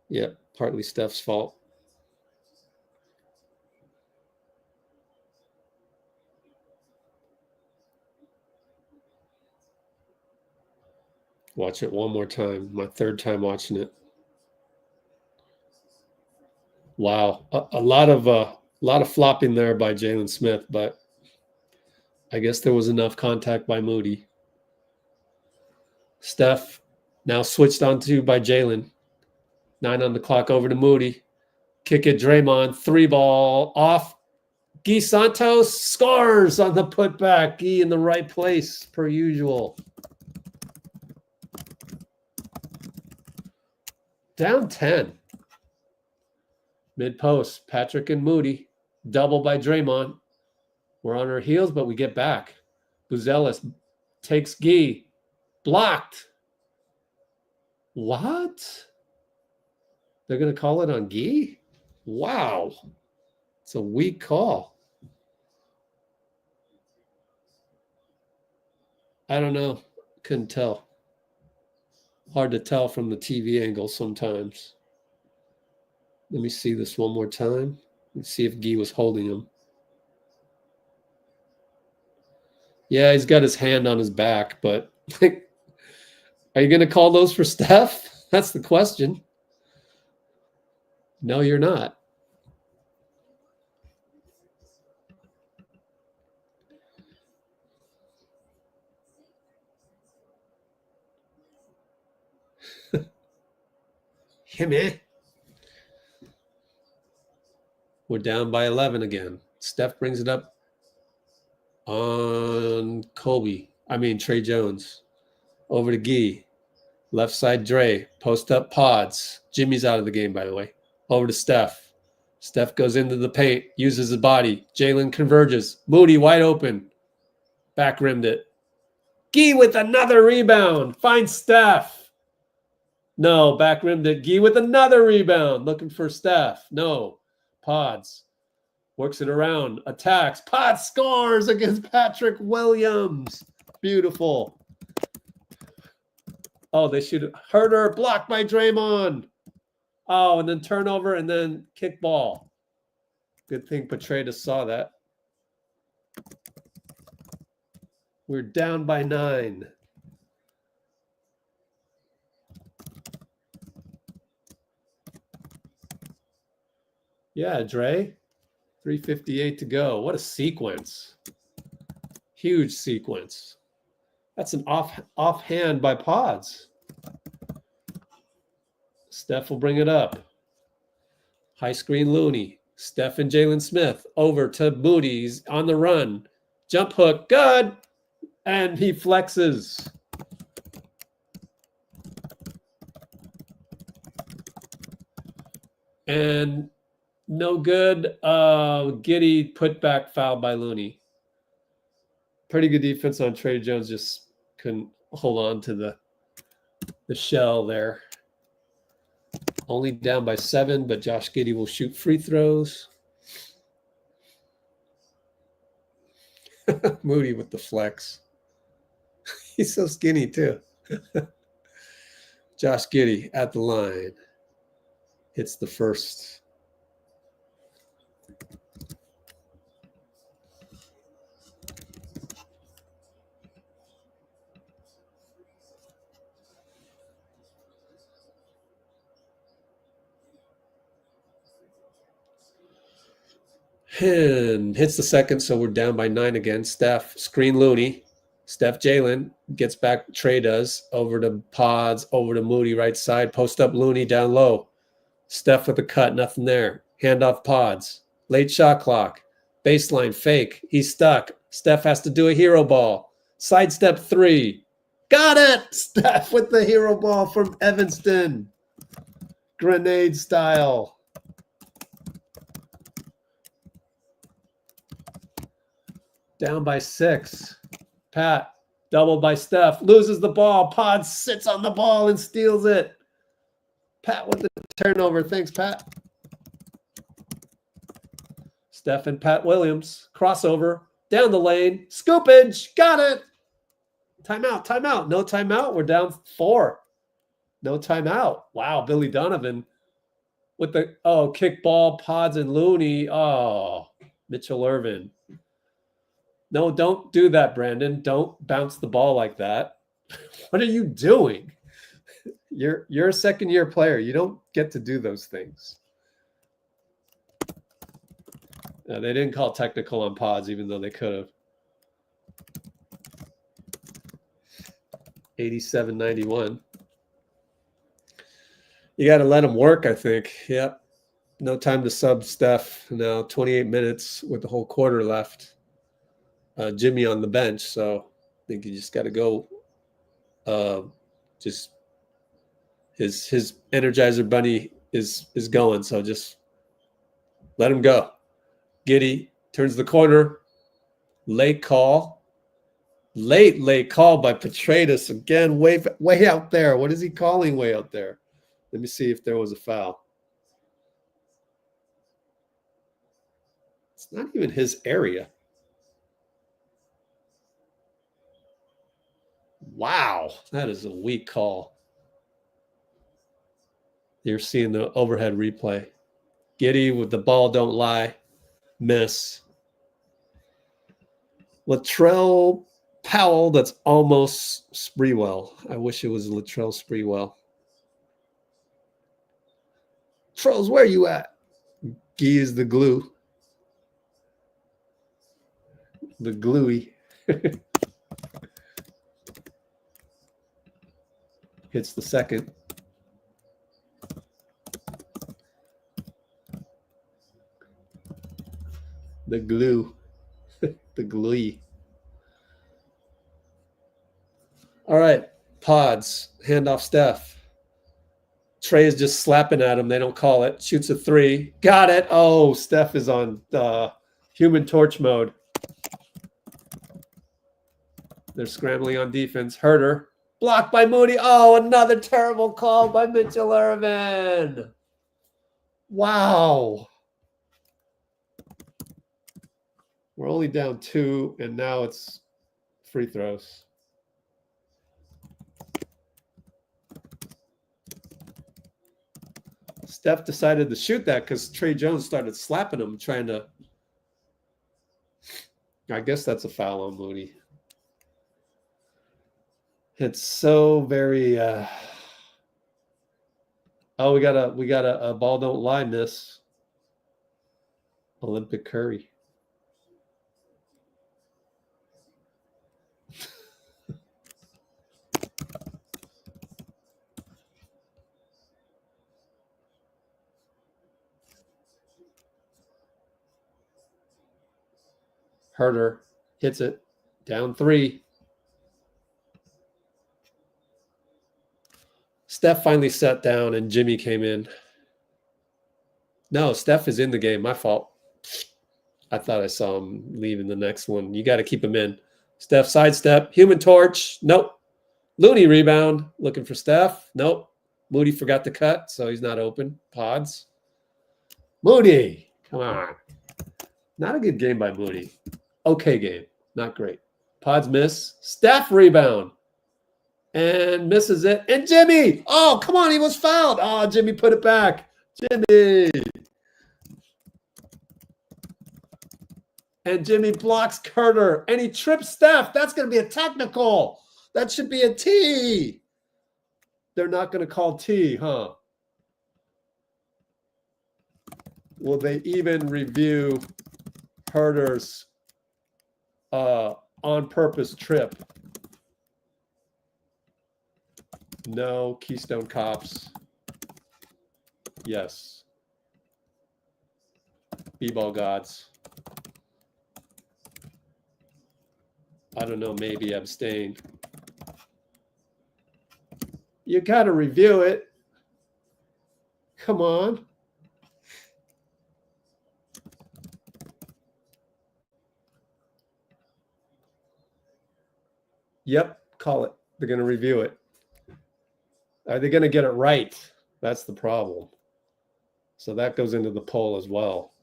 Yeah, partly Steph's fault. Watch it one more time. My third time watching it. Wow, a lot of flopping there by Jalen Smith, but I guess there was enough contact by Moody. Steph now switched onto by Jalen. 9 on the clock over to Moody. Kick it, Draymond. 3 ball off. Guy Santos scores on the putback. Guy in the right place per usual. Down 10. Mid post, Patrick and Moody. Double by Draymond. We're on our heels, but we get back. Buzelis takes Guy. Blocked. What? They're going to call it on Guy? Wow. It's a weak call. I don't know. Couldn't tell. Hard to tell from the TV angle sometimes. Let me see this one more time. Let's see if Guy was holding him. Yeah, he's got his hand on his back, but are you going to call those for Steph? That's the question. No, you're not. Yeah, man. We're down by 11 again. Steph brings it up on Trey Jones. Over to Gee. Left side Dray. Post up Pods. Jimmy's out of the game, by the way. Over to Steph. Steph goes into the paint. Uses his body. Jalen converges. Moody wide open. Back rimmed it. Gee with another rebound. Finds Steph. No, back rimmed it. Gee with another rebound. Looking for Steph. No. Pods. Works it around. Attacks. Pods scores against Patrick Williams. Beautiful. Oh, they should have hurt her. Blocked by Draymond. Oh, and then turnover and then kick ball. Good thing Petraitis saw that. We're down by 9. Yeah, Dray. 3:58 to go. What a sequence. Huge sequence. That's an offhand by Pods. Steph will bring it up. High screen Looney. Steph and Jalen Smith. Over to Moody's on the run. Jump hook. Good. And he flexes. And no good. Giddey put back foul by Looney. Pretty good defense on Trey Jones. Just couldn't hold on to the shell there. Only down by 7, but Josh Giddey will shoot free throws. Moody with the flex. He's so skinny too. Josh Giddey at the line. Hits the first. And hits the second, so we're down by 9 again. Steph, screen Looney. Steph Jalen gets back, Trey does, over to Pods, over to Moody, right side. Post up Looney down low. Steph with the cut, nothing there. Handoff Pods. Late shot clock. Baseline fake. He's stuck. Steph has to do a hero ball. Sidestep 3. Got it! Steph with the hero ball from Evanston. Grenade style. Down by 6. Pat, doubled by Steph, loses the ball. Pods sits on the ball and steals it. Pat with the turnover. Thanks, Pat. Steph and Pat Williams. Crossover. Down the lane. Scoopage. Got it. Timeout. Timeout. No timeout. We're down 4. No timeout. Wow. Billy Donovan with the, kick ball. Pods and Looney. Oh, Mitchell Irvin. No, don't do that, Brandon. Don't bounce the ball like that. What are you doing? You're a second-year player. You don't get to do those things. They didn't call technical on Pods, even though they could have. 87-91. You got to let him work, I think. Yep. No time to sub Steph. Now 28 minutes with the whole quarter left. Jimmy on the bench, so I think you just got to go. Just his Energizer Bunny is going, so just let him go. Giddey turns the corner. Late call by Petraitis again, way out there. What is he calling way out there? Let me see if there was a foul. It's not even his area. Wow, that is a weak call. You're seeing the overhead replay. Giddey with the ball, don't lie. Miss. Latrell Powell, that's almost Sprewell. I wish it was Latrell Sprewell. Trolls, where you at? Gee is the glue. The gluey. Hits the second. The glue. The glee. All right. Pods. Handoff Steph. Trey is just slapping at him. They don't call it. Shoots a 3. Got it. Oh, Steph is on Human Torch mode. They're scrambling on defense. Herter. Blocked by Moody. Oh, another terrible call by Mitchell Irvin. Wow. We're only down 2, and now it's free throws. Steph decided to shoot that because Trey Jones started slapping him, trying to. I guess that's a foul on Moody. It's so very. Oh, we got a ball don't lie miss. Olympic Curry. Herter hits it. Down 3. Steph finally sat down and Jimmy came in. No, Steph is in the game. My fault. I thought I saw him leaving the next one. You got to keep him in. Steph sidestep. Human Torch. Nope. Looney rebound. Looking for Steph. Nope. Moody forgot to cut, so he's not open. Pods. Moody. Come on. Not a good game by Moody. Okay game. Not great. Pods miss. Steph rebound. And misses it. And Jimmy. Oh, come on. He was fouled. Oh, Jimmy put it back. Jimmy. And Jimmy blocks Carter. And he trips Steph. That's going to be a technical. That should be a T. They're not going to call T, huh? Will they even review Herter's on-purpose trip? No. Keystone Cops. Yes. B-ball gods. I don't know, maybe abstain. You got to review it. Come on. Yep, call it. They're going to review it. Are they going to get it right? That's the problem. So that goes into the poll as well.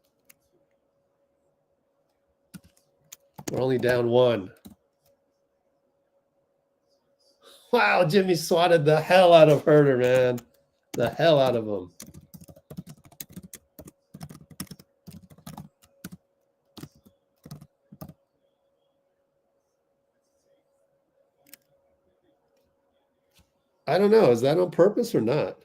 We're only down 1. Wow, Jimmy swatted the hell out of Herter, man. The hell out of him. I don't know. Is that on purpose or not?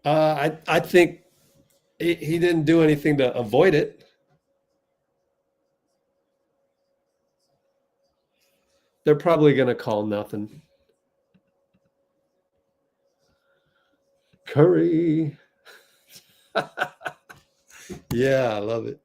I think he didn't do anything to avoid it. They're probably going to call nothing. Curry. Yeah, I love it.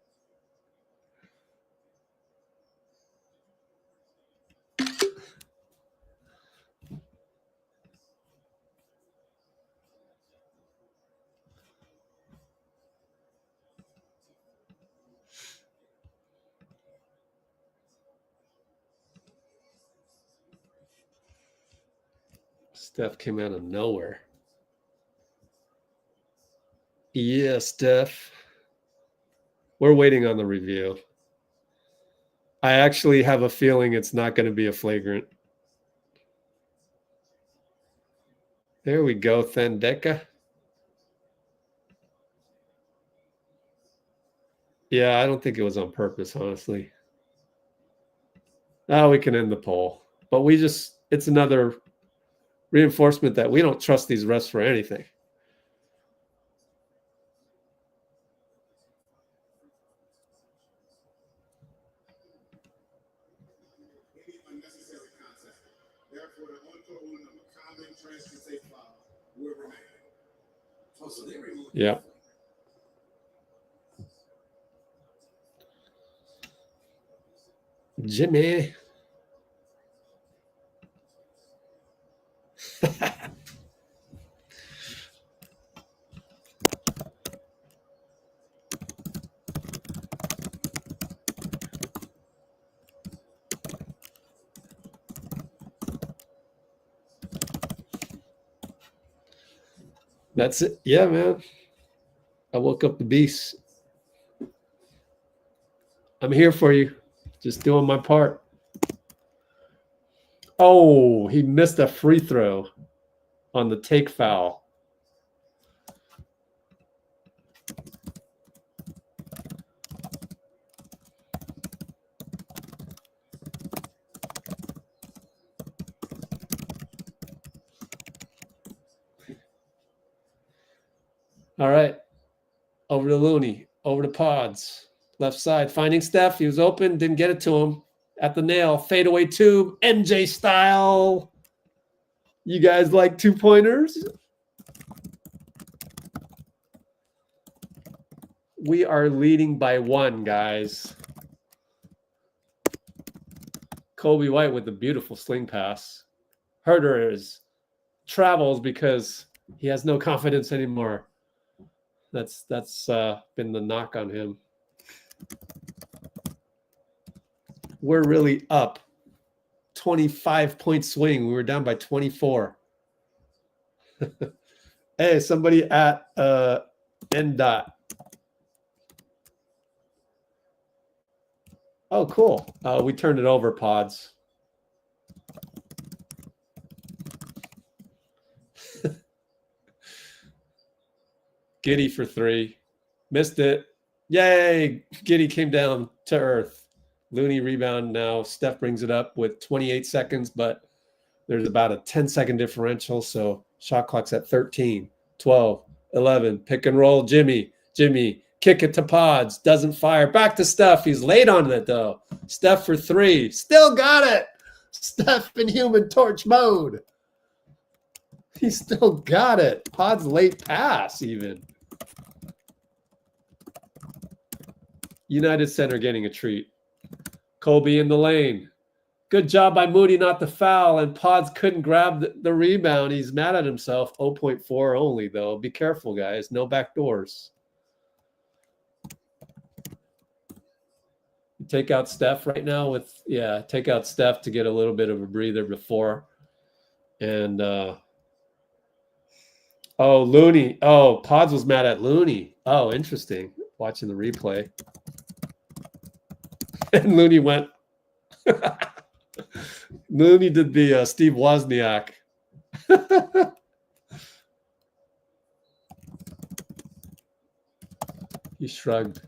Steph came out of nowhere. Yeah, Steph. We're waiting on the review. I actually have a feeling it's not going to be a flagrant. There we go, Thandeka. Yeah, I don't think it was on purpose, honestly. Now we can end the poll. But it's another reinforcement that we don't trust these refs for anything. Yeah. Jimmy. That's it. Yeah, man. I woke up the beast. I'm here for you. Just doing my part. Oh, he missed a free throw on the take foul. All right. Over to Looney. Over to Pods. Left side. Finding Steph. He was open. Didn't get it to him. At the nail. Fadeaway tube. MJ style. You guys like 2-pointers? We are leading by 1, guys. Colby White with the beautiful sling pass. Herder travels because he has no confidence anymore. That's been the knock on him. We're really up. 25-point swing. We were down by 24. Hey, somebody at N dot. Oh, cool. We turned it over, Pods. Giddey for 3. Missed it. Yay. Giddey came down to earth. Looney rebound now. Steph brings it up with 28 seconds, but there's about a 10-second differential. So shot clock's at 13, 12, 11. Pick and roll. Jimmy. Kick it to Pods. Doesn't fire. Back to Steph. He's late on it, though. Steph for 3. Still got it. Steph in human torch mode. He still got it. Pods late pass, even. United Center getting a treat. Colby in the lane. Good job by Moody, not the foul. And Pods couldn't grab the rebound. He's mad at himself. 0.4 only, though. Be careful, guys. No back doors. Take out Steph right now with, take out Steph to get a little bit of a breather before. And, oh, Looney. Oh, Pods was mad at Looney. Oh, interesting. Watching the replay. And Looney went. Looney did the Steve Wozniak. He shrugged.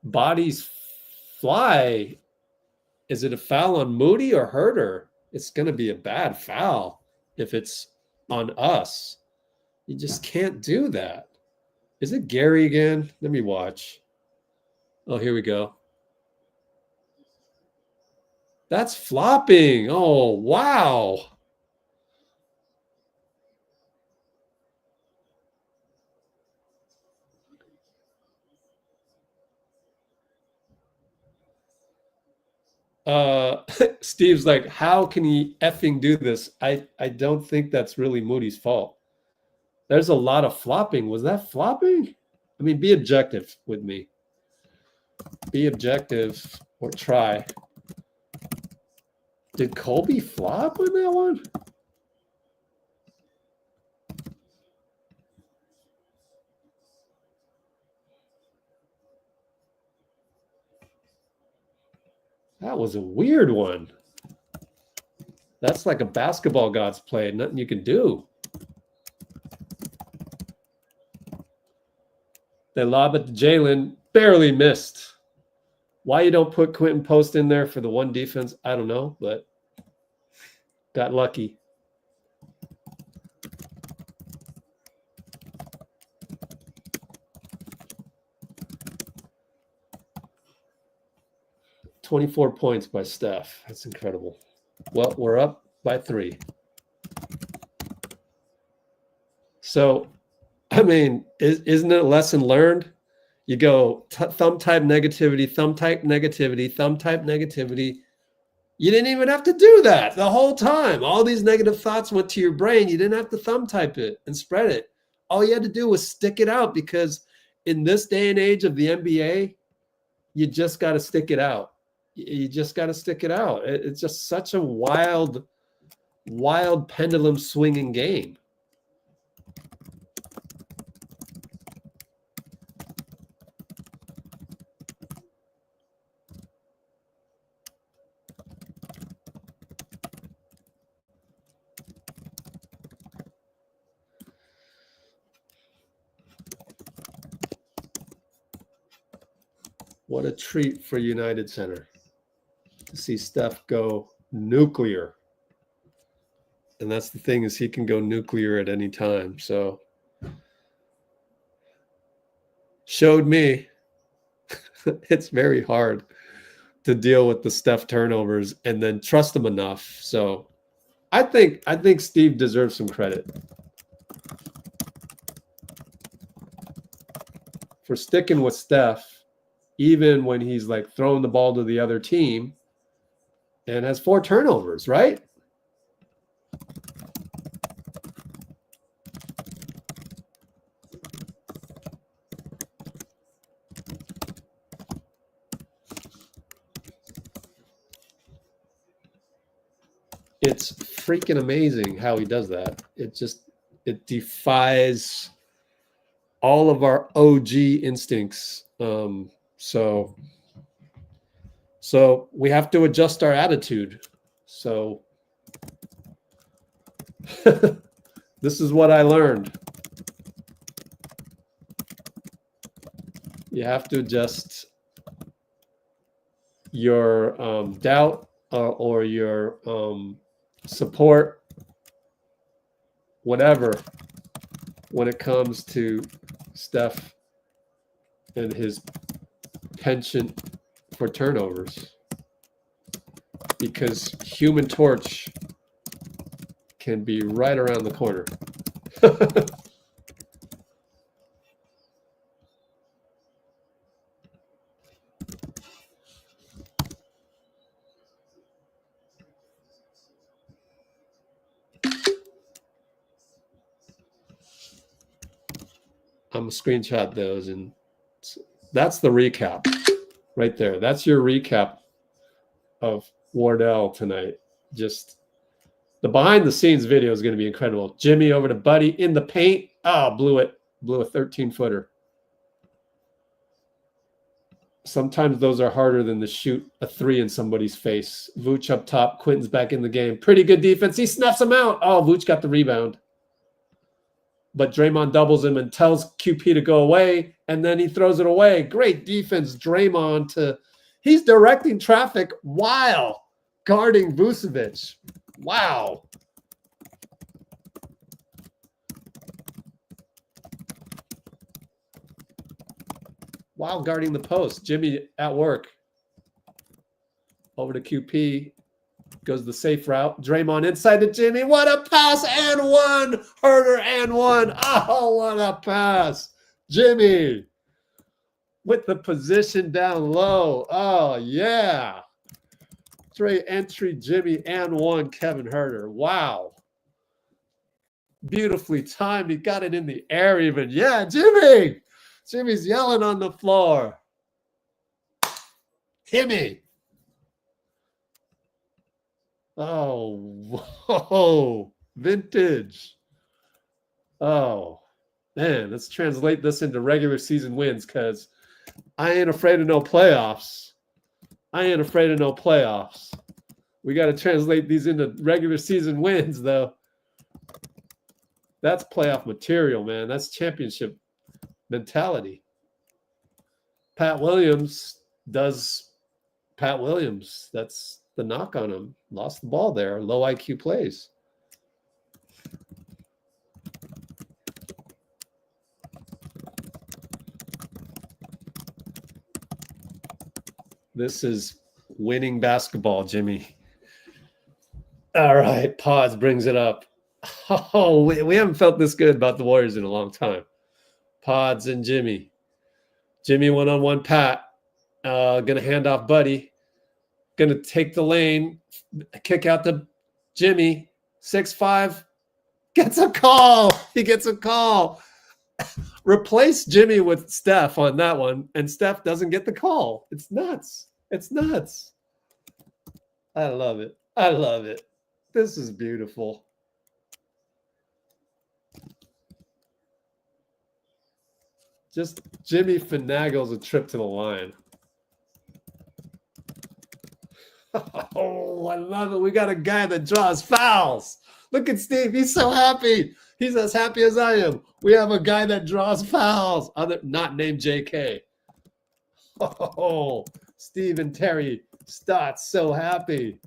Bodies fly. Is it a foul on Moody or Herder? It's going to be a bad foul if it's on us. You just can't do that. Is it Gary again? Let me watch. Oh, here we go. That's flopping. Oh, wow. Steve's like, how can he effing do this? I don't think that's really Moody's fault. There's a lot of flopping. Was that flopping? I mean, be objective with me. Be objective or try. Did Colby flop on that one? That was a weird one. That's like a basketball god's play. Nothing you can do. They lob it to Jalen. Barely missed. Why you don't put Quinten Post in there for the one defense, I don't know, but got lucky. $24 points by Steph. That's incredible. Well, we're up by 3. So I mean, isn't it a lesson learned? You go thumb type negativity, thumb type negativity, thumb type negativity. You didn't even have to do that the whole time. All these negative thoughts went to your brain. You didn't have to thumb type it and spread it. All you had to do was stick it out, because in this day and age of the NBA, you just got to stick it out. You just got to stick it out. It's just such a wild pendulum swinging game. What a treat for United Center to see Steph go nuclear. And that's the thing, is he can go nuclear at any time. So showed me it's very hard to deal with the Steph turnovers and then trust him enough. So I think Steve deserves some credit for sticking with Steph, even when he's like throwing the ball to the other team and has 4 turnovers, right? It's freaking amazing how he does that. It defies all of our OG instincts. So we have to adjust our attitude. So this is what I learned. You have to adjust your doubt or your support, whatever, when it comes to Steph and his penchant for turnovers, because Human Torch can be right around the corner. I'm gonna screenshot those, and that's the recap right there. That's your recap of Wardell tonight. Just the behind the scenes video is going to be incredible. Jimmy over to Buddy in the paint. Oh, blew a 13-footer. Sometimes those are harder than to shoot a 3 in somebody's face. Vooch up top. Quinten's back in the game. Pretty good defense. He snuffs him out. Oh, Vooch got the rebound. But Draymond doubles him and tells QP to go away, and then he throws it away. Great defense, Draymond. He's directing traffic while guarding Vucevic. Wow. While guarding the post. Jimmy at work. Over to QP. Goes the safe route. Draymond inside to Jimmy. What a pass, and one. Herder and one. Oh, what a pass. Jimmy with the position down low. Oh, yeah. Dray entry, Jimmy and one, Kevin Herder. Wow. Beautifully timed. He got it in the air even. Yeah, Jimmy. Jimmy's yelling on the floor. Timmy. Oh, whoa, vintage. Oh, man, let's translate this into regular season wins, because I ain't afraid of no playoffs. I ain't afraid of no playoffs. We got to translate these into regular season wins, though. That's playoff material, man. That's championship mentality. Pat Williams does Pat Williams. That's the knock on him. Lost the ball there. Low IQ plays. This is winning basketball, Jimmy. All right. Pause brings it up. Oh, we haven't felt this good about the Warriors in a long time. Pods and Jimmy. Jimmy one-on-one Pat. Gonna hand off Buddy. Gonna take the lane. Kick out to Jimmy. 6'5". Gets a call. He gets a call. Replace Jimmy with Steph on that one, and Steph doesn't get the call. It's nuts. It's nuts. I love it. I love it. This is beautiful. Just Jimmy finagles a trip to the line. Oh, I love it. We got a guy that draws fouls. Look at Steve. He's so happy. He's as happy as I am. We have a guy that draws fouls. Not named JK. Oh, Steve and Terry Stott's so happy.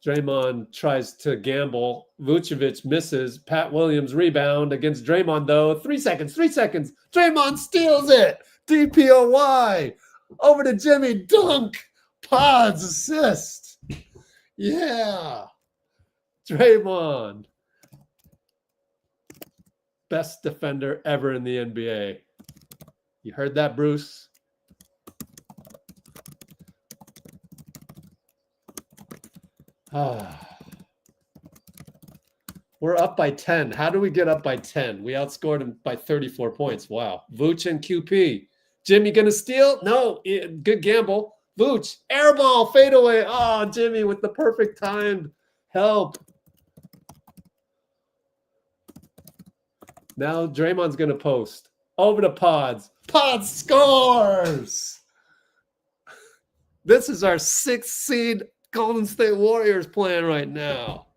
Draymond tries to gamble. Vucevic misses. Pat Williams rebound against Draymond, though. 3 seconds. Draymond steals it. DPOY. Over to Jimmy. Dunk. Pods assist. Yeah. Draymond. Best defender ever in the NBA. You heard that, Bruce? We're up by 10. How do we get up by 10? We outscored him by 34 points. Wow. Vooch and QP. Jimmy gonna steal? No. Good gamble. Vooch. Air ball. Fadeaway. Oh, Jimmy with the perfect timed help. Now Draymond's gonna post. Over to Pods. Pods scores. This is our 6th seed Golden State Warriors playing right now.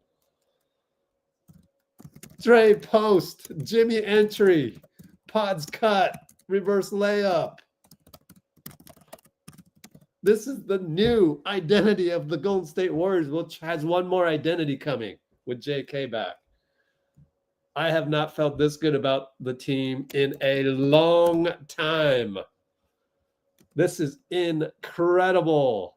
Dray post. Jimmy entry. Pods cut. Reverse layup. This is the new identity of the Golden State Warriors, which has one more identity coming with JK back. I have not felt this good about the team in a long time. This is incredible.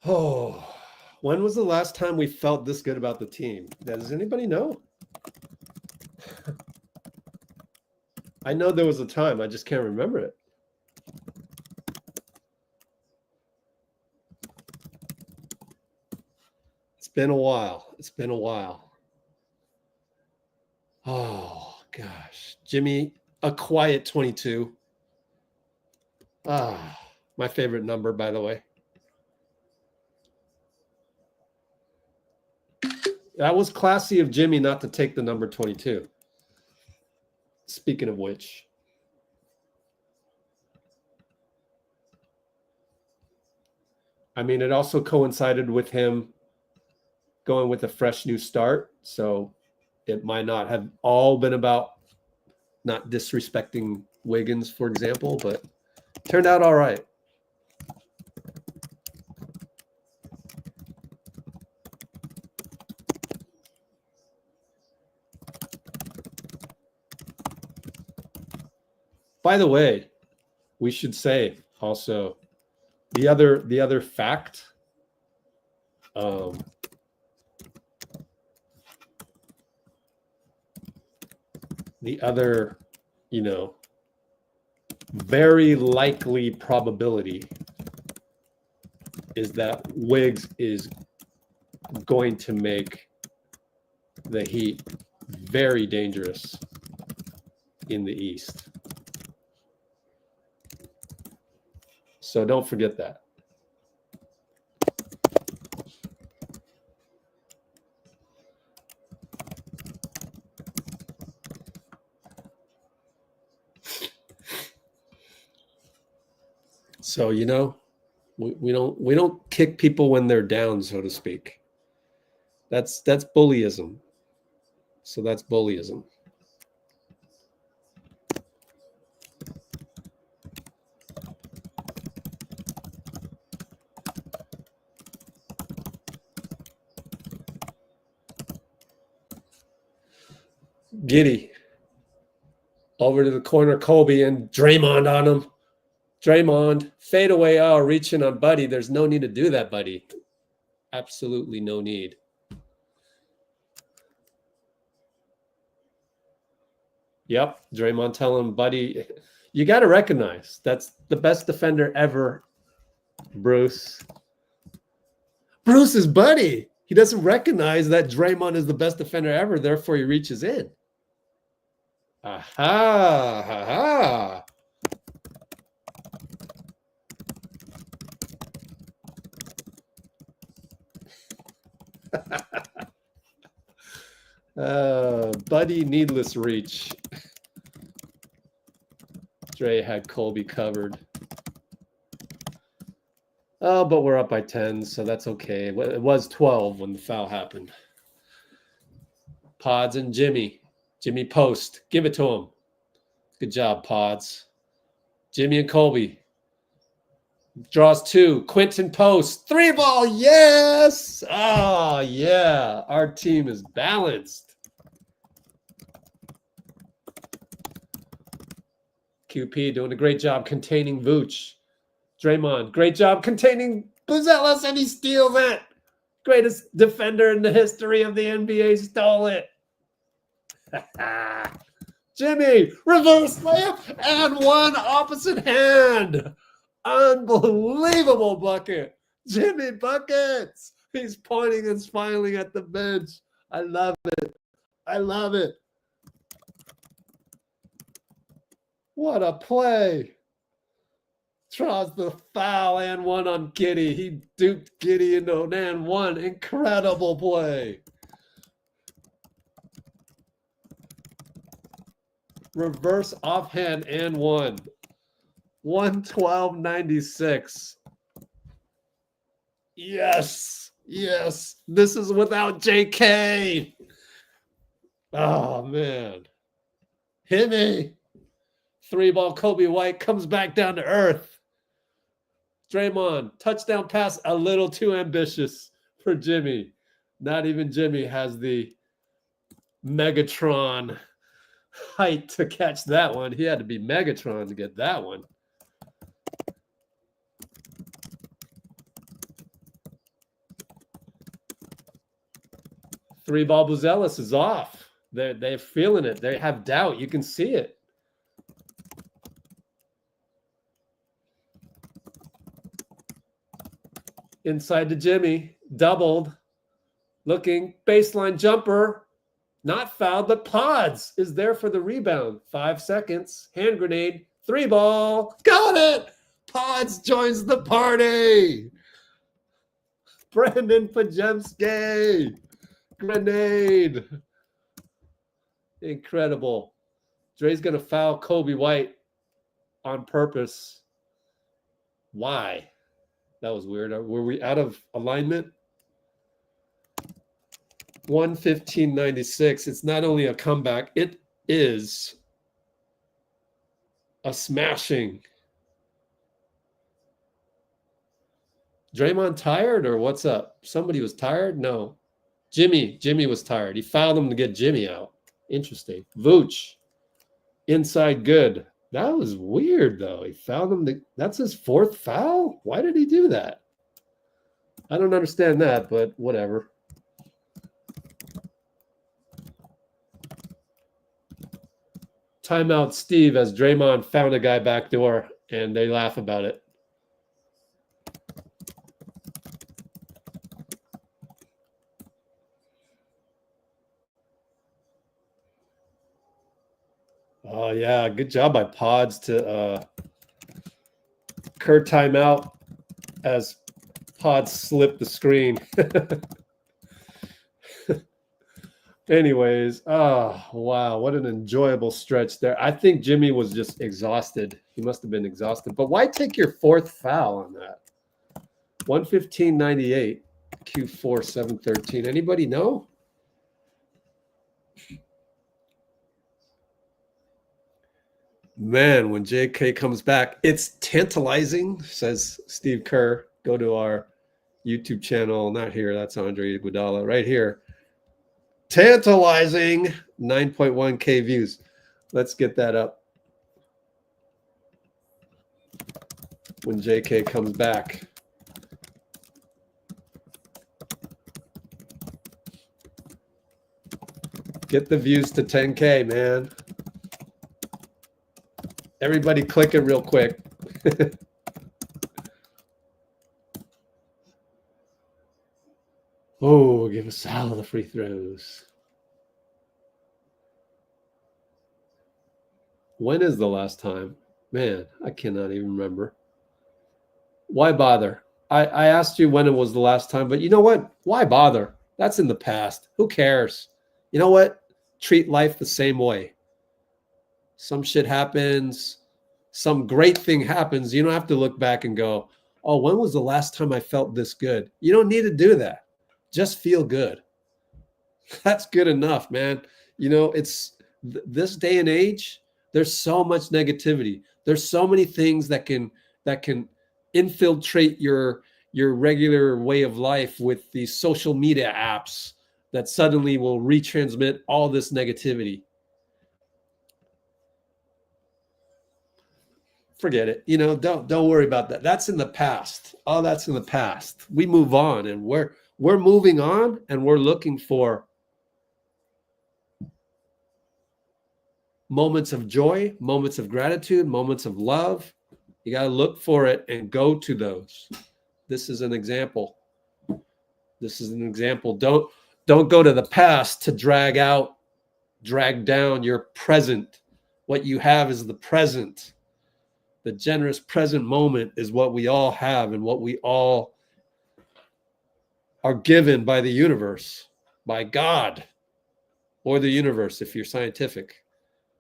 Oh, when was the last time we felt this good about the team? Does anybody know? I know there was a time. I just can't remember it. It's been a while. It's been a while. Oh, gosh. Jimmy, a quiet 22. My favorite number, by the way. That was classy of Jimmy not to take the number 22. Speaking of which. I mean, it also coincided with him going with a fresh new start. So it might not have all been about not disrespecting Wiggins, for example, but turned out all right. By the way, we should say also the other fact. The other, very likely probability is that Wiggs is going to make the Heat very dangerous in the East. So don't forget that. So, we don't kick people when they're down, so to speak. That's bullyism. So that's bullyism. Giddey. Over to the corner, Colby, and Draymond on him. Draymond, fade away. Oh, reaching on Buddy. There's no need to do that, Buddy. Absolutely no need. Yep, Draymond telling Buddy, you got to recognize that's the best defender ever, Bruce. Bruce is Buddy. He doesn't recognize that Draymond is the best defender ever, therefore he reaches in. Aha, ha, Buddy, needless reach. Dray had Colby covered. Oh, but we're up by 10, so that's okay. It was 12 when the foul happened. Pods and Jimmy. Jimmy post. Give it to him. Good job, Pods. Jimmy and Colby. Draws 2. Quinten post. 3-ball. Yes. Oh, yeah. Our team is balanced. QP doing a great job containing Vooch. Draymond, great job containing Buzelis, and he steals it. Greatest defender in the history of the NBA stole it. Jimmy, reverse layup, and one opposite hand. Unbelievable bucket. Jimmy buckets. He's pointing and smiling at the bench. I love it. I love it. What a play. Draws the foul and one on Giddey. He duped Giddey into an and one. Incredible play. Reverse offhand and one. 112.96. Yes. Yes. This is without JK. Oh, man. Hit me. 3-ball Colby White comes back down to earth. Draymond, touchdown pass a little too ambitious for Jimmy. Not even Jimmy has the Megatron height to catch that one. He had to be Megatron to get that one. Three-ball Buzelis is off. They're feeling it. They have doubt. You can see it. Inside to Jimmy, doubled, looking, baseline jumper, not fouled, but Pods is there for the rebound. 5 seconds, hand grenade, 3-ball, got it! Pods joins the party! Brandon Pajemski, grenade. Incredible. Dre's going to foul Colby White on purpose. Why? That was weird. Were we out of alignment? 115.96. It's not only a comeback, it is a smashing. Draymond tired or what's up? Somebody was tired? No. Jimmy was tired. He fouled him to get Jimmy out. Interesting. Vooch. Inside good. That was weird, though. He fouled him. That's his 4th foul? Why did he do that? I don't understand that, but whatever. Timeout Steve as Draymond found a guy backdoor, and they laugh about it. Oh, yeah. Good job by Pods to Kerr timeout as Pods slipped the screen. Anyways, oh, wow. What an enjoyable stretch there. I think Jimmy was just exhausted. He must have been exhausted. But why take your 4th foul on that? 115.98, Q4, 713. Anybody know? Man, when JK comes back, it's tantalizing, says Steve Kerr. Go to our YouTube channel. Not here. That's Andre Iguodala right here. Tantalizing 9.1K views. Let's get that up when JK comes back. Get the views to 10K, man. Everybody click it real quick. Oh, give us all the free throws. When is the last time? Man, I cannot even remember. Why bother? I asked you when it was the last time, but you know what? Why bother? That's in the past. Who cares? You know what? Treat life the same way. Some shit happens. Some great thing happens. You don't have to look back and go, oh, when was the last time I felt this good? You don't need to do that. Just feel good. That's good enough, man. You know, it's this day and age, there's so much negativity. There's so many things that can infiltrate your regular way of life with these social media apps that suddenly will retransmit all this negativity. Forget it. You know, don't worry about that. That's in the past. All that's in the past. We move on, and we're moving on, and we're looking for moments of joy, moments of gratitude, moments of love. You got to look for it and go to those. This is an example. This is an example. Don't go to the past to drag down your present. What you have is the present. The generous present moment is what we all have and what we all are given by the universe, by God, or the universe if you're scientific.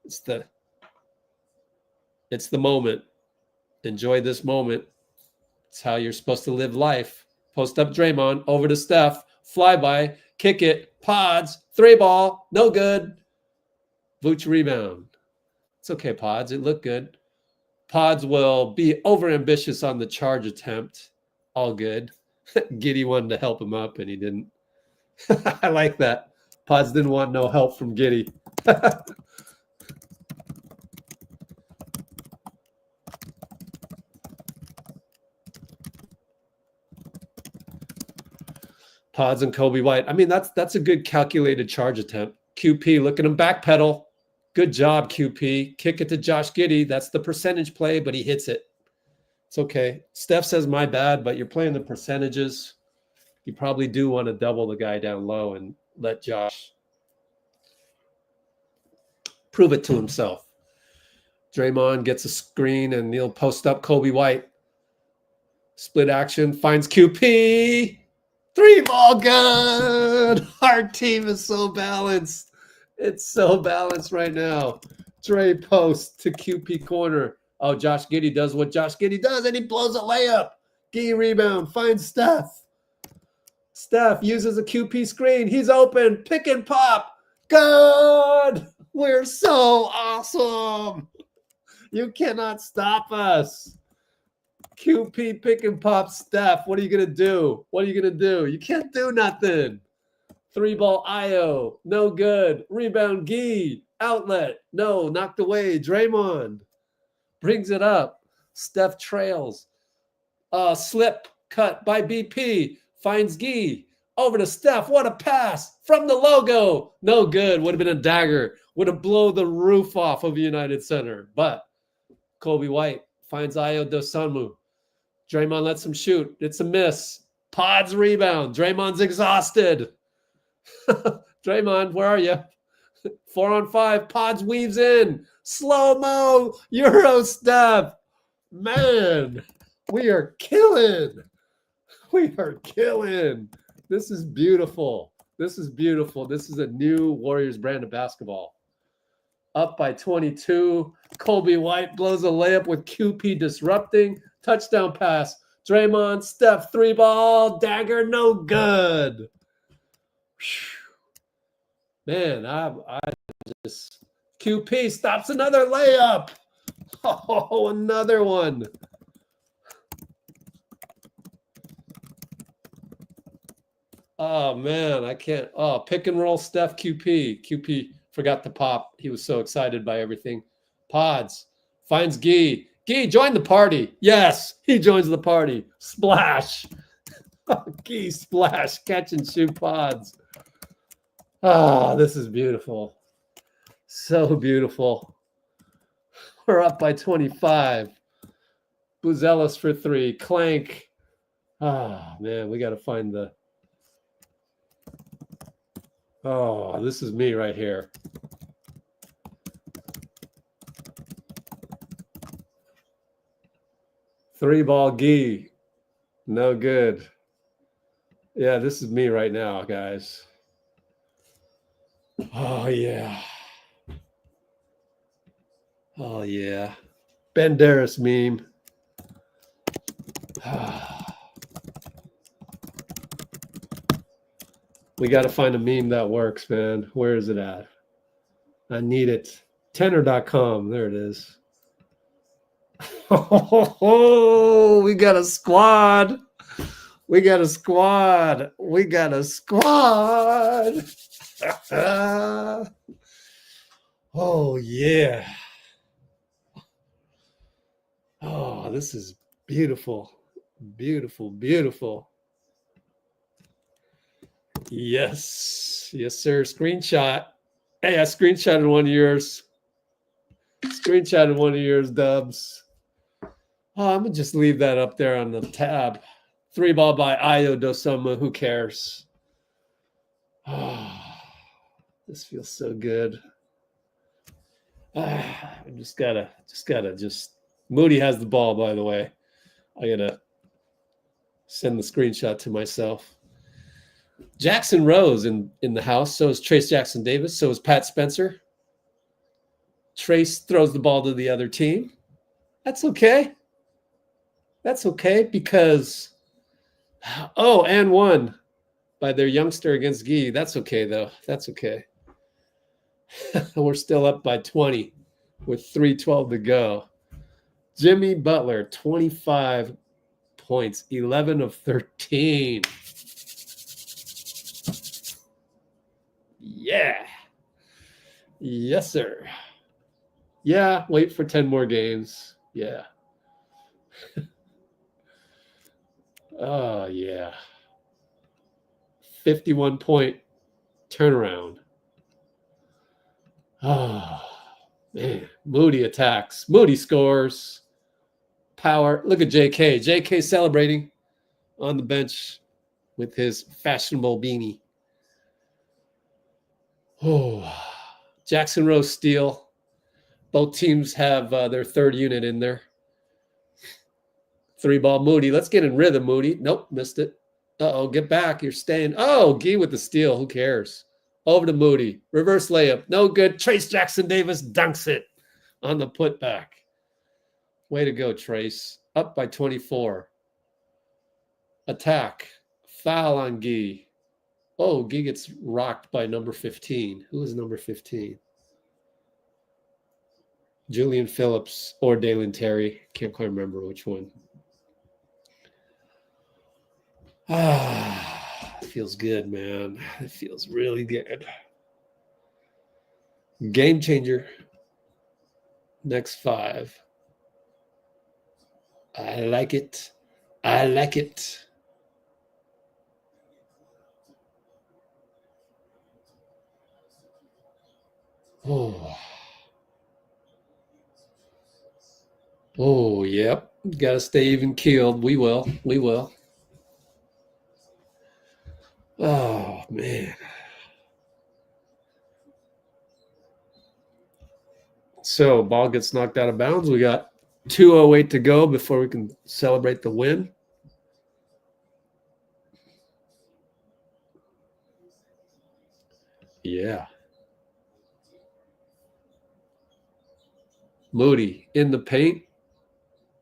It's the moment. Enjoy this moment. It's how you're supposed to live life. Post up Draymond, over to Steph, flyby, kick it, pods, 3-ball, no good. Vooch rebound. It's okay, Pods. It looked good. Pods will be overambitious on the charge attempt. All good. Giddey wanted to help him up, and he didn't. I like that. Pods didn't want no help from Giddey. Pods and Colby White. I mean, that's a good calculated charge attempt. QP, look at him backpedal. Good job, QP. Kick it to Josh Giddey. That's the percentage play, but he hits it. It's okay. Steph says, my bad, but you're playing the percentages. You probably do want to double the guy down low and let Josh prove it to himself. Draymond gets a screen, and he'll post up Colby White. Split action, finds QP. 3-ball good. Our team is so balanced. It's so balanced right now. Dray post to QP corner. Oh, Josh Giddey does what Josh Giddey does, and he blows a layup. Giddey rebound, finds Steph. Steph uses a QP screen. He's open. Pick and pop. Good. We're so awesome. You cannot stop us. QP pick and pop Steph. What are you going to do? What are you going to do? You can't do nothing. 3-ball IO. No good. Rebound Gee. Outlet. No. Knocked away. Draymond brings it up. Steph trails. Slip cut by BP. Finds Gee. Over to Steph. What a pass from the logo. No good. Would have been a dagger. Would have blown the roof off of United Center. But Colby White finds Ayo Dosunmu. Draymond lets him shoot. It's a miss. Pods rebound. Draymond's exhausted. Draymond, where are you? 4-on-5. Pods weaves in. Slow-mo. Euro Steph. Man, we are killing. We are killing. This is beautiful. This is beautiful. This is a new Warriors brand of basketball. Up by 22. Colby White blows a layup with QP disrupting. Touchdown pass. Draymond, Steph, 3-ball. Dagger, no good. Man, I just... QP stops another layup. Oh, another one. Oh, man, I can't. Oh, pick and roll Steph QP. QP forgot to pop. He was so excited by everything. Pods. Finds Gee. Gee, join the party. Yes, he joins the party. Splash. Gee, splash. Catch and shoot pods. Ah, this is beautiful. So beautiful. We're up by 25. Buzelis for 3. Clank. Ah, man, we got to find the... Oh, this is me right here. Three ball Gee. No good. Yeah, this is me right now, guys. Oh, yeah. Oh, yeah. Banderas meme. We got to find a meme that works, man. Where is it at? I need it. Tenor.com. There it is. Oh, we got a squad. We got a squad. We got a squad. Oh, yeah. Oh, this is beautiful. Beautiful, beautiful. Yes. Yes, sir. Screenshot. Hey, I screenshotted one of yours. Screenshotted one of yours, Dubs. Oh, I'm going to just leave that up there on the tab. 3 ball by Ayo Dosoma. Who cares? Oh, this feels so good. I just gotta. Moody has the ball, by the way. I gotta send the screenshot to myself. Jackson Rose in the house. So is Trace Jackson Davis. So is Pat Spencer. Trace throws the ball to the other team. That's okay. That's okay because, oh, and one by their youngster against Gee. That's okay, though. That's okay. We're still up by 20 with 3:12 to go. Jimmy Butler, 25 points, 11 of 13. Yeah. Yes, sir. Yeah, wait for 10 more games. Yeah. Oh, yeah. 51-point turnaround. Oh, man. Moody attacks. Moody scores. Power. Look at JK. JK celebrating on the bench with his fashionable beanie. Oh, Jackson Rose steal. Both teams have their third unit in there. 3 ball Moody. Let's get in rhythm, Moody. Nope, missed it. Uh-oh, get back. You're staying. Oh, Gee with the steal. Who cares? Over to Moody. Reverse layup. No good. Trace Jackson Davis dunks it on the putback. Way to go, Trace. Up by 24. Attack. Foul on Gee. Oh, Gee gets rocked by number 15. Who is number 15? Julian Phillips or Dalen Terry. Can't quite remember which one. Ah, it feels good, man. It feels really good. Game changer. Next 5. I like it. I like it. Oh. Oh, yep. Got to stay even keeled. We will. We will. Oh, man. So, ball gets knocked out of bounds. We got 2:08 to go before we can celebrate the win. Yeah. Moody in the paint.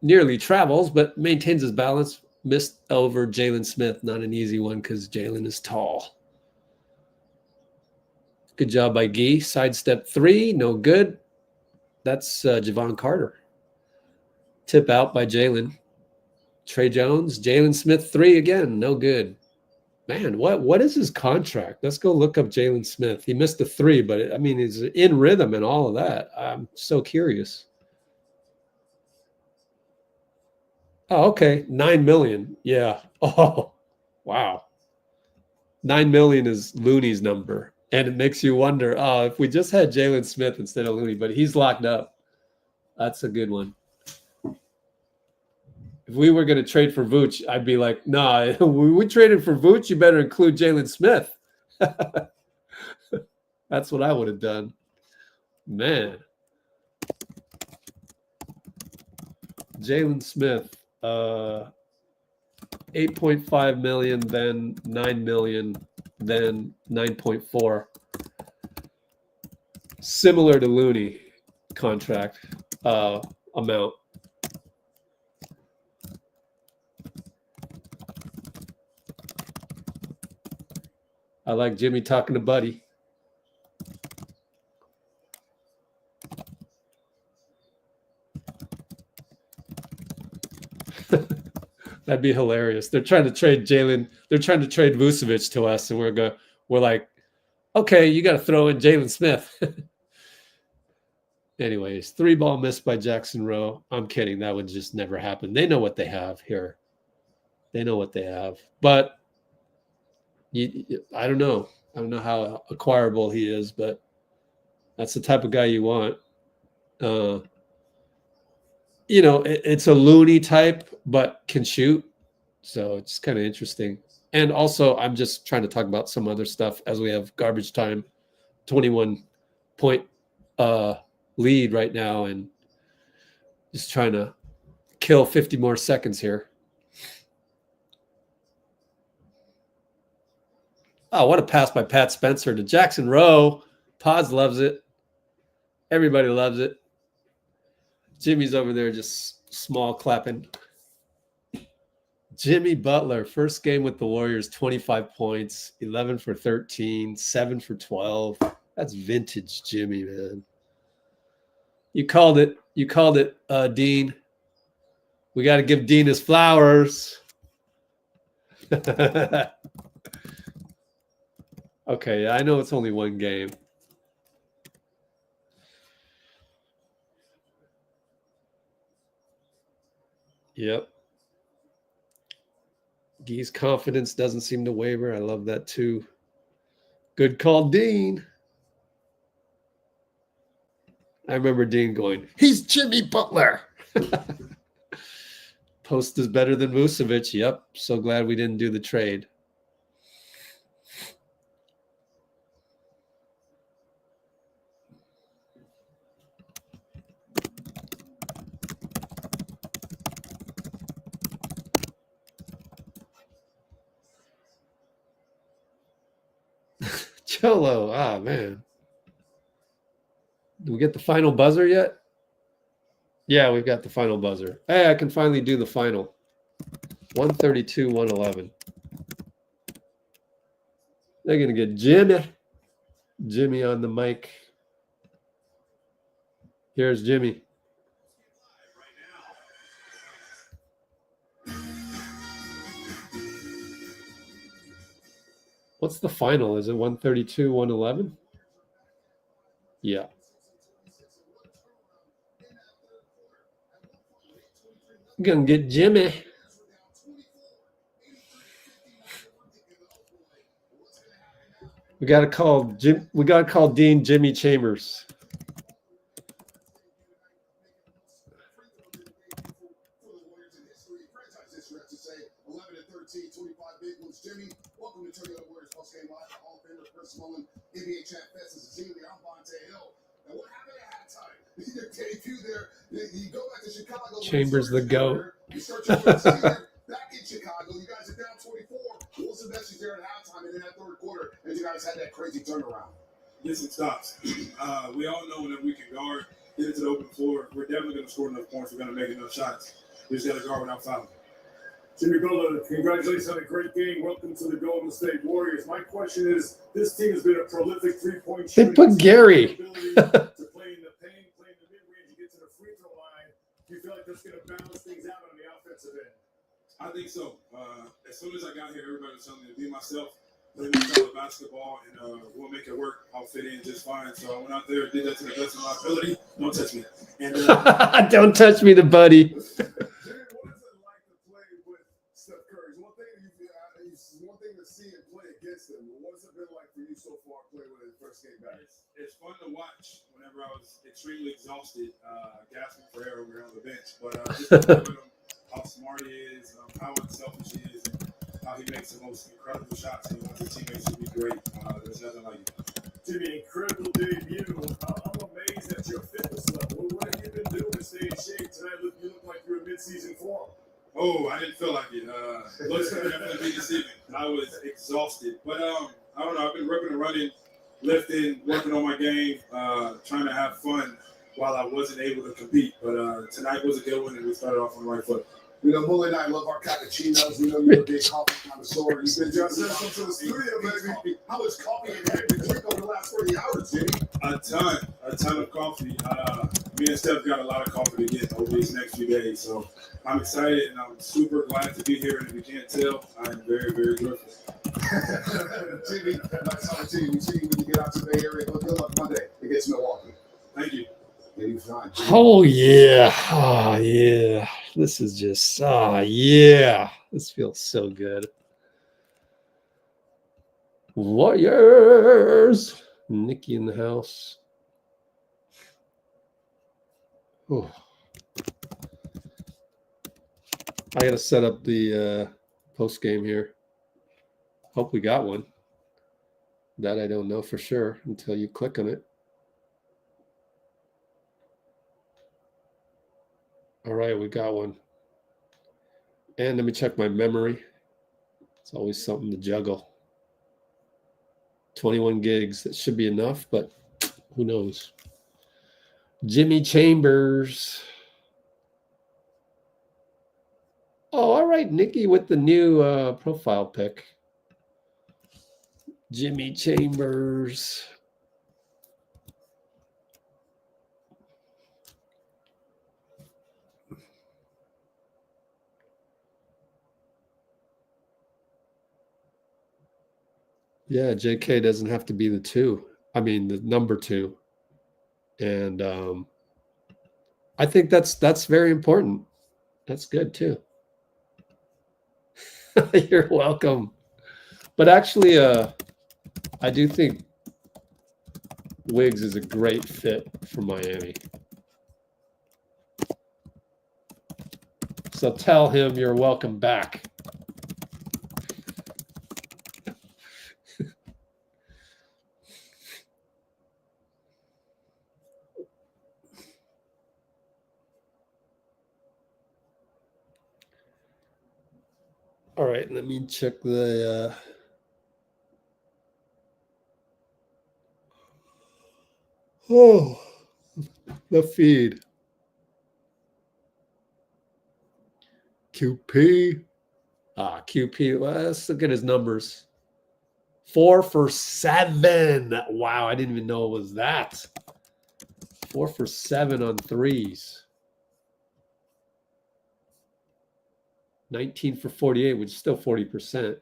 Nearly travels, but maintains his balance. Missed over Jalen Smith. Not an easy one because Jalen is tall. Good job by Gee. Sidestep 3. No good. That's Javon Carter. Tip out by Jalen. Trey Jones. Jalen Smith 3 again. No good. Man, what is his contract? Let's go look up Jalen Smith. He missed a 3, but I mean, he's in rhythm and all of that. I'm so curious. Oh, okay. 9 million. Yeah. Oh, wow. 9 million is Looney's number. And it makes you wonder, oh, if we just had Jalen Smith instead of Looney, but he's locked up. That's a good one. If we were going to trade for Vooch, I'd be like, nah, we traded for Vooch, you better include Jalen Smith. That's what I would have done. Man. Jalen Smith, 8.5 million, then 9 million, then 9.4. Similar to Looney contract amount. I like Jimmy talking to Buddy. That'd be hilarious. They're trying to trade Jalen. They're trying to trade Vucevic to us, and we're like, okay, you got to throw in Jalen Smith. Anyways, 3-ball missed by Jackson Rowe. I'm kidding. That would just never happen. They know what they have here. They know what they have. But I don't know. I don't know how acquirable he is, but that's the type of guy you want. It's a Looney type, but can shoot. So it's kind of interesting. And also, I'm just trying to talk about some other stuff as we have garbage time, 21-point lead right now, and just trying to kill 50 more seconds here. Oh, what a pass by Pat Spencer to Jackson Rowe. Pods loves it. Everybody loves it. Jimmy's over there just small clapping. Jimmy Butler, first game with the Warriors, 25 points, 11 for 13, 7 for 12. That's vintage Jimmy, man. You called it. You called it, Dean. We got to give Dean his flowers. Okay, I know it's only one game. Yep. Gee's confidence doesn't seem to waver. I love that too. Good call, Dean. I remember Dean going, he's Jimmy Butler. Post is better than Vucevic. Yep. So glad we didn't do the trade. Cholo. Ah, man. Do we get the final buzzer yet? Yeah, we've got the final buzzer. Hey, I can finally do the final. 132, 111. They're going to get Jimmy on the mic. Here's Jimmy. What's the final? Is it 132, 111? Yeah. I'm going to get Jimmy. We got to call Dean Jimmy Chambers. Jimmy, welcome to Toyota Warriors postgame live. Hall of Famer Chris Mullen, NBA Chat Fest is Zilli. I'm Bonte Hill. And what happened at halftime? Your debut there. You go back to Chicago. Chambers the GOAT. You start your first season back in Chicago. You guys are down 24. What was the best you there at halftime and in that third quarter as you guys had that crazy turnaround? Listen, stops. We all know that we can guard, get into the open floor. We're definitely going to score enough points. We're going to make enough shots. We just got to guard without fouling. Jimmy Butler, congratulations on a great game. Welcome to the Golden State Warriors. My question is, this team has been a prolific three-point shooting. They put Gary. To play in the paint, play in the mid-range, you get to the free throw line. Do you feel like that's going to balance things out on the offensive end? I think so. As soon as I got here, everybody was telling me to be myself, play my style of basketball, and we'll make it work. I'll fit in just fine. So I went out there, did that to the best of my ability. Don't touch me. And don't touch me, the buddy. Jimmy, what is it like to play with Steph Curry? One thing to see and play against him. What's it been like for you so far playing with his first game back? It's fun to watch whenever I was extremely exhausted, gasping for air over here on the bench. But just to play with him, how smart he is, how unselfish he is, and how he makes the most incredible shots and he wants his teammates to be great. There's nothing like it. Jimmy, incredible debut. I'm amazed at your fitness level. What have you been doing to stay in shape? Tonight you look like you're in mid-season form. Oh, I didn't feel like it. Looks like definitely deceiving. I was exhausted. But I don't know. I've been ripping and running, lifting, working on my game, trying to have fun while I wasn't able to compete. But tonight was a good one, and we started off on the right foot. You know, Moody and I love our cappuccinos. We know you're a big coffee connoisseur. You've been just to the studio, baby. How much coffee have you drink over the last 40 hours, Jimmy? A ton of coffee. Me and Steph got a lot of coffee to get over these next few days. So I'm excited, and I'm super glad to be here. And if you can't tell, I'm very, very grateful. Jimmy, nice talking to you. We see you when you get out to the Bay Area. Good luck Monday against Milwaukee. Thank you. Oh yeah. Oh yeah. This is just yeah. This feels so good. Warriors. Nikki in the house. Oh. I gotta set up the post game here. Hope we got one. That I don't know for sure until you click on it. All right, we got one. And let me check my memory. It's always something to juggle. 21 gigs. That should be enough, but who knows? Jimmy Chambers. Oh, all right, Nikki with the new profile pic. Jimmy Chambers. Yeah, JK doesn't have to be the two. I mean, the number two. And I think that's very important. That's good too. You're welcome. But actually, I do think Wiggs is a great fit for Miami. So tell him you're welcome back. All right, let me check the the feed. QP. QP. Well, let's look at his numbers. 4 for 7. Wow, I didn't even know it was that. 4 for 7 on threes. 19 for 48, which is still 40%.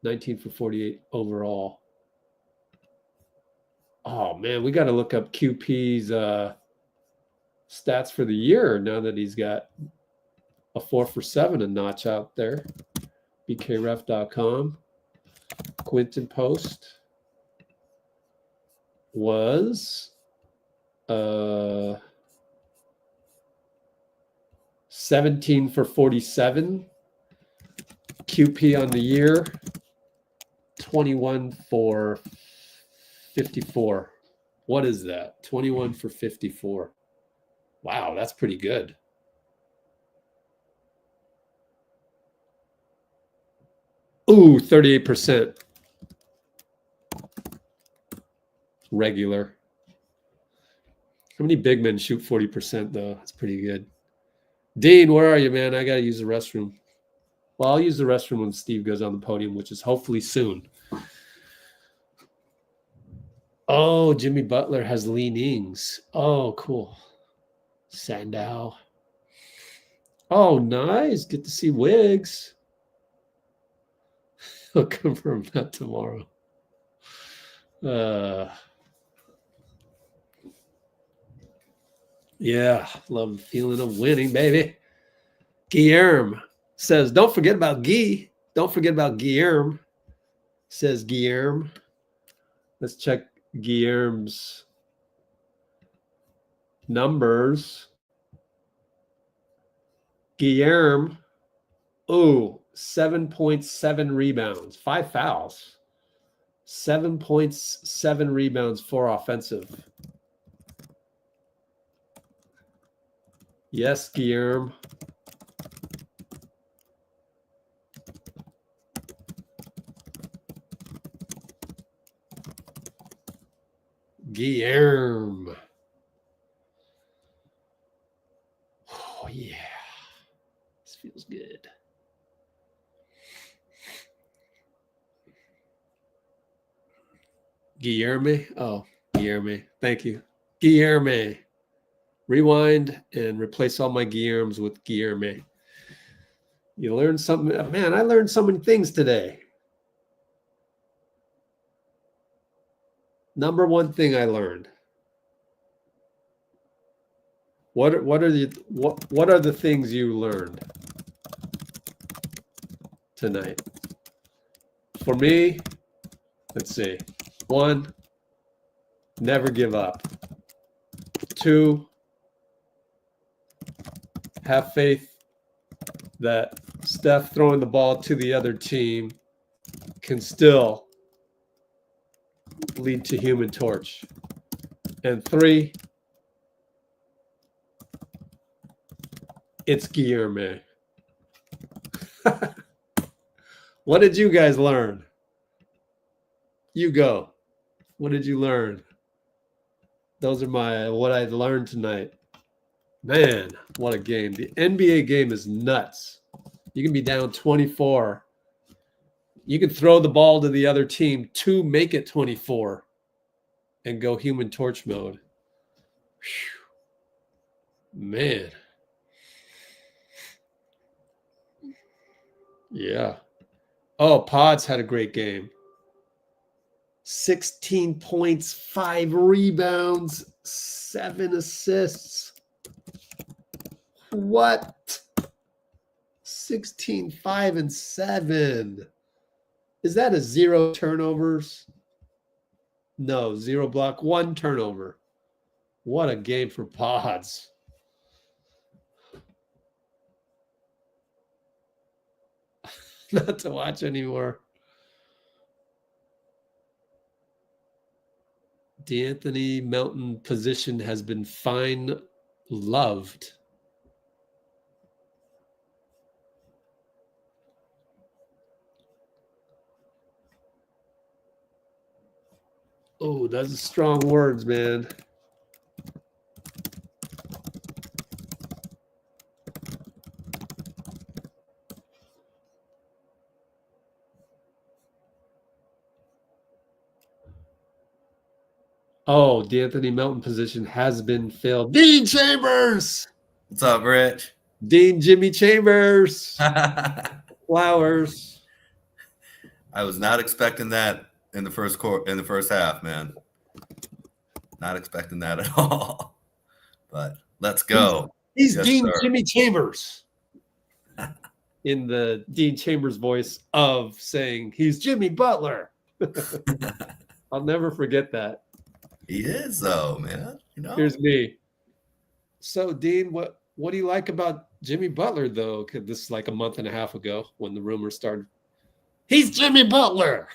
19 for 48 overall. Oh, man, we got to look up QP's stats for the year now that he's got a 4 for 7 a notch out there. BKRef.com. Quinten post was 17 for 47. QP on the year, 21 for 54. What is that? 21 for 54. Wow, that's pretty good. Ooh, 38%. Regular. How many big men shoot 40% though? That's pretty good. Dean, where are you, man? I got to use the restroom. Well, I'll use the restroom when Steve goes on the podium, which is hopefully soon. Oh, Jimmy Butler has leanings. Oh, cool. Sandow. Oh, nice. Get to see Wiggs. I'll confirm that tomorrow. Yeah, love the feeling of winning, baby. Guillermo says, don't forget about Guy. Don't forget about Guillermo, says Guillermo. Let's check Guillermo's numbers. Guillermo, 7.7 rebounds, 5 fouls, 7.7 rebounds, 4 offensive. Yes, Guillermo. Guillermo. Oh, yeah. This feels good. Guillermo. Oh, Guillermo. Thank you. Guillermo. Rewind and replace all my Guillermos with Guillermo. You learned something. Man, I learned so many things today. Number one thing I learned. What are the things you learned tonight? For me, let's see. 1, never give up. 2, have faith that Steph throwing the ball to the other team can still lead to Human Torch. And 3, it's Guillermo. What did you guys learn? You go. What did you learn? Those are what I learned tonight. Man, what a game. The NBA game is nuts. You can be down 24. You can throw the ball to the other team to make it 24 and go Human Torch mode. Whew. Man. Yeah. Oh, Pods had a great game. 16 points, 5 rebounds, 7 assists. What? 16, 5, and 7. Is that a 0 turnovers? No, 0 block, 1 turnover. What a game for Pods. Not to watch anymore. D'Anthony Melton position has been fine loved. Oh, those are strong words, man. Oh, D'Anthony Melton position has been filled. Dean Chambers. What's up, Rich? Dean Jimmy Chambers. Flowers. I was not expecting that in the first half, man. Not expecting that at all. But let's go. He's Yes, Dean sir. Jimmy Chambers. In the Dean Chambers voice of saying he's Jimmy Butler. I'll never forget that. He is, though, man. You know. Here's me. So, Dean, what do you like about Jimmy Butler, though? Because this is like a month and a half ago when the rumors started. He's Jimmy Butler.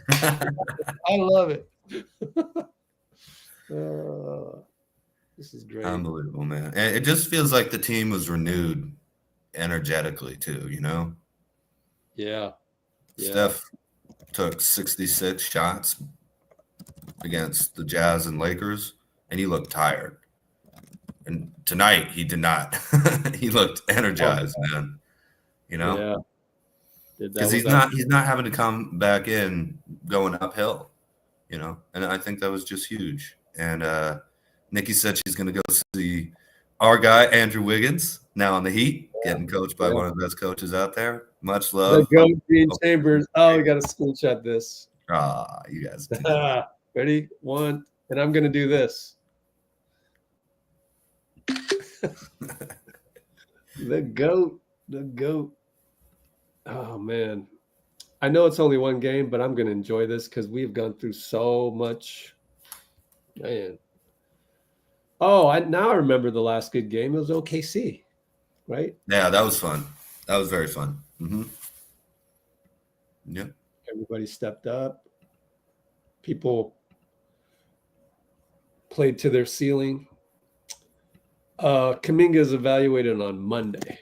I love it. This is great. Unbelievable, man. And it just feels like the team was renewed energetically, too, you know? Yeah. Steph took 66 shots against the Jazz and Lakers, and he looked tired. And tonight, he did not. He looked energized, man. You know? Yeah. Because he's not having to come back in going uphill, you know? And I think that was just huge. And Nikki said she's going to go see our guy, Andrew Wiggins, now on the Heat, getting coached by one of the best coaches out there. Much The love. GOAT Dean Chambers. Oh, we got to screenshot this. You guys. Ready? 1. And I'm going to do this. The GOAT. The GOAT. Oh, man. I know it's only one game, but I'm going to enjoy this because we've gone through so much. Man. Oh, now I remember the last good game. It was OKC, right? Yeah, that was fun. That was very fun. Mm-hmm. Yep. Everybody stepped up. People played to their ceiling. Kuminga is evaluated on Monday.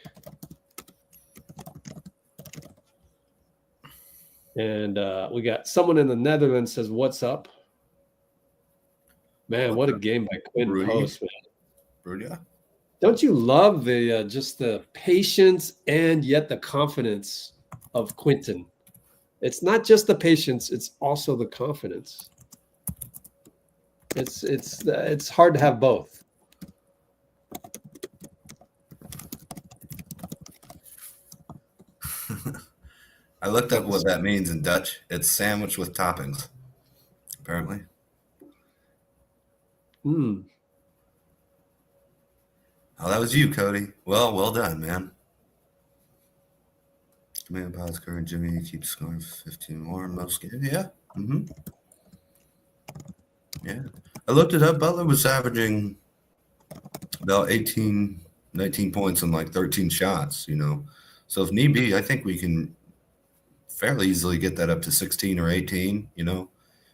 And we got someone in the Netherlands says, "What's up?" Man, what a game by Quinten Post, man. Rudy? Don't you love the just the patience and yet the confidence of Quinten? It's not just the patience; it's also the confidence. It's hard to have both. I looked up what that means in Dutch. It's sandwich with toppings, apparently. Hmm. Oh, that was you, Cody. Well done, man. Command pause, Kerr and Jimmy keep scoring for 15 more in most games. Yeah. Mm-hmm. Yeah. I looked it up. Butler was averaging about 18, 19 points on like 13 shots, you know. So if need be, I think we can fairly easily get that up to 16 or 18, you know.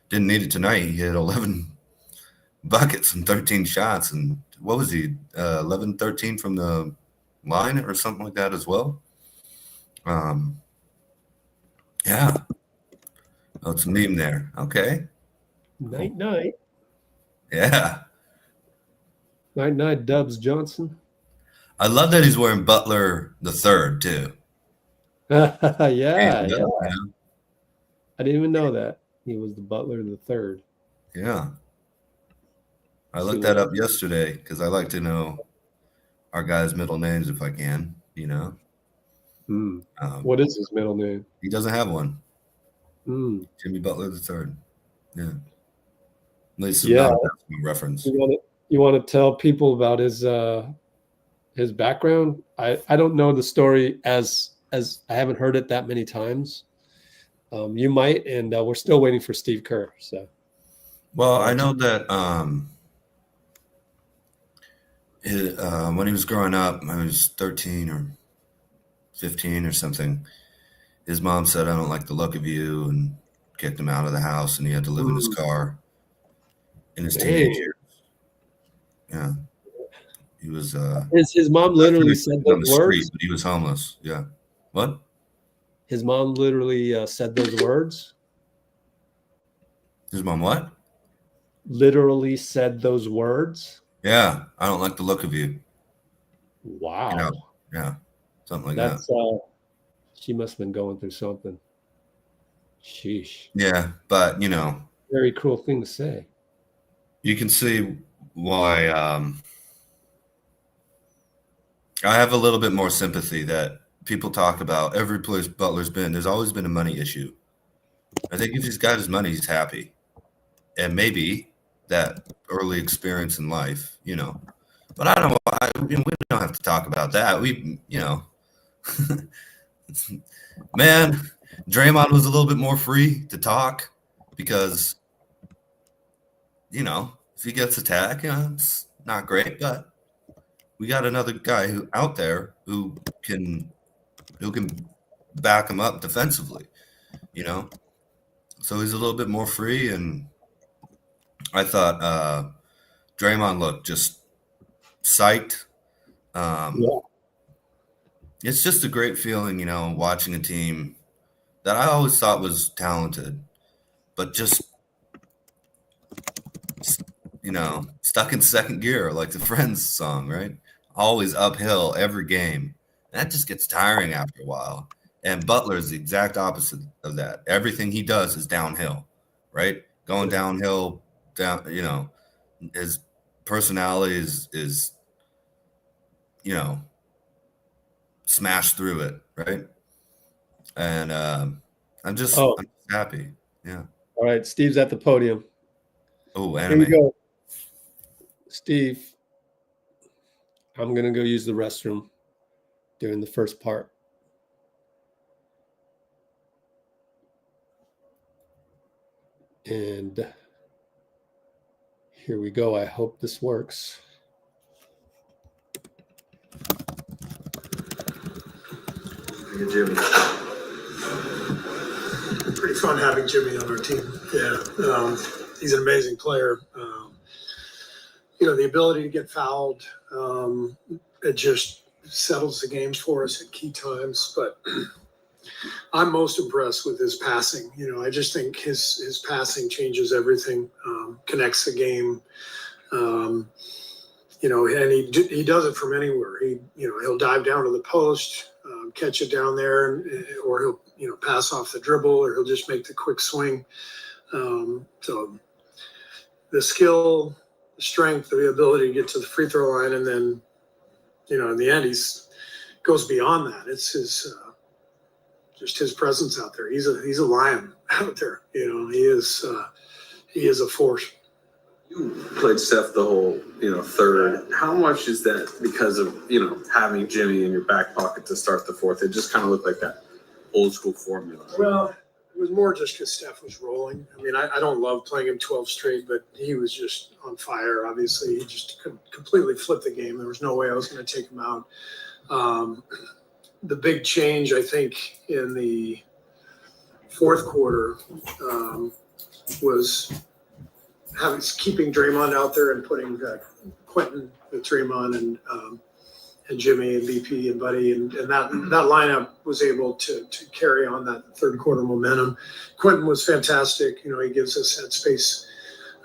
Didn't need it tonight. He hit 11 buckets and 13 shots. And what was he, 11, 13 from the line or something like that as well? Yeah. Oh, it's a meme there. Okay. Night. Yeah. Night, Dubs Johnson. I love that he's wearing Butler the third too. yeah. Yeah. I didn't even know that. He was the Butler the third. Yeah. I looked that up yesterday because I like to know our guys' middle names if I can, you know. What is his middle name? He doesn't have one. Jimmy Butler the third. Yeah. At least not a reference. You want to tell people about his background? I don't know the story as I haven't heard it that many times. You might, and we're still waiting for Steve Kerr. So, well, I know that when he was growing up, I was 13 or 15 or something. His mom said, "I don't like the look of you," and kicked him out of the house, and he had to live in his car in his teenage years. Yeah. He was his mom literally said those words. But he was homeless. Yeah. What? His mom literally said those words. His mom what? Literally said those words. Yeah. I don't like the look of you. Wow. You know, yeah. Something like that. She must have been going through something. Sheesh. Yeah, but you know, very cruel thing to say. You can see why I have a little bit more sympathy that people talk about every place Butler's been. There's always been a money issue. I think if he's got his money, he's happy. And maybe that early experience in life, you know. But I don't know. We don't have to talk about that. Man, Draymond was a little bit more free to talk because, you know, if he gets attacked, you know, it's not great, but we got another guy out there who can back him up defensively, you know. So he's a little bit more free, and I thought Draymond looked just psyched. It's just a great feeling, you know, watching a team that I always thought was talented, but just, you know, stuck in second gear, like the Friends song, right? Always uphill every game. That just gets tiring after a while. And Butler is the exact opposite of that. Everything he does is downhill, right? Going downhill, you know, his personality is, you know, smash through it, right? And I'm just happy. Yeah. All right, Steve's at the podium. Oh, Here anime. you go. Steve, I'm going to go use the restroom during the first part. And here we go. I hope this works. Jimmy. Pretty fun having Jimmy on our team. Yeah, he's an amazing player. The ability to get fouled, it just settles the games for us at key times. But I'm most impressed with his passing. I just think his passing changes everything, connects the game. And he does it from anywhere. He'll dive down to the post, catch it down there, or he'll pass off the dribble, or he'll just make the quick swing. So the skill, the strength, the ability to get to the free throw line, and then in the end goes beyond that. It's his just his presence out there. He's a lion out there. He is a force. You played Steph the whole, third. How much is that because of, having Jimmy in your back pocket to start the fourth? It just kind of looked like that old school formula. Well, it was more just because Steph was rolling. I mean, I don't love playing him 12 straight, but he was just on fire. Obviously, he just completely flipped the game. There was no way I was going to take him out. The big change, I think, in the fourth quarter was keeping Draymond out there and putting Quinten with Draymond and Jimmy and BP and Buddy, and that lineup was able to carry on that third quarter momentum. Quinten was fantastic. He gives us that space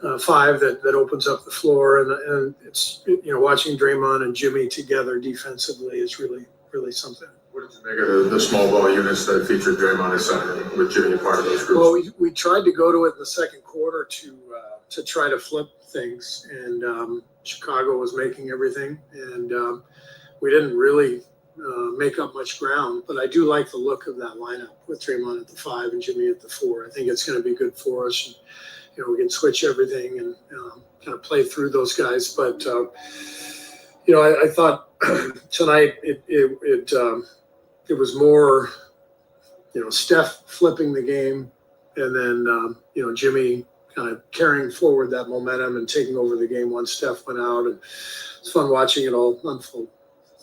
5 that opens up the floor, and it's watching Draymond and Jimmy together defensively is really, really something. What did you make of the small ball units that featured Draymond as center with Jimmy a part of those groups? Well, we tried to go to it in the second quarter to try to flip things, and Chicago was making everything, and we didn't really make up much ground. But I do like the look of that lineup with Draymond at the 5 and Jimmy at the 4. I think it's going to be good for us. And, we can switch everything and kind of play through those guys. But I thought tonight it was more, Steph flipping the game, and then Jimmy kind of carrying forward that momentum and taking over the game once Steph went out, and it's fun watching it all unfold.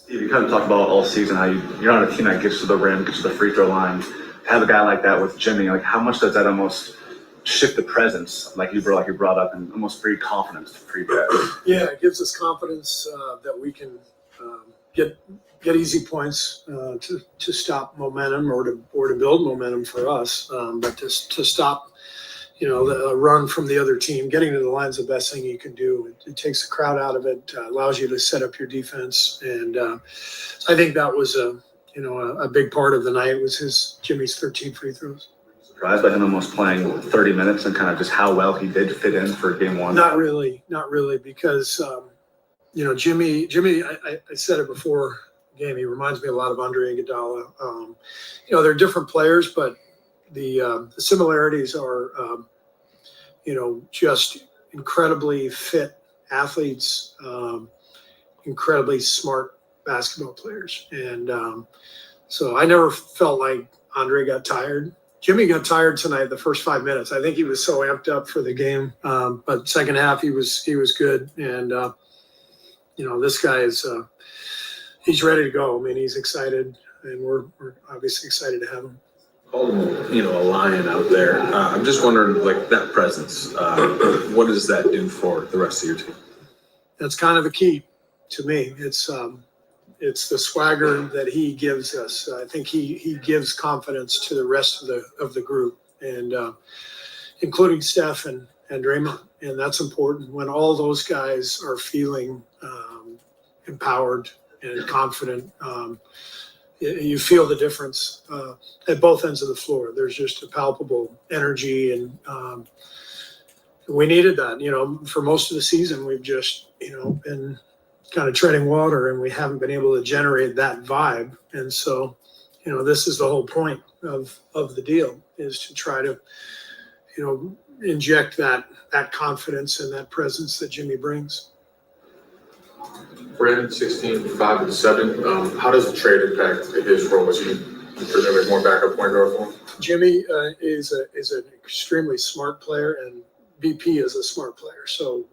You kind of talked about all season how you're on a team that gets to the rim, gets to the free throw line. To have a guy like that with Jimmy, like how much does that almost shift the presence, like you brought up, and almost breed confidence for you guys? Yeah, it gives us confidence that we can get easy points to stop momentum or to build momentum for us, but to stop the run from the other team. Getting to the line is the best thing you can do. It takes the crowd out of it, allows you to set up your defense, and I think that was a big part of the night was Jimmy's 13 free throws. Surprised by him almost playing 30 minutes and kind of just how well he did fit in for game one? Not really, because Jimmy. I said it before the game. He reminds me a lot of Andre Iguodala. They're different players, but the similarities are, just incredibly fit athletes, incredibly smart basketball players. And so I never felt like Andre got tired. Jimmy got tired tonight the first 5 minutes. I think he was so amped up for the game. But second half, he was good. And, this guy he's ready to go. I mean, he's excited, and we're obviously excited to have him. Call him, a lion out there. I'm just wondering, like, that presence, what does that do for the rest of your team? That's kind of the key to me. It's the swagger that he gives us. I think he gives confidence to the rest of the group, and including Steph and Draymond. And that's important when all those guys are feeling empowered and confident. You feel the difference at both ends of the floor. There's just a palpable energy, and we needed that. For most of the season, we've just been kind of treading water, and we haven't been able to generate that vibe. And so, this is the whole point of the deal, is to try to, inject that confidence and that presence that Jimmy brings. Brandon, 16, 5, and 7. How does the trade impact his role? Is he presumably more backup point guard for him? Jimmy is an extremely smart player, and BP is a smart player. So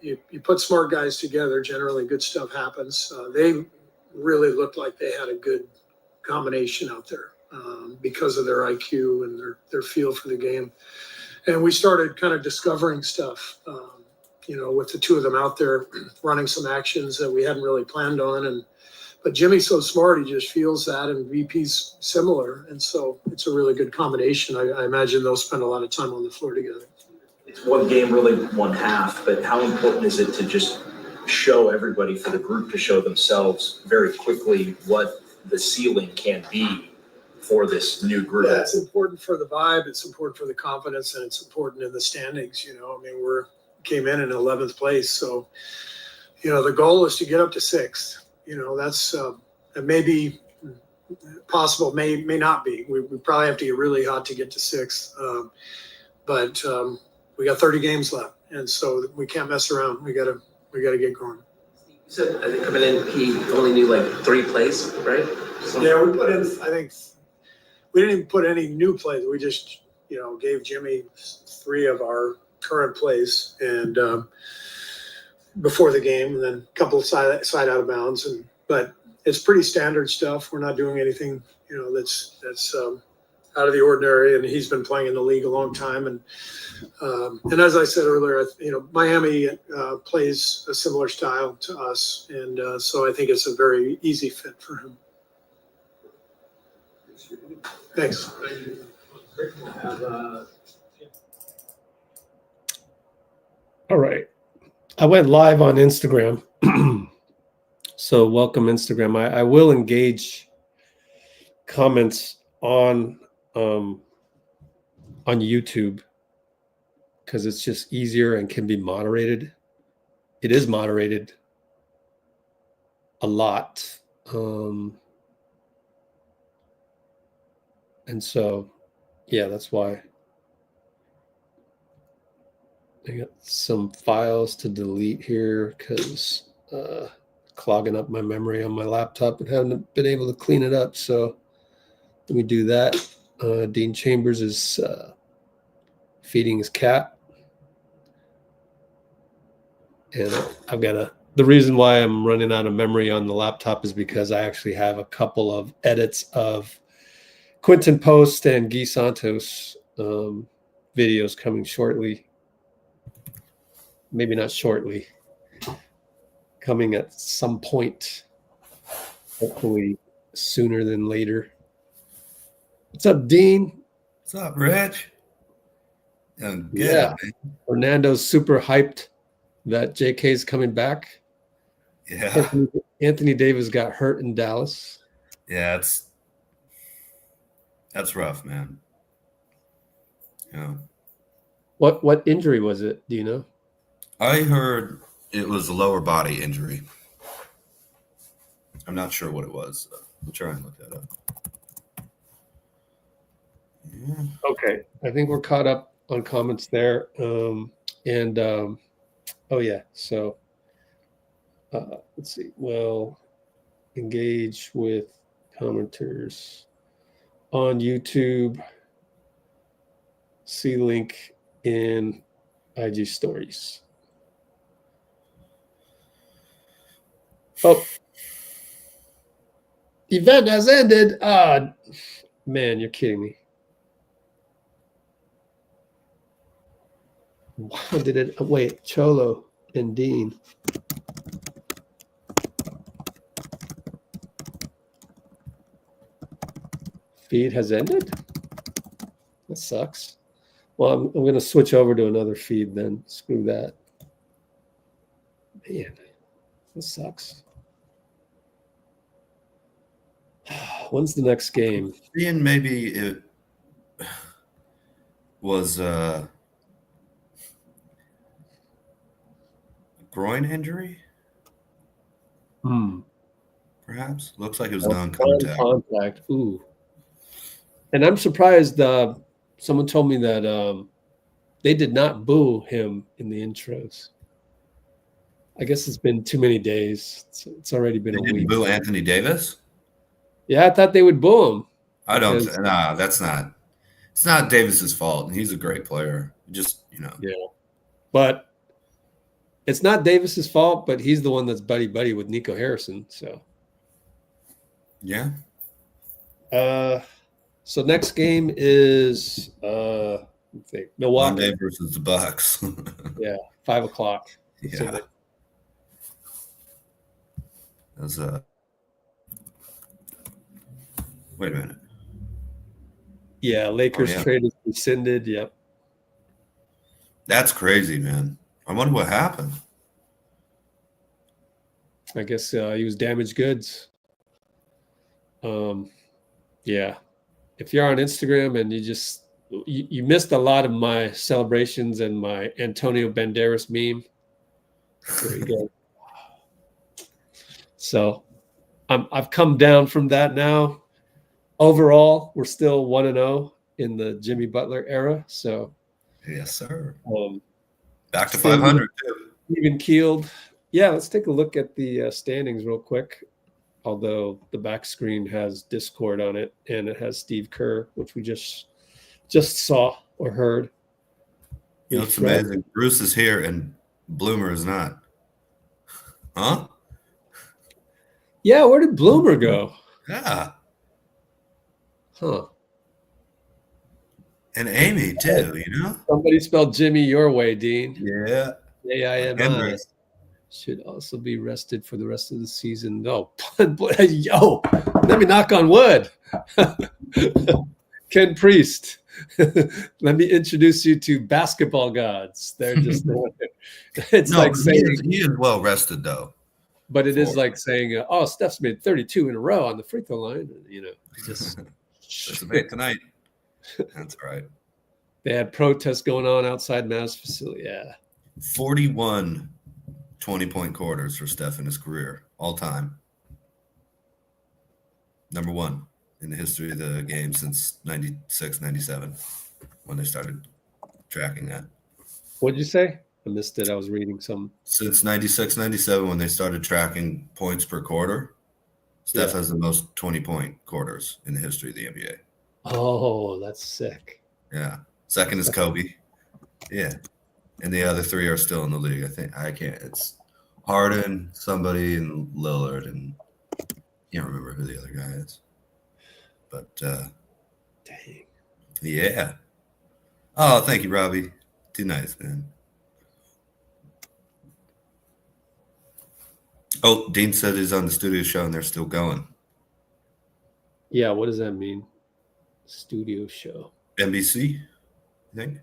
you put smart guys together, generally good stuff happens. They really looked like they had a good combination out there because of their IQ and their feel for the game. And we started kind of discovering stuff, with the two of them out there running some actions that we hadn't really planned on. But Jimmy's so smart, he just feels that, and VP's similar. And so it's a really good combination. I imagine they'll spend a lot of time on the floor together. It's one game, really one half, but how important is it to just show everybody, for the group to show themselves very quickly what the ceiling can be for this new group? Yeah, it's important for the vibe, it's important for the confidence, and it's important in the standings. We came in 11th place. So, the goal is to get up to 6th. That's it may be possible, may not be. We probably have to get really hot to get to 6th. But we got 30 games left, and so we can't mess around. We gotta get going. You said, I think coming in, he only knew like 3 plays, right? Yeah, we put in, I think, we didn't even put any new plays. We just, gave Jimmy 3 of our current plays, and before the game, and then a couple of side out of bounds. But it's pretty standard stuff. We're not doing anything, that's out of the ordinary. And he's been playing in the league a long time. And as I said earlier, Miami plays a similar style to us, and so I think it's a very easy fit for him. Thanks. All right. I went live on Instagram. So welcome, Instagram. I will engage comments on YouTube because it's just easier and can be moderated. It is moderated a lot. And so, yeah, that's why. I got some files to delete here because clogging up my memory on my laptop and haven't been able to clean it up. So let me do that. Dean Chambers is feeding his cat. And I've got the reason why I'm running out of memory on the laptop is because I actually have a couple of edits of Quinten Post and Guy Santos videos coming shortly. Maybe not shortly. Coming at some point. Hopefully sooner than later. What's up, Dean? What's up, Rich? Good, yeah. Man. Fernando's super hyped that JK's coming back. Yeah. Anthony Davis got hurt in Dallas. Yeah, that's rough, man. Yeah. What injury was it? Do you know? I heard it was a lower body injury. I'm not sure what it was. We'll try and look that up. Yeah. Okay. I think we're caught up on comments there. Oh, yeah. So let's see. Well, engage with commenters on YouTube. See link in IG stories. Oh, event has ended. Man, you're kidding me. How did it? Wait, Cholo and Dean. Feed has ended? That sucks. Well, I'm going to switch over to another feed then. Screw that. Man, this sucks. When's the next game? Seeing maybe it was a groin injury Perhaps. Looks like it was non-contact. Non-contact. Ooh. And I'm surprised. Someone told me that they did not boo him in the intros. I guess it's been too many days. It's already been a week. Boo Anthony Davis? Yeah, I thought they would boo him. I don't. Nah, that's not. It's not Davis's fault. He's a great player. Just, Yeah. But it's not Davis's fault, but he's the one that's buddy-buddy with Nico Harrison. So. Yeah. So next game is let's see, Milwaukee Monday versus the Bucks. Yeah, 5 o'clock. Yeah. So That's wait a minute. yeah, Lakers trade is rescinded. Yep. That's crazy, man. I wonder what happened. I guess he was damaged goods. Yeah. If you're on Instagram and you missed a lot of my celebrations and my Antonio Banderas meme. There you go. So I've come down from that now. Overall, we're still 1-0 in the Jimmy Butler era. So yes, sir. Back to 500 too. Even keeled. Yeah, let's take a look at the standings real quick. Although the back screen has Discord on it and it has Steve Kerr, which we just saw or heard. It's amazing. Bruce is here and Bloomer is not. Huh? Yeah, where did Bloomer go? Yeah. Huh. And Amy too, Somebody spelled Jimmy your way, Dean. Yeah. AIMI. Should also be rested for the rest of the season. No, yo, let me knock on wood. Ken Priest, let me introduce you to basketball gods. They're just it's like saying he is well rested though. But it is like saying, "Oh, Steph's made 32 in a row on the free throw line." Just that's a bit tonight. That's all right. They had protests going on outside Mavs facility. Yeah, 41 20-point quarters for Steph in his career, all time. Number one in the history of the game since 96, 97, when they started tracking that. What did you say? I missed it. I was reading some. Since 96, 97, when they started tracking points per quarter, Steph has the most 20-point quarters in the history of the NBA. Oh, that's sick. Yeah. Second is Kobe. Yeah. And the other three are still in the league. It's Harden, somebody, and Lillard, and can't remember who the other guy is. But dang. Yeah. Oh, thank you, Robbie. Too nice, man. Oh, Dean said he's on the studio show and they're still going. Yeah, what does that mean? Studio show. NBC, I think.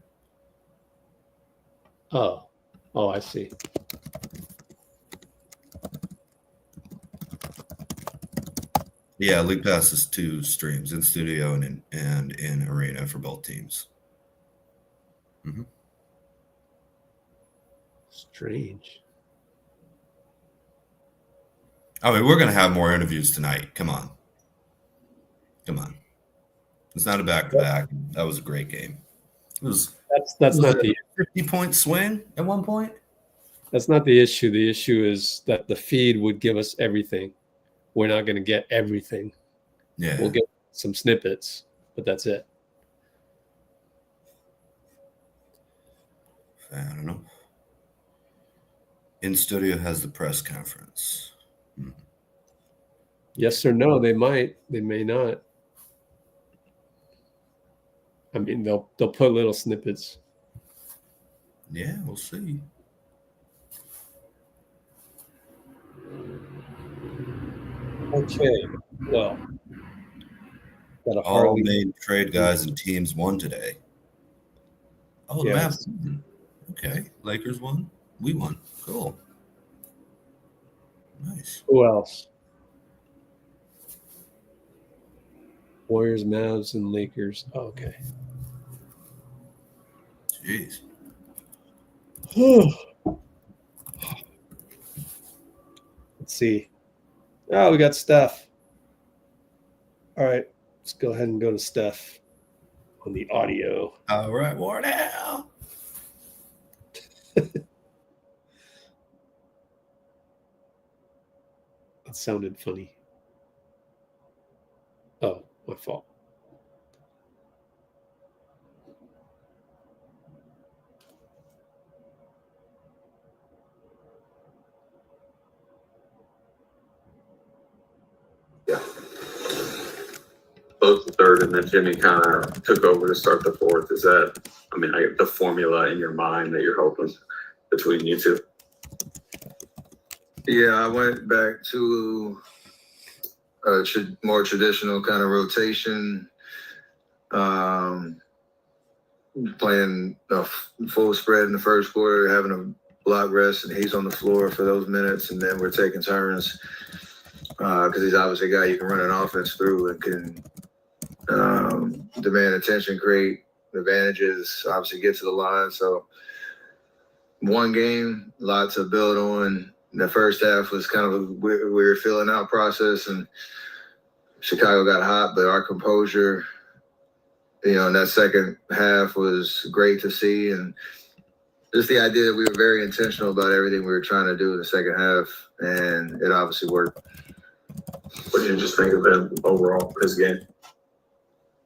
Oh, I see. Yeah, League Pass is 2 streams, in studio and in arena for both teams. Mm-hmm. Strange. I mean, we're going to have more interviews tonight. Come on. It's not a back-to-back. That was a great game. It was. That's not the 50-point swing at one point. That's not the issue. The issue is that the feed would give us everything. We're not going to get everything. Yeah. We'll get some snippets, but that's it. I don't know. In studio has the press conference. Yes or no? They might. They may not. I mean, they'll put little snippets. Yeah, we'll see. Okay. Well, got a all main trade guys and teams won today. Oh, the Mavs. Okay. Lakers won. We won. Cool. Nice. Who else? Warriors, Mavs, and Lakers. Oh, okay. Jeez. Let's see. Oh, we got Steph. All right, let's go ahead and go to Steph on the audio. All right, more now. That sounded funny. Oh, my fault. Both the third and then Jimmy kind of took over to start the fourth. Is that, I mean, the formula in your mind that you're hoping between you two? Yeah, I went back to a more traditional kind of rotation, playing a full spread in the first quarter, having a block rest, and he's on the floor for those minutes, and then we're taking turns because he's obviously a guy you can run an offense through and can demand attention, create advantages, obviously get to the line. So one game, a lot to build on. The first half was kind of a weird filling out process, and Chicago got hot, but our composure, in that second half was great to see. And just the idea that we were very intentional about everything we were trying to do in the second half, and it obviously worked. What did you just think of him overall, his game?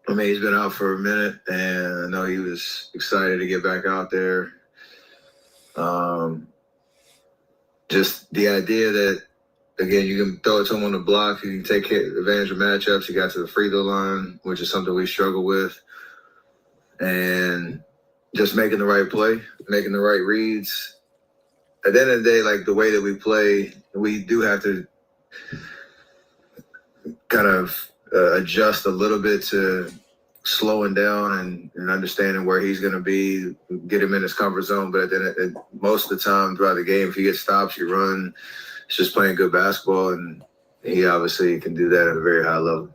I mean, he's been out for a minute, and I know he was excited to get back out there. Just the idea that, again, you can throw it to him on the block, you can take advantage of matchups. He got to the free throw line, which is something we struggle with. And just making the right play, making the right reads. At the end of the day, like the way that we play, we do have to kind of adjust a little bit to slowing down and understanding where he's going to be, get him in his comfort zone. But then most of the time throughout the game, if you get stops, you run. It's just playing good basketball, and he obviously can do that at a very high level.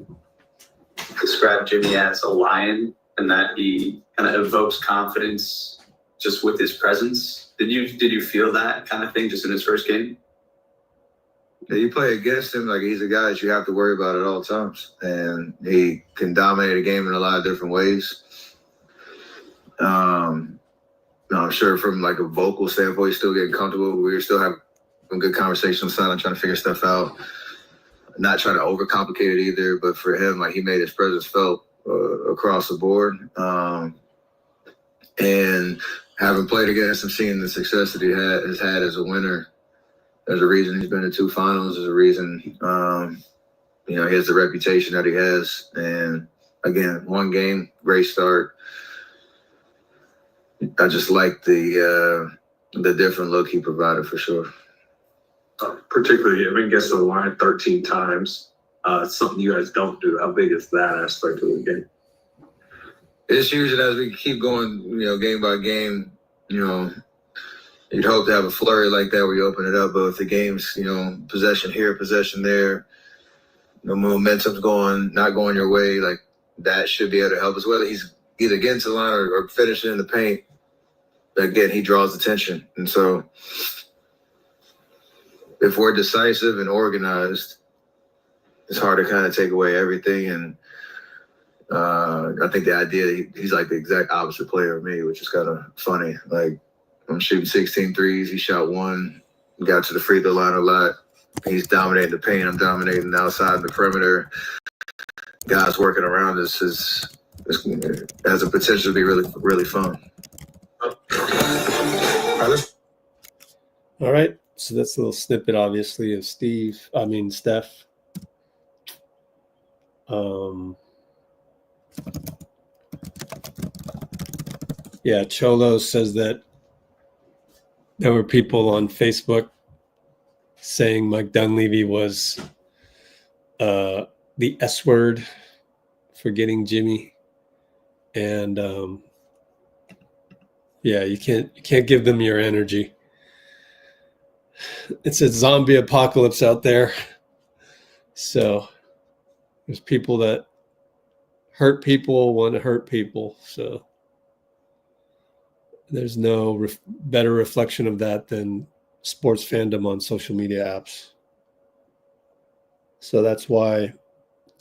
Describe Jimmy as a lion and that he kind of evokes confidence just with his presence. Did you feel that kind of thing just in his first game? Yeah, you play against him, like he's a guy that you have to worry about at all times, and he can dominate a game in a lot of different ways. I'm sure from like a vocal standpoint, he's still getting comfortable. We're still having a good conversation on the sideline, trying to figure stuff out. Not trying to overcomplicate it either, but for him, like he made his presence felt across the board. And having played against him, seeing the success that he has had as a winner, there's a reason he's been in 2 finals. There's a reason, he has the reputation that he has. And again, one game, great start. I just like the different look he provided for sure. Particularly, I mean, gets to the line 13 times. Something you guys don't do. How big is that aspect of the game? It's huge, and as we keep going, game by game, you'd hope to have a flurry like that where you open it up. But if the game's, possession here, possession there, the momentum's not going your way, like that should be able to help us. Whether he's either getting to the line or finishing in the paint, again, he draws attention. And so if we're decisive and organized, it's hard to kind of take away everything. And I think the idea he's like the exact opposite player of me, which is kind of funny. Like I'm shooting 16 threes. He shot 1, got to the free throw line a lot. He's dominating the paint. I'm dominating the outside and the perimeter. Guys working around us has a potential to be really, really fun. All right. So that's a little snippet, obviously, of Steph. Yeah, Cholo says that there were people on Facebook saying Mike Dunleavy was the S word for getting Jimmy. And you can't give them your energy. It's a zombie apocalypse out there. So there's people that hurt people, want to hurt people. So there's no better reflection of that than sports fandom on social media apps. So that's why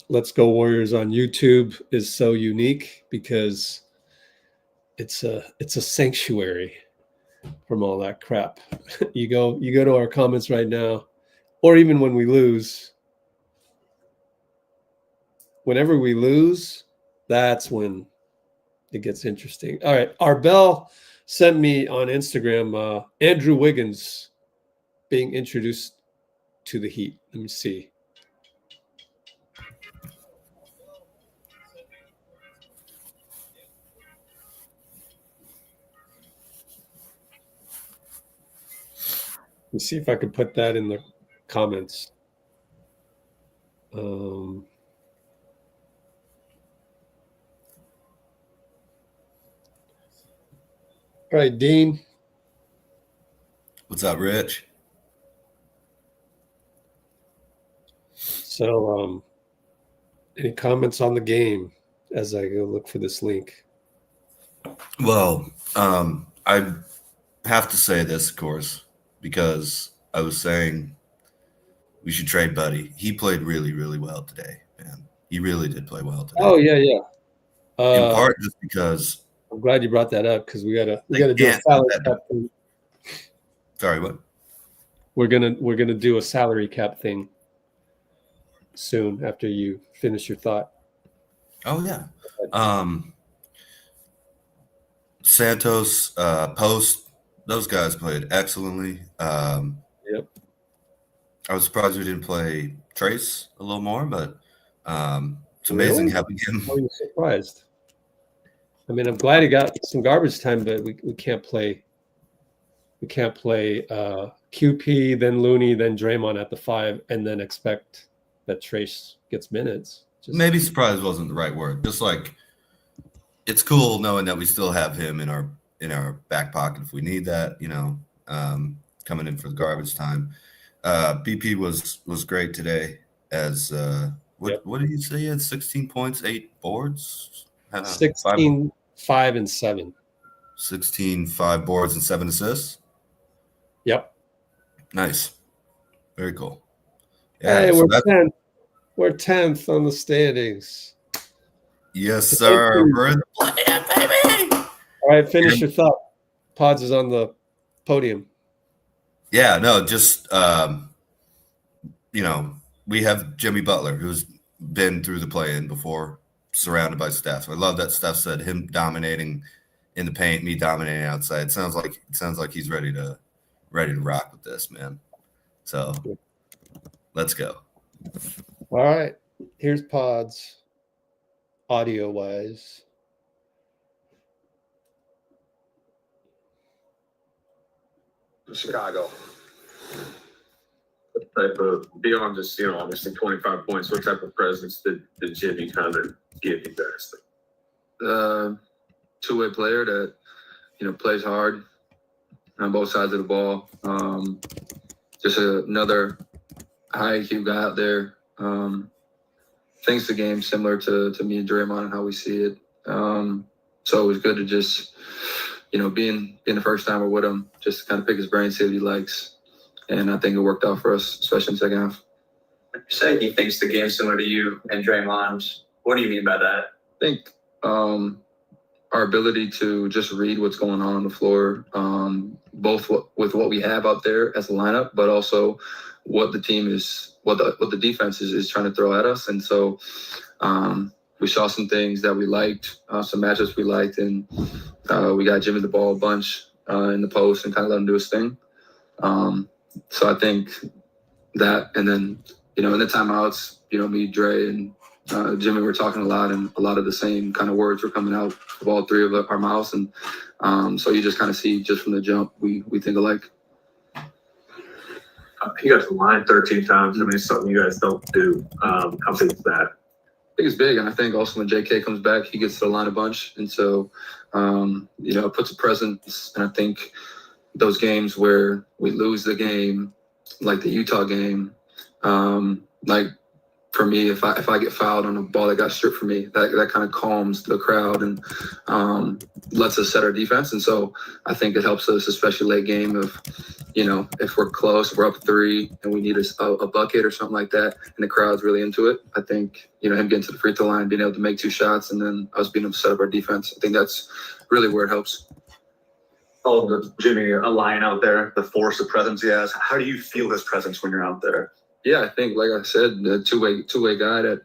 Let's Go Warriors on YouTube is so unique, because it's a sanctuary from all that crap. You go to our comments right now, or even when we lose. Whenever we lose, that's when it gets interesting. All right, Arbel sent me on Instagram Andrew Wiggins being introduced to the Heat. Let me see. Let me see if I can put that in the comments. All right, Dean. What's up, Rich? So, any comments on the game as I go look for this link? Well, I have to say this, of course, because I was saying we should trade Buddy. He played really, really well today, man. He really did play well today. Oh, yeah. In part just because I'm glad you brought that up, because we gotta do a salary cap thing. Sorry, what? We're gonna do a salary cap thing soon after you finish your thought. Oh yeah. Santos, Post, those guys played excellently. Yep. I was surprised we didn't play Trace a little more, but it's amazing having him. Why are you surprised? I mean, I'm glad he got some garbage time, but we can't play. We can't play QP, then Looney, then Draymond at the 5, and then expect that Trace gets minutes. Maybe surprise wasn't the right word. Just like, it's cool knowing that we still have him in our back pocket if we need that. Coming in for the garbage time. BP was great today. As what did you say? He had 16 points, 8 boards. 16, 5, and 7. 16, 5 boards, and 7 assists. Yep. Nice. Very cool. Yeah, hey, we're 10th. We're 10th on the standings. Yes, sir. We're in the play-in, baby. All right, finish your thought. Pods is on the podium. Yeah, no, just we have Jimmy Butler, who's been through the play-in before, surrounded by Steph. I love that Steph said him dominating in the paint, me dominating outside. It sounds like he's ready to rock with this, man. So let's go. All right. Here's Pods, audio-wise. Chicago. What type of, beyond just, obviously 25 points, what type of presence did Jimmy kind of give you guys? Two-way player that, plays hard on both sides of the ball. Just another high IQ guy out there. Thinks the game similar to me and Draymond and how we see it. So it was good to just, being the first time we're with him, just kind of pick his brain, see what he likes. And I think it worked out for us, especially in the second half. When you say he thinks the game similar to you and Draymond, what do you mean by that? I think our ability to just read what's going on the floor, both with what we have out there as a lineup, but also what the team is, what the defense is trying to throw at us. And so we saw some things that we liked, some matchups we liked, and we got Jimmy the ball a bunch in the post and kind of let him do his thing. So I think that, and then, in the timeouts, me, Dray, and Jimmy were talking a lot, and a lot of the same kind of words were coming out of all three of our mouths. And so you just kind of see just from the jump, we think alike. You guys aligned 13 times. I mean, it's something you guys don't do. How big is that? I think it's big. And I think also when JK comes back, he gets to the line a bunch. And so, it puts a presence. And I think those games where we lose the game, like the Utah game, for me, if I get fouled on a ball that got stripped for me, that kind of calms the crowd and lets us set our defense. And so I think it helps us, especially late game, if we're close, if we're up 3 and we need a bucket or something like that, and the crowd's really into it. I think, him getting to the free throw line, being able to make 2 shots, and then us being able to set up our defense, I think that's really where it helps. Jimmy, a lion out there, the force of presence he has. How do you feel his presence when you're out there? Yeah, I think, like I said, the two-way guy that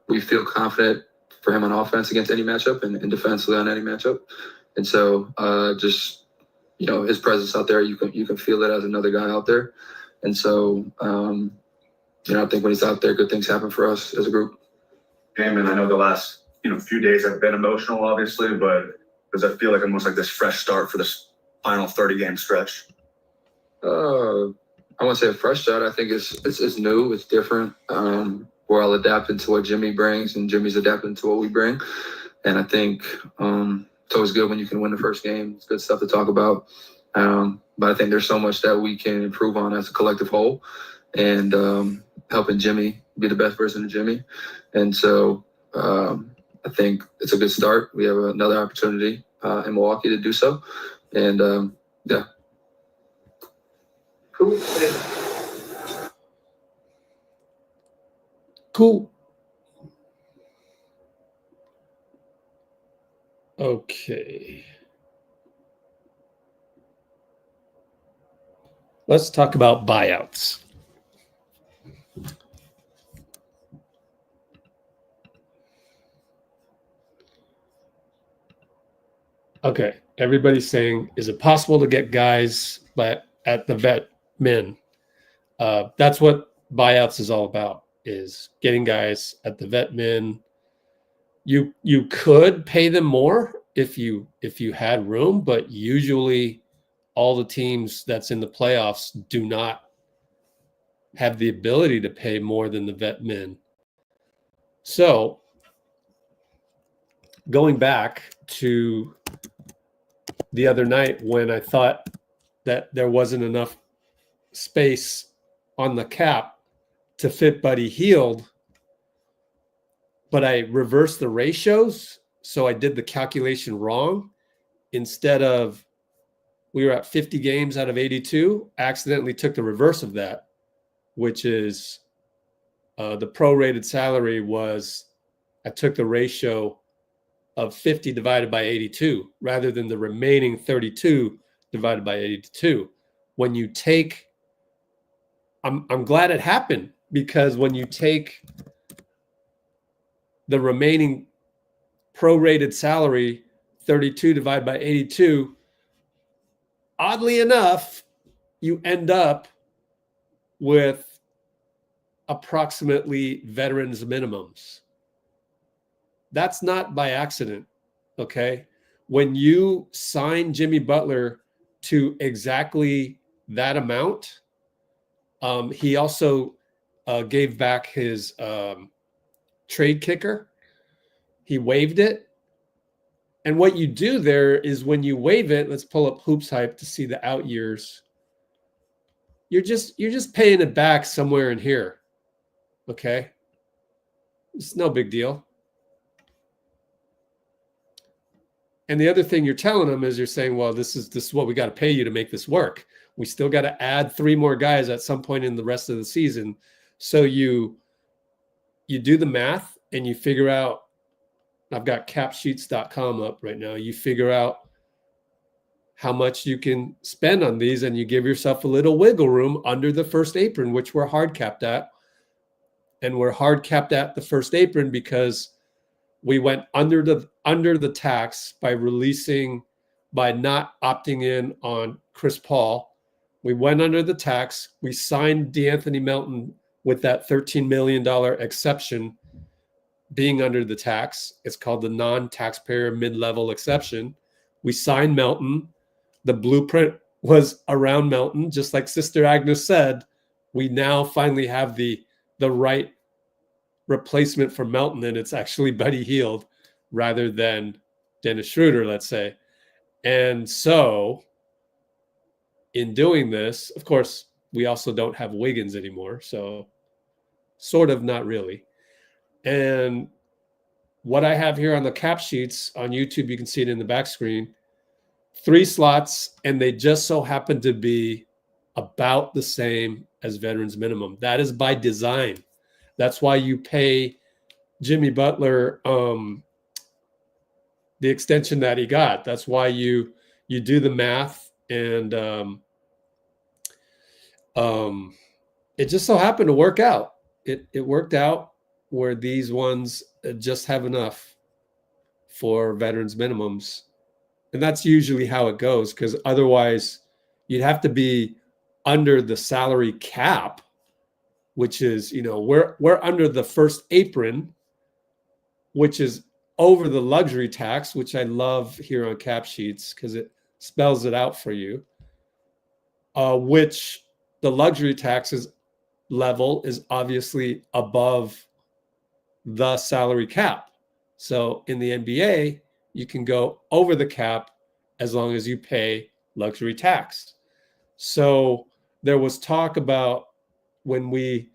we feel confident for him on offense against any matchup and defensively on any matchup. And so his presence out there, you can feel it as another guy out there. And so, I think when he's out there, good things happen for us as a group. And I know the last, few days have been emotional, obviously, but does that feel like almost like this fresh start for this final 30-game stretch? I won't say a fresh start. I think it's new, it's different. We're all adapting to what Jimmy brings, and Jimmy's adapting to what we bring. And I think it's always good when you can win the first game. It's good stuff to talk about. But I think there's so much that we can improve on as a collective whole, and helping Jimmy be the best version of Jimmy. And so I think it's a good start. We have another opportunity in Milwaukee to do so. And yeah. Cool. Okay. Let's talk about buyouts. Okay, everybody's saying, is it possible to get guys at the vet min? That's what buyouts is all about, is getting guys at the vet min. You could pay them more if you had room, but usually all the teams that's in the playoffs do not have the ability to pay more than the vet min. So going back to the other night when I thought that there wasn't enough space on the cap to fit Buddy Hield, but I reversed the ratios. So I did the calculation wrong. Instead of, we were at 50 games out of 82, I accidentally took the reverse of that, which is the prorated salary was, I took the ratio of 50 divided by 82 rather than the remaining 32 divided by 82. When you take, I'm glad it happened, because when you take the remaining prorated salary, 32 divided by 82, oddly enough, you end up with approximately veterans minimums. That's not by accident, okay? When you sign Jimmy Butler to exactly that amount, he also gave back his trade kicker. He waived it. And what you do there is when you waive it, let's pull up HoopsHype to see the out years. You're just paying it back somewhere in here, okay? It's no big deal. And the other thing you're telling them is you're saying, well, this is what we got to pay you to make this work. We still got to add 3 more guys at some point in the rest of the season. So you do the math and you figure out, I've got capsheets.com up right now. You figure out how much you can spend on these, and you give yourself a little wiggle room under the first apron, which we're hard capped at. And we're hard capped at the first apron because we went under the tax by not opting in on Chris Paul. We went under the tax. We signed DeAnthony Melton with that $13 million exception being under the tax. It's called the non-taxpayer mid-level exception. We signed Melton. The blueprint was around Melton. Just like Sister Agnes said, we now finally have the right replacement for Melton, and it's actually Buddy Hield rather than Dennis Schroeder, let's say. And so in doing this, of course, we also don't have Wiggins anymore. So sort of not really. And what I have here on the cap sheets on YouTube, you can see it in the back screen, 3 slots, and they just so happen to be about the same as veterans minimum. That is by design. That's why you pay Jimmy Butler the extension that he got. That's why you do the math, and it just so happened to work out. It worked out where these ones just have enough for veterans minimums. And that's usually how it goes, because otherwise you'd have to be under the salary cap, which is, we're under the first apron, which is over the luxury tax, which I love here on cap sheets because it spells it out for you, which the luxury taxes level is obviously above the salary cap. So in the NBA, you can go over the cap as long as you pay luxury tax. So there was talk about when we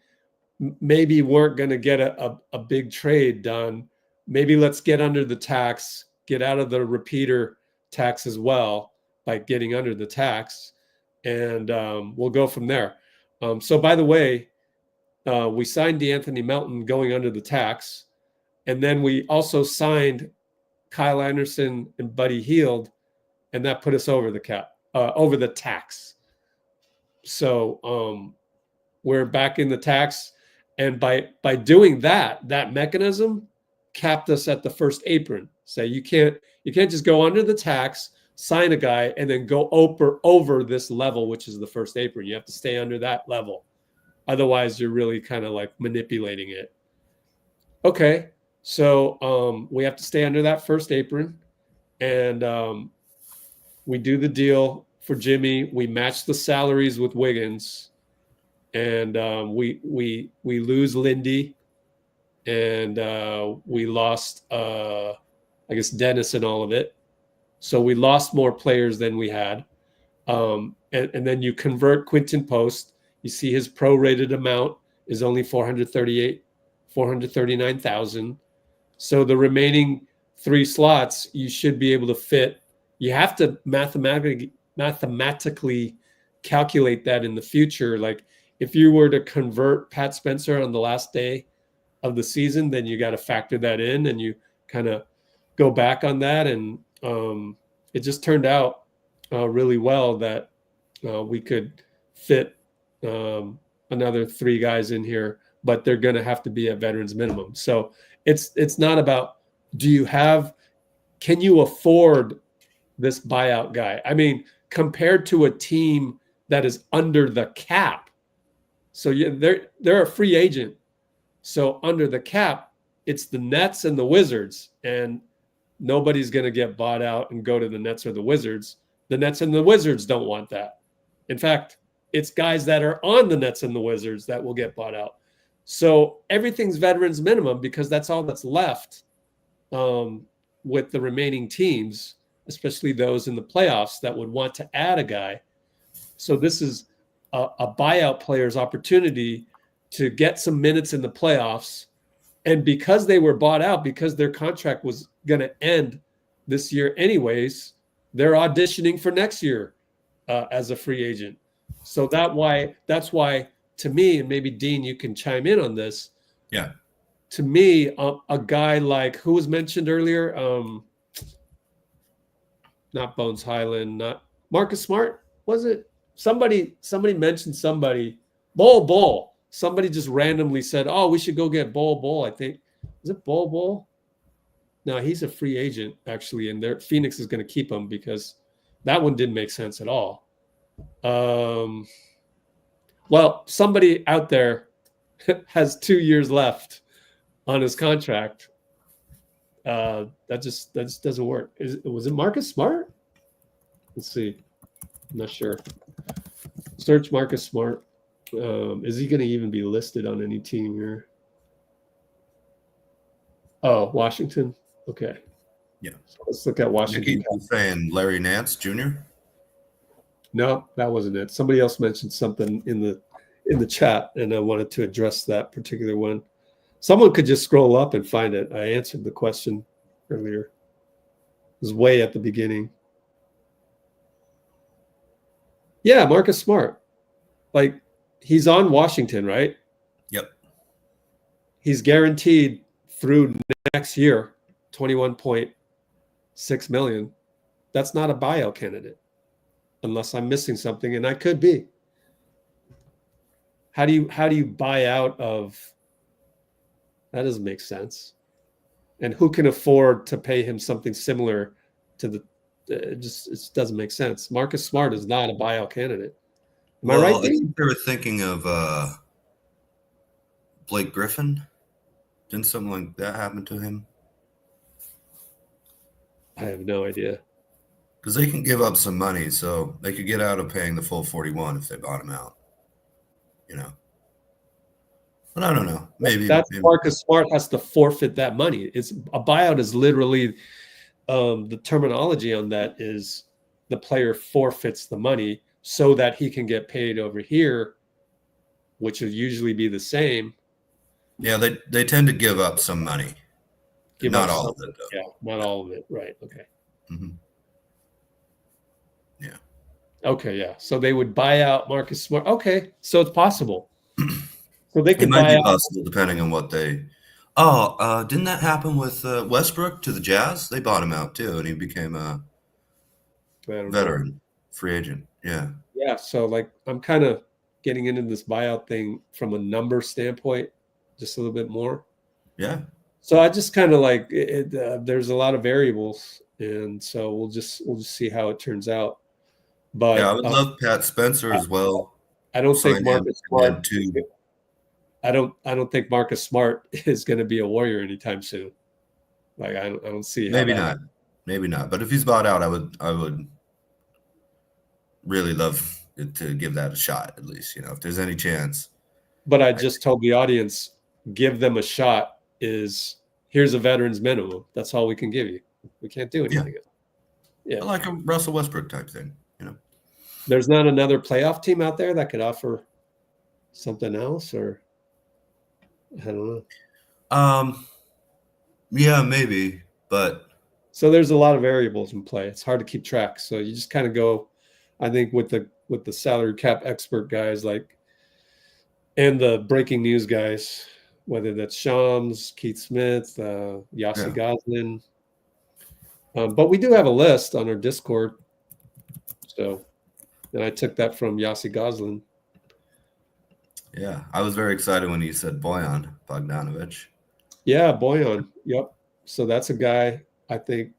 maybe weren't going to get a big trade done, maybe let's get under the tax, get out of the repeater tax as well by getting under the tax, and we'll go from there. So by the way, we signed DeAnthony Melton going under the tax, and then we also signed Kyle Anderson and Buddy Hield, and that put us over the cap, over the tax. So we're back in the tax, and by doing that mechanism capped us at the first apron. So you can't just go under the tax, sign a guy, and then go over this level, which is the first apron. You have to stay under that level. Otherwise, you're really kind of like manipulating it. Okay, so we have to stay under that first apron, and we do the deal for Jimmy. We match the salaries with Wiggins, and we lose Lindy, and we lost I guess Dennis and all of it. So we lost more players than we had, and then you convert Quinten Post. You see his prorated amount is only 439,000. So the remaining 3 slots you should be able to fit. You have to mathematically calculate that in the future. Like if you were to convert Pat Spencer on the last day of the season, then you got to factor that in, and you kind of go back on that. And it just turned out really well that we could fit another 3 guys in here, but they're going to have to be at veterans minimum. So it's not about can you afford this buyout guy? I mean, compared to a team that is under the cap. So they're a free agent. So under the cap, it's the Nets and the Wizards, and nobody's going to get bought out and go to the Nets or the Wizards. The Nets and the Wizards don't want that. In fact, it's guys that are on the Nets and the Wizards that will get bought out. So everything's veterans minimum because that's all that's left with the remaining teams, especially those in the playoffs that would want to add a guy. So this is a buyout player's opportunity to get some minutes in the playoffs. And because they were bought out, because their contract was going to end this year anyways, they're auditioning for next year as a free agent. So that's why to me, and maybe Dean, you can chime in on this. Yeah. To me, a guy like who was mentioned earlier, not Bones Highland, not Marcus Smart, was it? Somebody mentioned somebody. Bol. Somebody just randomly said, "Oh, we should go get Bol." I think is it Bol? No, he's a free agent actually, and Phoenix is going to keep him because that one didn't make sense at all. Well, somebody out there has 2 years left on his contract. That just doesn't work. Was it Marcus Smart? Let's see. I'm not sure. Search Marcus Smart. Is he going to even be listed on any team here? Oh, Washington. Okay. Yeah. So let's look at Washington. Keep saying Larry Nance Jr. No, that wasn't it. Somebody else mentioned something in the chat, and I wanted to address that particular one. Someone could just scroll up and find it. I answered the question earlier. It was way at the beginning. Yeah, Marcus Smart. Like, he's on Washington, right? Yep. He's guaranteed through next year, $21.6 million. That's not a buyout candidate, unless I'm missing something, and I could be. How do you buy out of? That doesn't make sense. And who can afford to pay him something similar to the? It just doesn't make sense. Marcus Smart is not a buyout candidate. Am I right? I think they were thinking of Blake Griffin. Didn't something like that happen to him? I have no idea. Because they can give up some money, so they could get out of paying the full 41 if they bought him out. You know. But I don't know. Maybe Marcus Smart has to forfeit that money. It's a buyout is literally the terminology on that is the player forfeits the money so that he can get paid over here, which would usually be the same. Yeah, they tend to give up some money. Not all of it, though. Yeah, not all of it. Right. Okay. Mm-hmm. Yeah. Okay, yeah. So they would buy out Marcus Smart. Okay, so it's possible. So they could might buy be out. possible depending on what they. Didn't that happen with Westbrook to the Jazz? They bought him out too, and he became a veteran free agent. Yeah. Yeah. So like, I'm kind of getting into this buyout thing from a number standpoint, just a little bit more. Yeah. So I just kind of like there's a lot of variables, and so we'll just see how it turns out. But yeah, I would love Pat Spencer as well. I don't think Marcus Smart. Too. I don't think Marcus Smart is going to be a Warrior anytime soon. Like I don't see. Maybe not. But if he's bought out, I would really love to give that a shot at least. You know, if there's any chance. But I just told the audience, give them a shot. Here's a veteran's minimum. That's all we can give you. We can't do anything else. Yeah, like a Russell Westbrook type thing. You know, there's not another playoff team out there that could offer something else, or I don't know. Yeah, maybe, but so there's a lot of variables in play. It's hard to keep track. So you just kind of go, I think, with the salary cap expert guys and the breaking news guys, whether that's Shams, Keith Smith, Yossi Gozlan. But we do have a list on our Discord. So, and I took that from Yossi Gozlan. Yeah, I was very excited when you said Bojan Bogdanovic. Yeah, Bojan. Yep. So that's a guy I think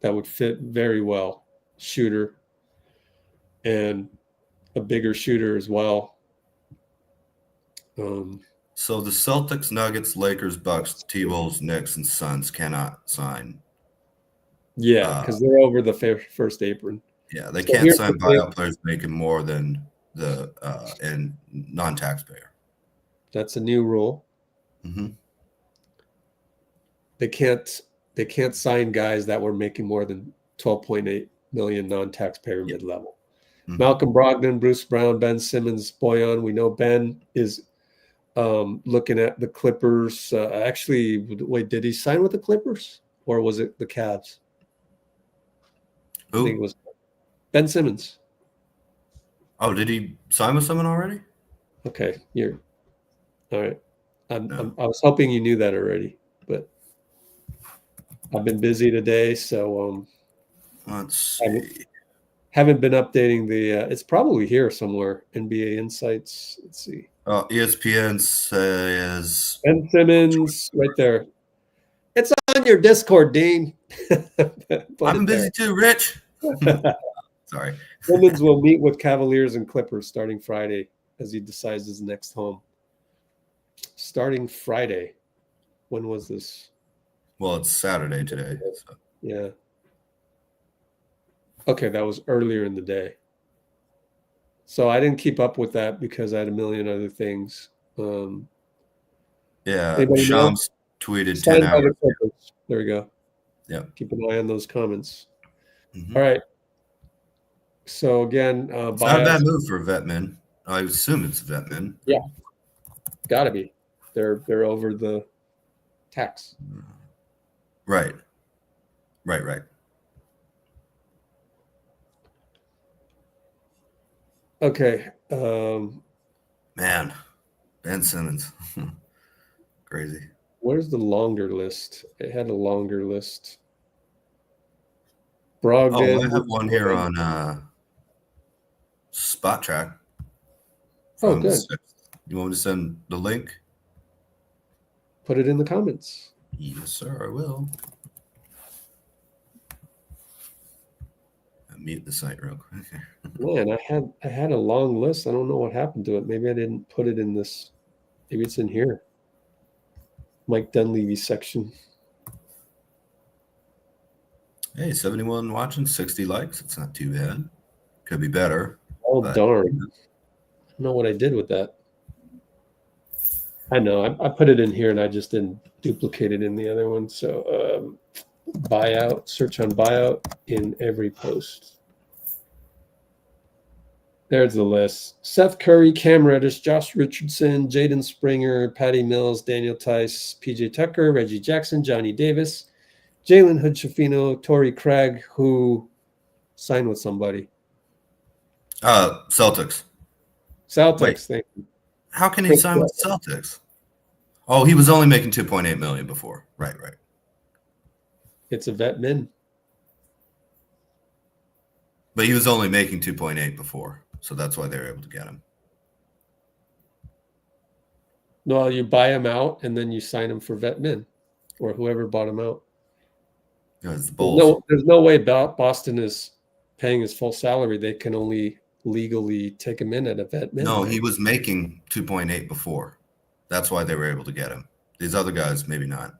that would fit very well. Shooter and a bigger shooter as well. So the Celtics, Nuggets, Lakers, Bucks, T-Wolves, Knicks, and Suns cannot sign. Yeah, because they're over the first apron. Yeah, they can't sign buyout players making more than the and non-taxpayer. That's a new rule. Mm-hmm. They can't sign guys that were making more than 12.8 million non-taxpayer mid-level. Mm-hmm. Malcolm Brogdon, Bruce Brown, Ben Simmons, Bojan. We know Ben is looking at the Clippers. Actually, wait, did he sign with the Clippers or was it the Cavs? Who? I think it was Ben Simmons. Oh, did he sign with someone already? Okay, you're all right. I was hoping you knew that already, but I've been busy today, so let's see. Haven't been updating the. It's probably here somewhere. NBA Insights. Let's see. ESPN says Ben Simmons right there. It's on your Discord, Dean. I'm busy too, Rich. Sorry. Simmons will meet with Cavaliers and Clippers starting Friday as he decides his next home. Starting Friday. When was this? Well, it's Saturday today. So. Yeah. Okay, that was earlier in the day. So I didn't keep up with that because I had a million other things. Yeah, Shams tweeted 10 hours. There we go. Yeah. Keep an eye on those comments. Mm-hmm. All right. So again, It's not a bad move for a vet min. I assume it's a vet min. Yeah, gotta be. They're over the tax. Right. Okay. Man, Ben Simmons, crazy. Where's the longer list? It had a longer list. Brogdon. Oh, I have one here on Spot Track. Oh, good. You want me to send the link? Put it in the comments. Yes, sir, I will. I'll mute the site real quick. Man, I had a long list. I don't know what happened to it. Maybe I didn't put it in this. Maybe it's in here. Mike Dunleavy section. Hey, 71 watching, 60 likes. It's not too bad. Could be better. Oh, darn. I don't know what I did with that. I know. I put it in here and I just didn't duplicate it in the other one. So buyout, search on buyout in every post. There's the list. Seth Curry, Cam Reddish, Josh Richardson, Jaden Springer, Patty Mills, Daniel Tice, PJ Tucker, Reggie Jackson, Johnny Davis, Jalen Hood-Schifino, Torrey Craig, who signed with somebody. Celtics. Wait, thank you. How can he sign with Celtics? Oh, he was only making $2.8 million before. Right. It's a vet min. But he was only making 2.8 before, so that's why they were able to get him. No, you buy him out and then you sign him for vet min, or whoever bought him out. It's the Bulls. There's no way Boston is paying his full salary. They can only legally take him in at a vet min. No, he was making 2.8 before. That's why they were able to get him. These other guys, maybe not.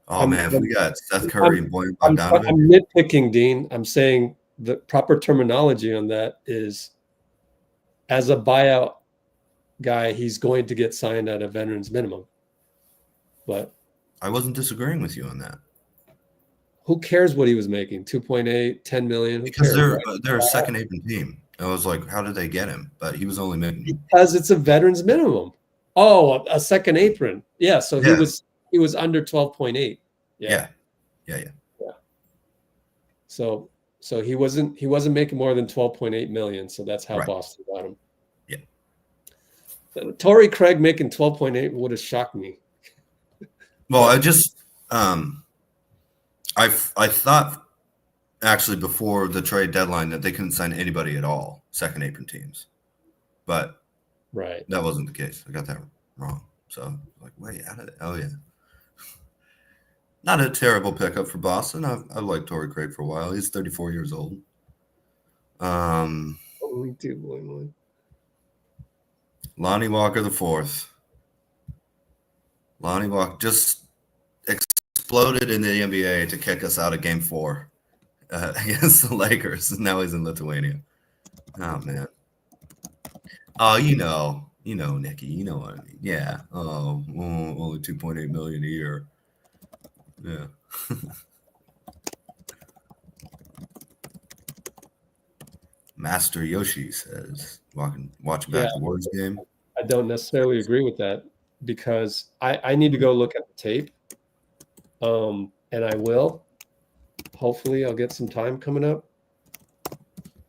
Oh, man, if we got Seth Curry and Boyan Bogdanovic. I'm nitpicking, Dean. I'm saying the proper terminology on that is, as a buyout guy, he's going to get signed at a veteran's minimum. But I wasn't disagreeing with you on that. Who cares what he was making? 2.8, 10 million? Because they're a second apron team. I was like, how did they get him? But he was only making, because it's a veteran's minimum. Oh, a second apron. Yeah, so he was under 12.8. Yeah. So he wasn't making more than 12.8 million. So that's how Boston got him. Yeah. Torrey Craig making 12.8 would have shocked me. Well, I just I thought actually before the trade deadline that they couldn't sign anybody at all, second apron teams. But that wasn't the case. I got that wrong. So like, wait, how did oh yeah. Not a terrible pickup for Boston. I've liked Torrey Craig for a while. He's 34 years old. Only 2.1. Lonnie Walker the fourth. Lonnie Walker just exploded in the NBA to kick us out of Game 4 against the Lakers. And now he's in Lithuania. Oh man. Oh, you know, Nicky, you know what I mean. Yeah. Oh, only 2.8 million a year. Yeah. Master Yoshi says, watching back the Warriors game. I don't necessarily agree with that because I need to go look at the tape. And I will. Hopefully I'll get some time coming up.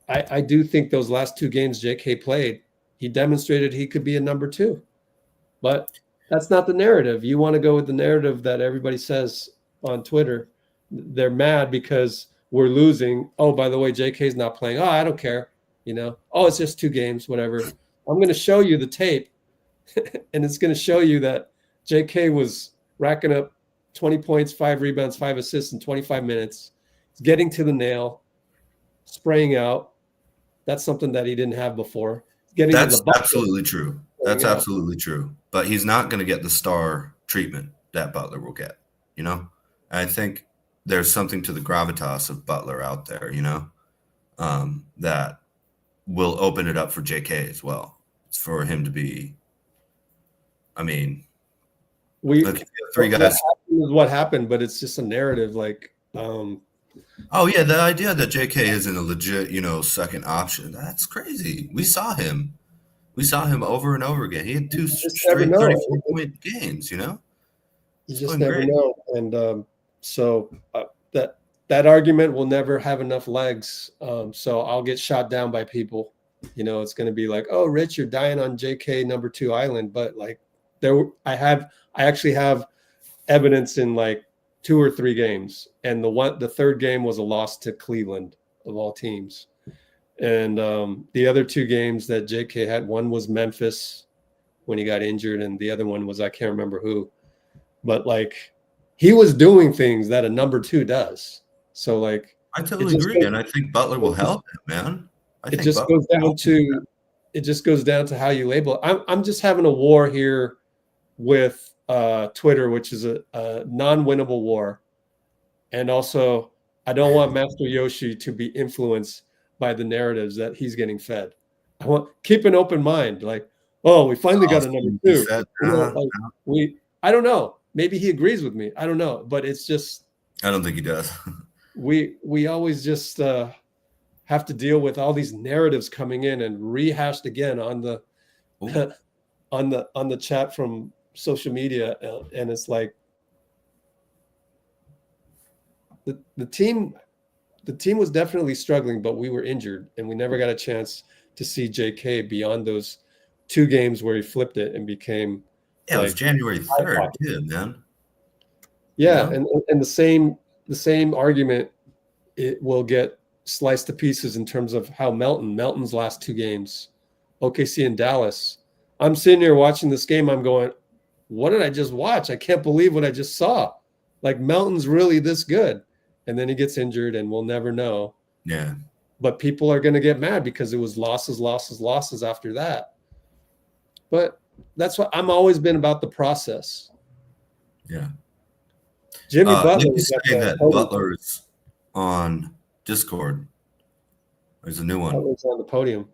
I do think those last two games JK played, he demonstrated he could be a number 2. But that's not the narrative. You want to go with the narrative that everybody says on Twitter. They're mad because we're losing. Oh, by the way, JK's not playing. Oh, I don't care. Oh, it's just 2 games, whatever. I'm going to show you the tape, and it's going to show you that JK was racking up 20 points, 5 rebounds, 5 assists in 25 minutes. He's getting to the nail, spraying out. That's something that he didn't have before. That's absolutely true. That's absolutely true. But he's not going to get the star treatment that Butler will get, I think there's something to the gravitas of Butler out there, that will open it up for JK as well. It's for him to be, we look, 3 guys. What happened, but it's just a narrative. Like, Oh yeah, the idea that JK isn't a legit, second option, that's crazy. We saw him over and over again. He had two just never straight know. 34-point games, You He's just playing never great. know. And so that argument will never have enough legs. So I'll get shot down by people. It's going to be like, oh, Rich, you're dying on JK number 2 island. But like I actually have evidence in like 2 or 3 games. And the third game was a loss to Cleveland of all teams. And the other 2 games that JK had, one was Memphis when he got injured. And the other one was, I can't remember who, but like he was doing things that a number 2 does. So like, I totally agree, and I think Butler will help him, man. It just goes down to how you label it. I'm just having a war here with Twitter, which is a non-winnable war, and also I don't want Master Yoshi to be influenced by the narratives that he's getting fed. I want keep an open mind. Like, oh, we finally got a number 2. I don't know. Maybe he agrees with me. I don't know, but it's just. I don't think he does. we always just have to deal with all these narratives coming in and rehashed again on the on the chat from social media, and it's like the team was definitely struggling, but we were injured and we never got a chance to see JK beyond those 2 games where he flipped it and became. Yeah, it was January 3rd, too, man. Yeah, and the same argument, it will get sliced to pieces in terms of how Melton's last 2 games, OKC and Dallas. I'm sitting here watching this game. I'm going, what did I just watch? I can't believe what I just saw. Like Melton's really this good. And then he gets injured and we'll never know. Yeah. But people are going to get mad because it was losses after that. But that's what I'm always been about, the process. Yeah. Jimmy Butler. That Butler's on Discord. There's a new one. Butler's on the podium.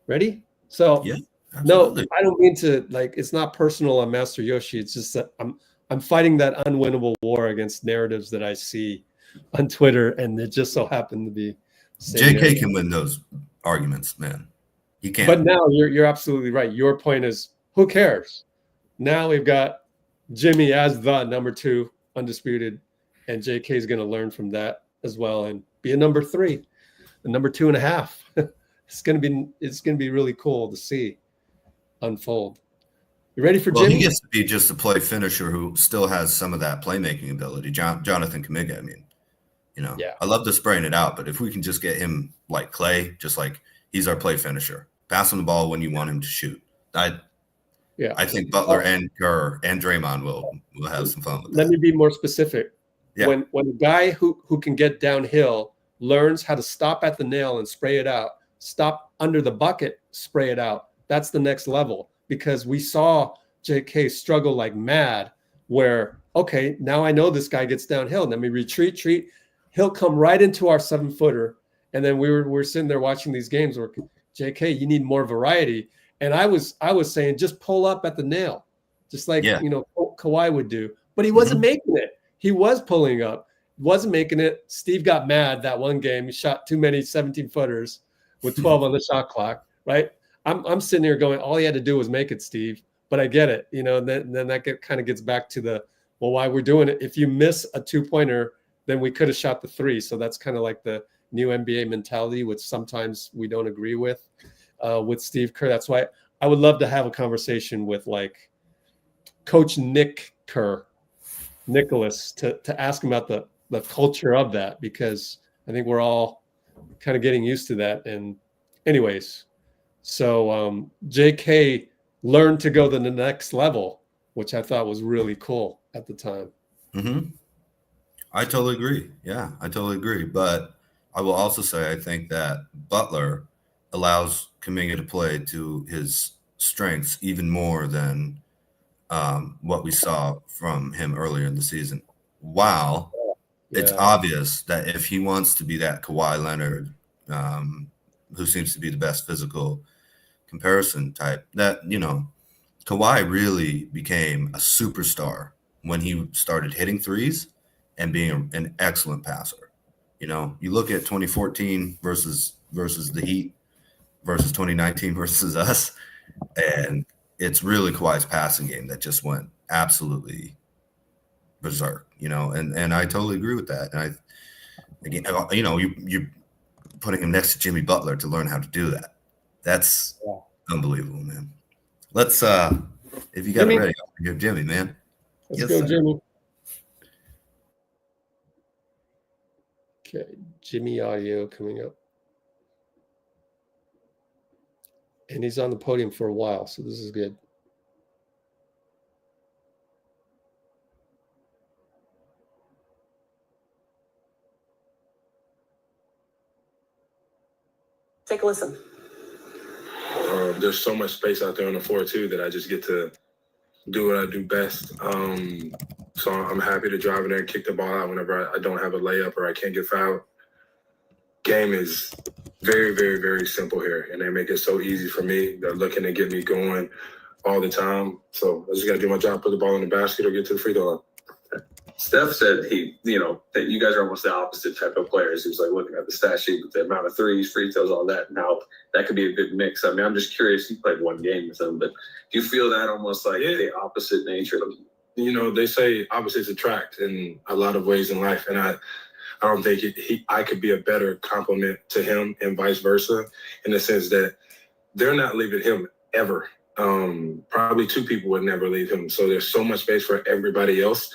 Ready? So yeah, no, I don't mean to it's not personal on Master Yoshi. It's just that I'm fighting that unwinnable war against narratives that I see on Twitter, and it just so happened to be. JK can win those arguments, man. He can. But now you're absolutely right. Your point is, who cares? Now we've got Jimmy as the number 2 undisputed, and JK is going to learn from that as well and be a number 3, a number 2.5. It's going to be really cool to see unfold. You ready for Jimmy? He gets to be just a play finisher who still has some of that playmaking ability. Jonathan Kuminga, I mean, I love the spraying it out, but if we can just get him like Clay, just like he's our play finisher, pass him the ball when you want him to shoot. I think Butler and Kerr and Draymond will have some fun with that. Let me be more specific. Yeah. When a guy who can get downhill learns how to stop at the nail and spray it out, stop under the bucket, spray it out, that's the next level. Because we saw JK struggle like mad where, okay, now I know this guy gets downhill. Then we retreat. He'll come right into our 7-footer. And then we're sitting there watching these games where, JK, you need more variety. And I was saying, just pull up at the nail, just like Kawhi would do. But he wasn't making it. He was pulling up, wasn't making it. Steve got mad that one game. He shot too many 17-footers with 12 on the shot clock, right? I'm sitting here going, all he had to do was make it, Steve. But I get it, Then that kind of gets back to why we're doing it. If you miss a 2-pointer, then we could have shot the 3. So that's kind of like the new NBA mentality, which sometimes we don't agree with Steve Kerr. That's why I would love to have a conversation with like Coach Nicholas to ask him about the culture of that, because I think we're all kind of getting used to that. And anyways, so JK learned to go to the next level, which I thought was really cool at the time. Mm-hmm. I totally agree. Yeah, I totally agree. But I will also say I think that Butler allows Kuminga to play to his strengths even more than what we saw from him earlier in the season. While it's obvious that if he wants to be that Kawhi Leonard, who seems to be the best physical comparison type, that, Kawhi really became a superstar when he started hitting threes and being an excellent passer. You know, you look at 2014 versus the Heat versus 2019 versus us, and it's really Kawhi's passing game that just went absolutely berserk, you know, and I totally agree with that. And you're putting him next to Jimmy Butler to learn how to do that. That's unbelievable, man. Let's if you got it ready, I'll give Jimmy, man. Let's go, Jimmy. Okay, Jimmy audio coming up. And he's on the podium for a while, so this is good. Take a listen. There's so much space out there on the floor, too, that I just get to do what I do best. So I'm happy to drive in there and kick the ball out whenever I don't have a layup or I can't get fouled. Game is very, very, very simple here, and they make it so easy for me. They're looking to get me going all the time. So I just got to do my job, put the ball in the basket or get to the free throw line. Steph said that you guys are almost the opposite type of players. He was like looking at the stat sheet with the amount of threes, free throws, all that, and how that could be a good mix. I mean, I'm just curious. You played one game with him, but do you feel that almost like the opposite nature? You know, they say opposites attract in a lot of ways in life, and I don't think I could be a better complement to him and vice versa, in the sense that they're not leaving him ever. Probably two people would never leave him. So there's so much space for everybody else.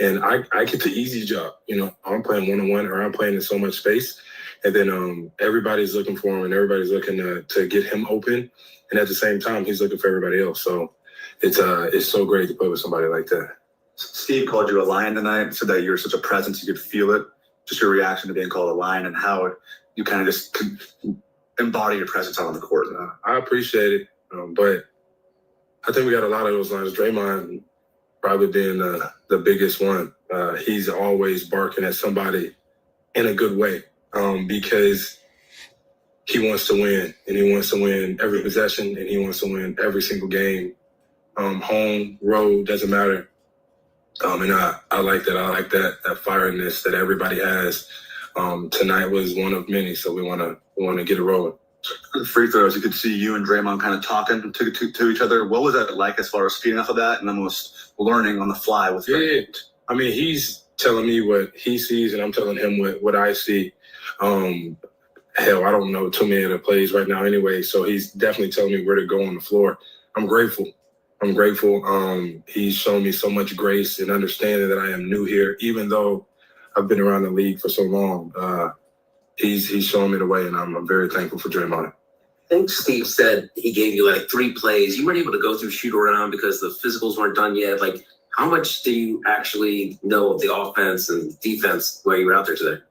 And I get the easy job. You know, I'm playing one-on-one or I'm playing in so much space. And then everybody's looking for him and everybody's looking to get him open. And at the same time, he's looking for everybody else. So it's so great to play with somebody like that. Steve called you a lion tonight, said that you're such a presence, you could feel it. Just your reaction to being called a lion and how you kind of just embody your presence out on the court. I appreciate it, but I think we got a lot of those lines. Draymond probably being the biggest one. He's always barking at somebody in a good way because he wants to win, and he wants to win every possession, and he wants to win every single game. Home, road, doesn't matter. And I like that. I like that fireness that everybody has. Tonight was one of many, so we want to get it rolling. The free throws, you could see you and Draymond kind of talking to each other. What was that like as far as feeding off of that and almost learning on the fly with Draymond? Yeah, I mean, he's telling me what he sees, and I'm telling him what I see. Hell, I don't know too many of the plays right now anyway, so he's definitely telling me where to go on the floor. I'm grateful. He's shown me so much grace and understanding that I am new here, even though I've been around the league for so long. He's showing me the way, and I'm very thankful for Draymond. I think Steve said he gave you like 3 plays. You weren't able to go through shoot around because the physicals weren't done yet. Like, how much do you actually know of the offense and defense while you were out there today?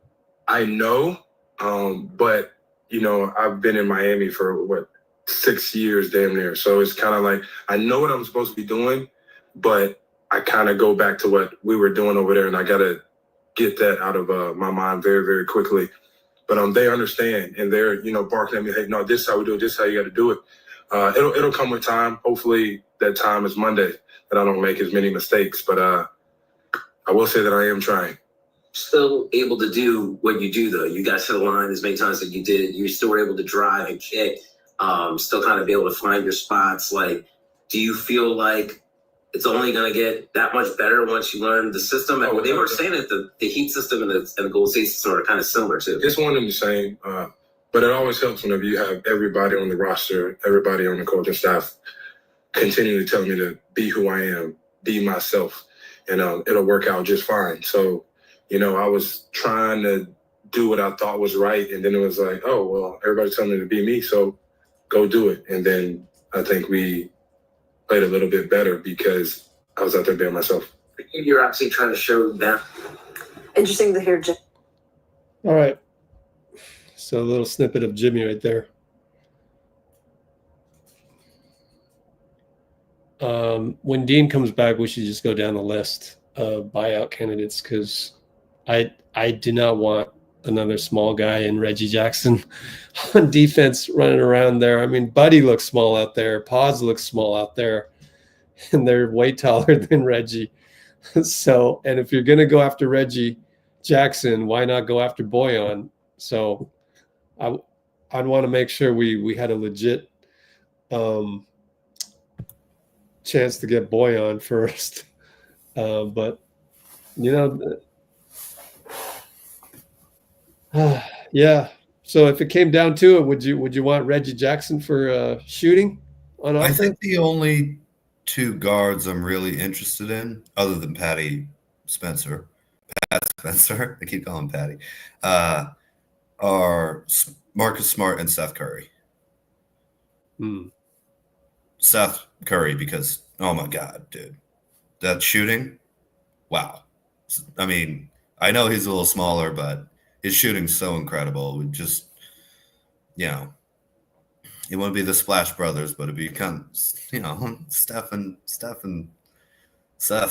I know, but, you know, I've been in Miami for, 6 years damn near. So it's kind of like I know what I'm supposed to be doing, but I kind of go back to what we were doing over there, and I got to get that out of my mind very, very quickly. But they understand, and they're, you know, barking at me, hey, no, this is how we do it. This is how you got to do it. It'll come with time. Hopefully that time is Monday, that I don't make as many mistakes. But I will say that I am trying. Still able to do what you do, though. You got to the line as many times as you did. You still were able to drive and kick. Still kind of be able to find your spots. Like, do you feel like it's only going to get that much better once you learn the system? And they were saying that the Heat system and the Golden State system are kind of similar, too. It's one and the same, but it always helps whenever you have everybody on the roster, everybody on the coaching staff continually telling me to be who I am, be myself, and it'll work out just fine. So, you know, I was trying to do what I thought was right, and then it was like, oh, well, everybody's telling me to be me, so go do it. And then I think we played a little bit better because I was out there being myself. You're actually trying to show that. Interesting to hear, Jim. All right. So a little snippet of Jimmy right there. When Dean comes back, we should just go down the list of buyout candidates because I do not want another small guy in Reggie Jackson on defense running around there. I mean, Buddy looks small out there. Paz looks small out there. And they're way taller than Reggie. So, and if you're going to go after Reggie Jackson, why not go after Boyan? So I'd want to make sure we had a legit chance to get Boyan first. But, you know, yeah. So if it came down to it, would you want Reggie Jackson for shooting on offense? I think the only two guards I'm really interested in, other than Pat Spencer, I keep calling him Patty, are Marcus Smart and Steph Curry. Steph Curry, because, oh my God, dude, that shooting, wow. I mean, I know he's a little smaller, but his shooting's so incredible. It just, you know, it wouldn't be the Splash Brothers, but it'd become, you know, Steph,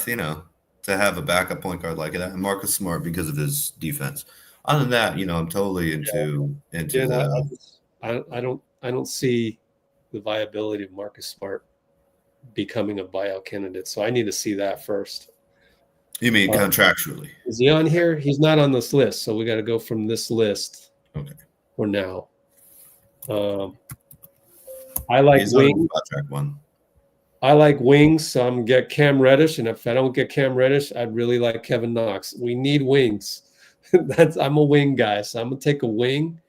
you know, to have a backup point guard like that, and Marcus Smart because of his defense. Other than that, you know, I'm totally into I don't see the viability of Marcus Smart becoming a buyout candidate. So I need to see that first. You mean contractually? Is he on here? He's not on this list, so we got to go from this list. Okay. For now. I like Wings. I like Wings, so I'm gonna get Cam Reddish, and if I don't get Cam Reddish, I'd really like Kevin Knox. We need wings. I'm a wing guy, so I'm gonna take a wing.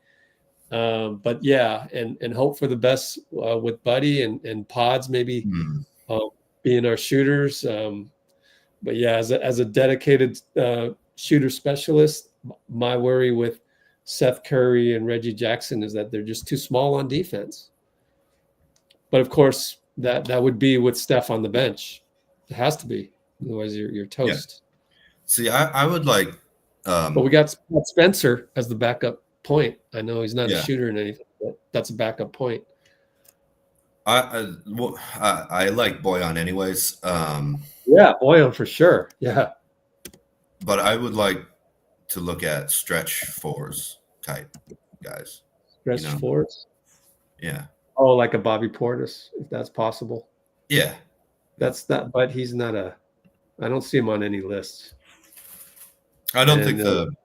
But yeah, and hope for the best with Buddy and Pods maybe being our shooters. But yeah, as a dedicated shooter specialist, my worry with Seth Curry and Reggie Jackson is that they're just too small on defense. But of course, that would be with Steph on the bench. It has to be, otherwise you're toast. Yeah. See, I would like. But we got Spencer as the backup point. I know he's not a shooter in anything, but that's a backup point. I like Boyan anyways. Yeah, Boyan for sure. Yeah. But I would like to look at stretch fours type guys. Stretch fours? Yeah. Oh, like a Bobby Portis, if that's possible. Yeah. That's that, but he's not I don't see him on any lists. I don't think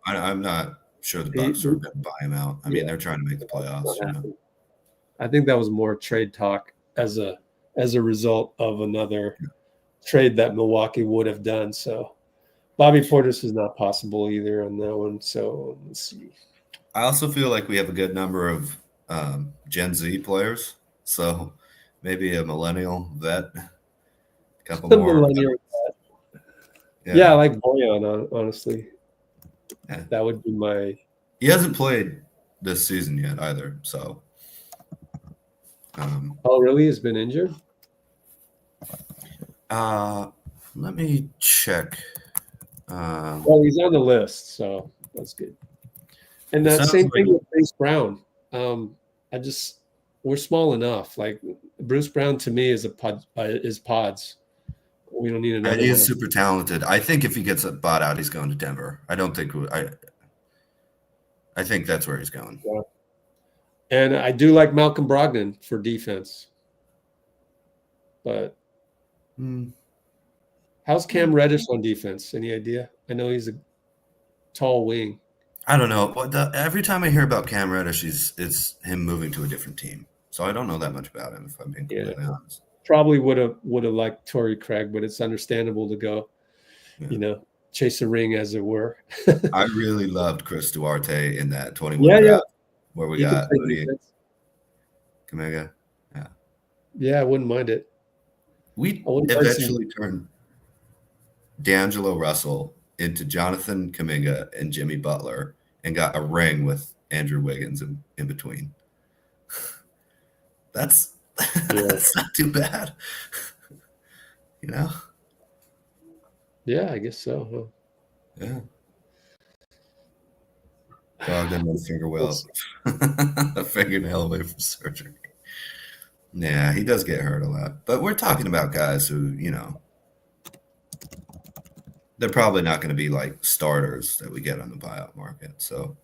I'm not sure the Bucks are going to buy him out. I mean, they're trying to make the playoffs. You know? I think that was more trade talk as a result of another trade that Milwaukee would have done. So Bobby Portis is not possible either on that one. So let's see. I also feel like we have a good number of Gen Z players. So maybe a millennial vet, a couple more. Millennial vet. Yeah, I like Boyan, honestly. Yeah. That would be my. He hasn't played this season yet either. So. Oh, really? He's been injured? Let me check. Well, he's on the list, so that's good. And that same thing with Bruce Brown. We're small enough. Like Bruce Brown to me is is Pods. We don't need another. He is super talented. I think if he gets bought out, he's going to Denver. I don't think I think that's where he's going. Yeah. And I do like Malcolm Brogdon for defense. But how's Cam Reddish on defense? Any idea? I know he's a tall wing. I don't know. Every time I hear about Cam Reddish, it's him moving to a different team. So I don't know that much about him, if I'm being completely honest. Probably would have liked Torrey Craig, but it's understandable to go, chase a ring, as it were. I really loved Chris Duarte in that 21 draft where we got Moody Kuminga. Yeah. Yeah, I wouldn't mind it. We eventually turned D'Angelo Russell into Jonathan Kuminga and Jimmy Butler and got a ring with Andrew Wiggins in between. That's not too bad. Yeah, I guess so. Huh? Yeah. Dog didn't know a fingernail away from surgery. Yeah, he does get hurt a lot. But we're talking about guys who, they're probably not going to be like starters that we get on the buyout market. So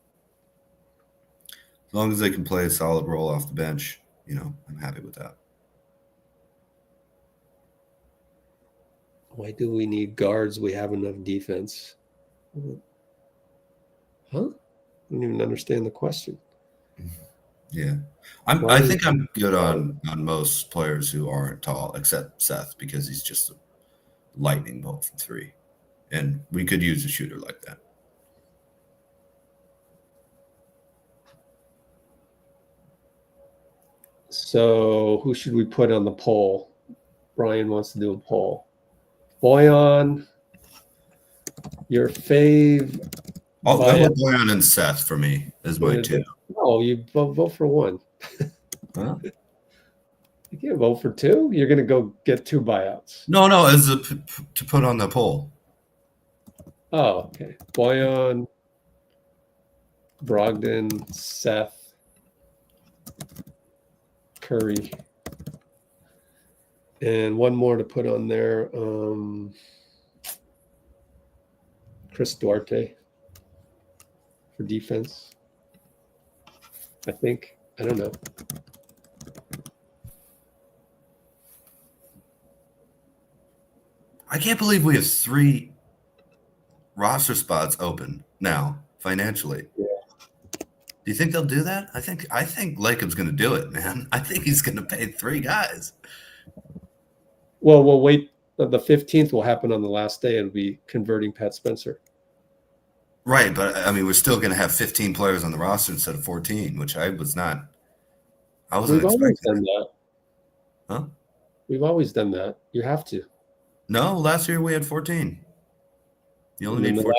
as long as they can play a solid role off the bench, I'm happy with that. Why do we need guards? We have enough defense. Huh? I don't even understand the question. Yeah. I think I'm good on most players who aren't tall, except Seth, because he's just a lightning bolt from three. And we could use a shooter like that. So who should we put on the poll? Brian wants to do a poll. Boyan, your fave. Oh, Boyan and Seth for me is my two. Oh, you vote for one. Huh? You can't vote for two. You're going to go get two buyouts. No, as to put on the poll. Oh, okay. Boyan, Brogdon, Seth, Curry, and one more to put on there. Chris Duarte for defense. I think. I don't know. I can't believe we have 3 roster spots open now financially. Yeah. Do you think they'll do that? I think Lacob's going to do it, man. I think he's going to pay 3 guys. Well, we'll wait. The 15th will happen on the last day. It'll be converting Pat Spencer. Right, but I mean, we're still going to have 15 players on the roster instead of 14, which I wasn't We've always done that. Huh? We've always done that. You have to. No, last year we had 14. You only need 14.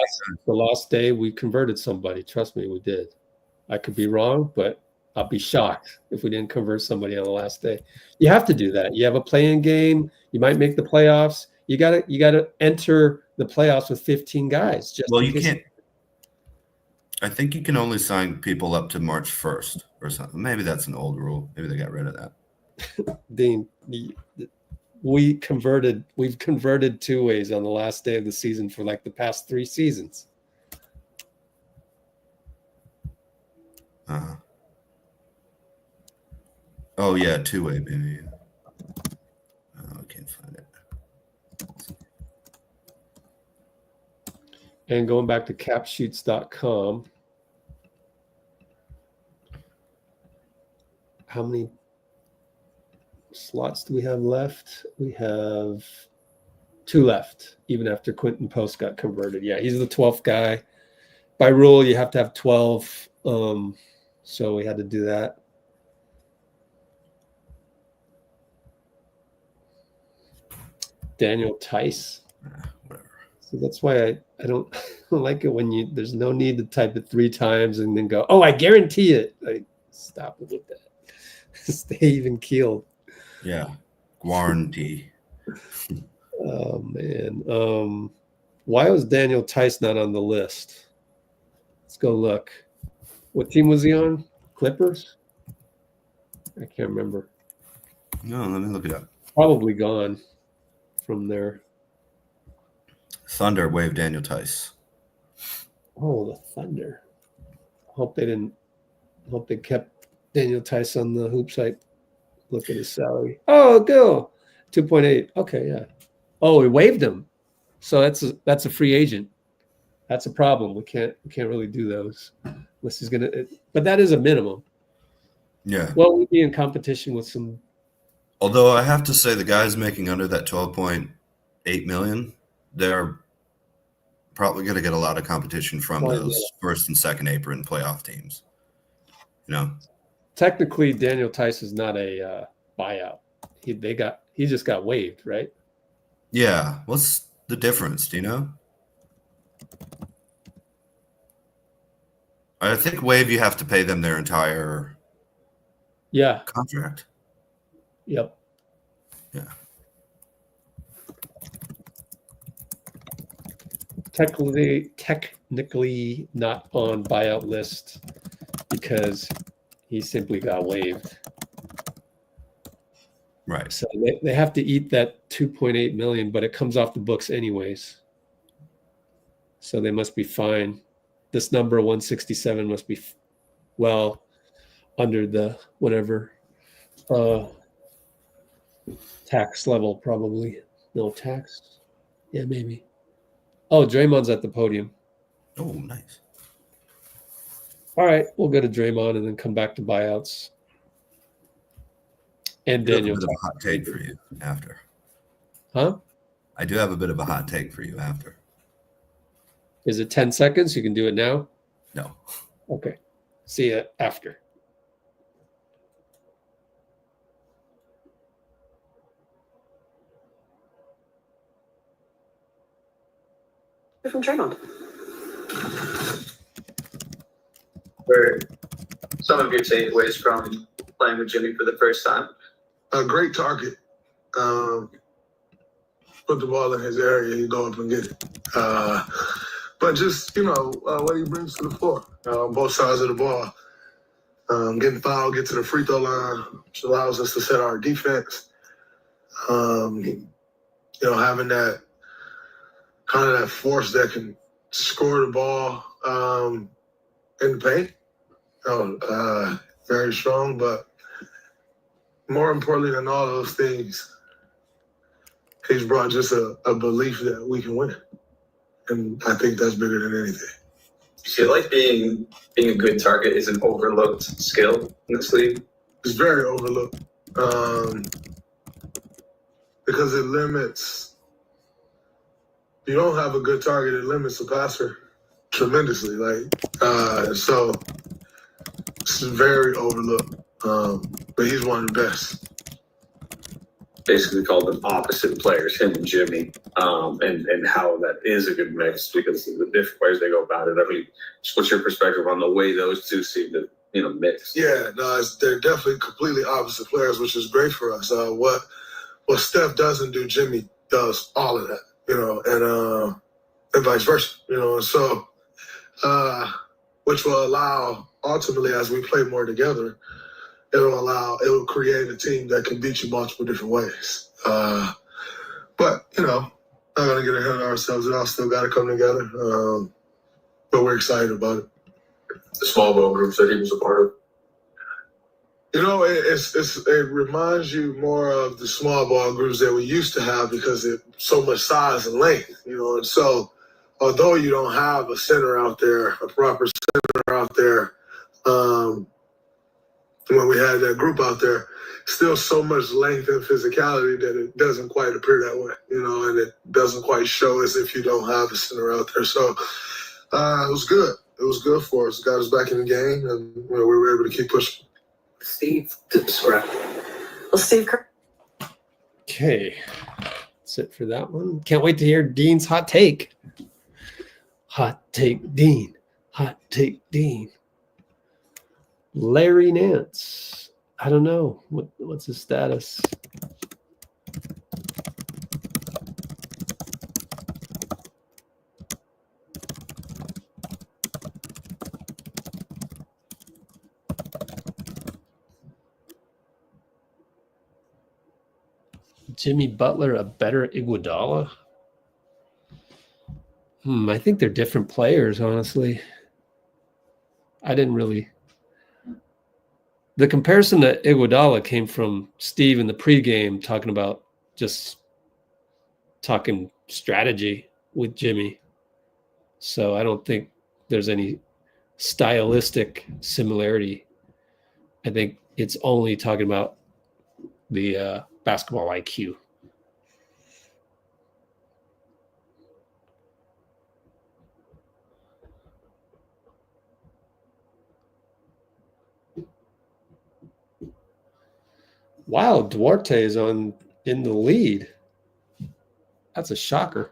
The last day we converted somebody. Trust me, we did. I could be wrong, but I'll be shocked if we didn't convert somebody on the last day. You have to do that. You have a play-in game. You might make the playoffs. You gotta enter the playoffs with 15 guys. Well, you can't. I think you can only sign people up to March 1st or something. Maybe that's an old rule. Maybe they got rid of that. Dean, we've converted 2 ways on the last day of the season for like the past 3 seasons. Oh yeah, 2-way, baby. Oh, I can't find it. And going back to capshoots.com, how many slots do we have left? We have 2 left, even after Quinten Post got converted. Yeah, he's the 12th guy. By rule, you have to have 12. So we had to do that. Daniel Tice. Whatever. So that's why I don't like it when there's no need to type it 3 times and then go, oh, I guarantee it. Like, stop it with that. Stay even keeled. Yeah. Guarantee. Oh man. Why was Daniel Tice not on the list? Let's go look. What team was he on? Clippers? I can't remember. No, let me look it up. Probably gone from there. Thunder waived Daniel Tice. Oh, the Thunder. Hope they kept Daniel Tice on the HoopsHype. Look at his salary. Oh, go 2.8. Okay, yeah. Oh, we waived him. So that's a free agent. That's a problem. We can't really do those unless he's gonna. But that is a minimum. Yeah. Well, we'd be in competition with some. Although I have to say, the guys making under that 12.8 million, they're probably going to get a lot of competition from those first and second apron playoff teams. You know, technically, Daniel Tice is not a buyout. He just got waived, right? Yeah. What's the difference? Do you know? I think waive, you have to pay them their entire contract. Yep. Yeah. Technically not on buyout list because he simply got waived. Right. So they have to eat that 2.8 million, but it comes off the books anyways. So they must be fine. This number 167 must be well under the whatever tax level, probably. No tax. Yeah, maybe. Oh, Draymond's at the podium. Oh, nice. All right, we'll go to Draymond and then come back to buyouts. And I do have Daniel. a bit of a hot take for you after. Huh? I do have a bit of a hot take for you after. Is it 10 seconds? You can do it now? No. Okay. See you after. From Draymond. Where some of your takeaways from playing with Jimmy for the first time? A great target. Put the ball in his area, you go up and get it. But just, what he brings to the floor, both sides of the ball. Getting fouled, get to the free throw line, which allows us to set our defense. Having that kind of that force that can score the ball in the paint. Very strong, but more importantly than all those things, he's brought just a belief that we can win. And I think that's bigger than anything. Do you feel like being a good target is an overlooked skill in this league? It's very overlooked because it limits. You don't have a good target, it limits the passer tremendously. So it's very overlooked. But he's one of the best. Basically called them opposite players, him and Jimmy, and how that is a good mix because of the different ways they go about it. I mean, what's your perspective on the way those two seem to, mix? Yeah, no, they're definitely completely opposite players, which is great for us. What Steph doesn't do, Jimmy does all of that, and vice versa, and so, which will allow, ultimately, as we play more together, it will create a team that can beat you multiple different ways. But, not going to get ahead of ourselves. It all still got to come together. But we're excited about it. The small ball groups that he was a part of. It reminds you more of the small ball groups that we used to have because it's so much size and length, and so although you don't have a center out there, a proper center out there, when we had that group out there, still so much length and physicality that it doesn't quite appear that way, and it doesn't quite show as if you don't have a center out there. So it was good. It was good for us. It got us back in the game, and we were able to keep pushing. Steve, describe. Well, Steve Kerr. Okay. That's it for that one. Can't wait to hear Dean's hot take. Hot take, Dean. Hot take, Dean. Larry Nance. I don't know. What's his status? Jimmy Butler a better Iguodala? I think they're different players, honestly. I didn't really. The comparison to Iguodala came from Steve in the pregame talking strategy with Jimmy. So I don't think there's any stylistic similarity. I think it's only talking about the basketball IQ. Wow, Duarte is in the lead. That's a shocker.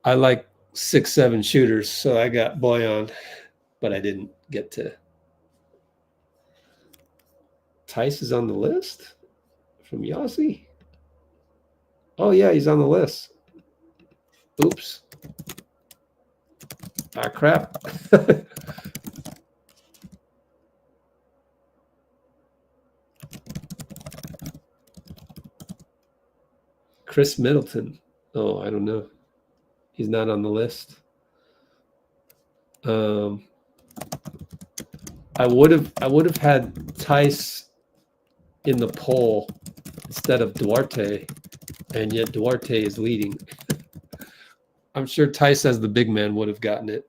I like 6'7" shooters, so I got Boyan, but I didn't get to. Tice is on the list from Yossi. Oh yeah, he's on the list. Oops. Ah, crap. Chris Middleton. Oh, I don't know. He's not on the list. I would have had Tice in the poll instead of Duarte, and yet Duarte is leading. I'm sure Tice as the big man would have gotten it.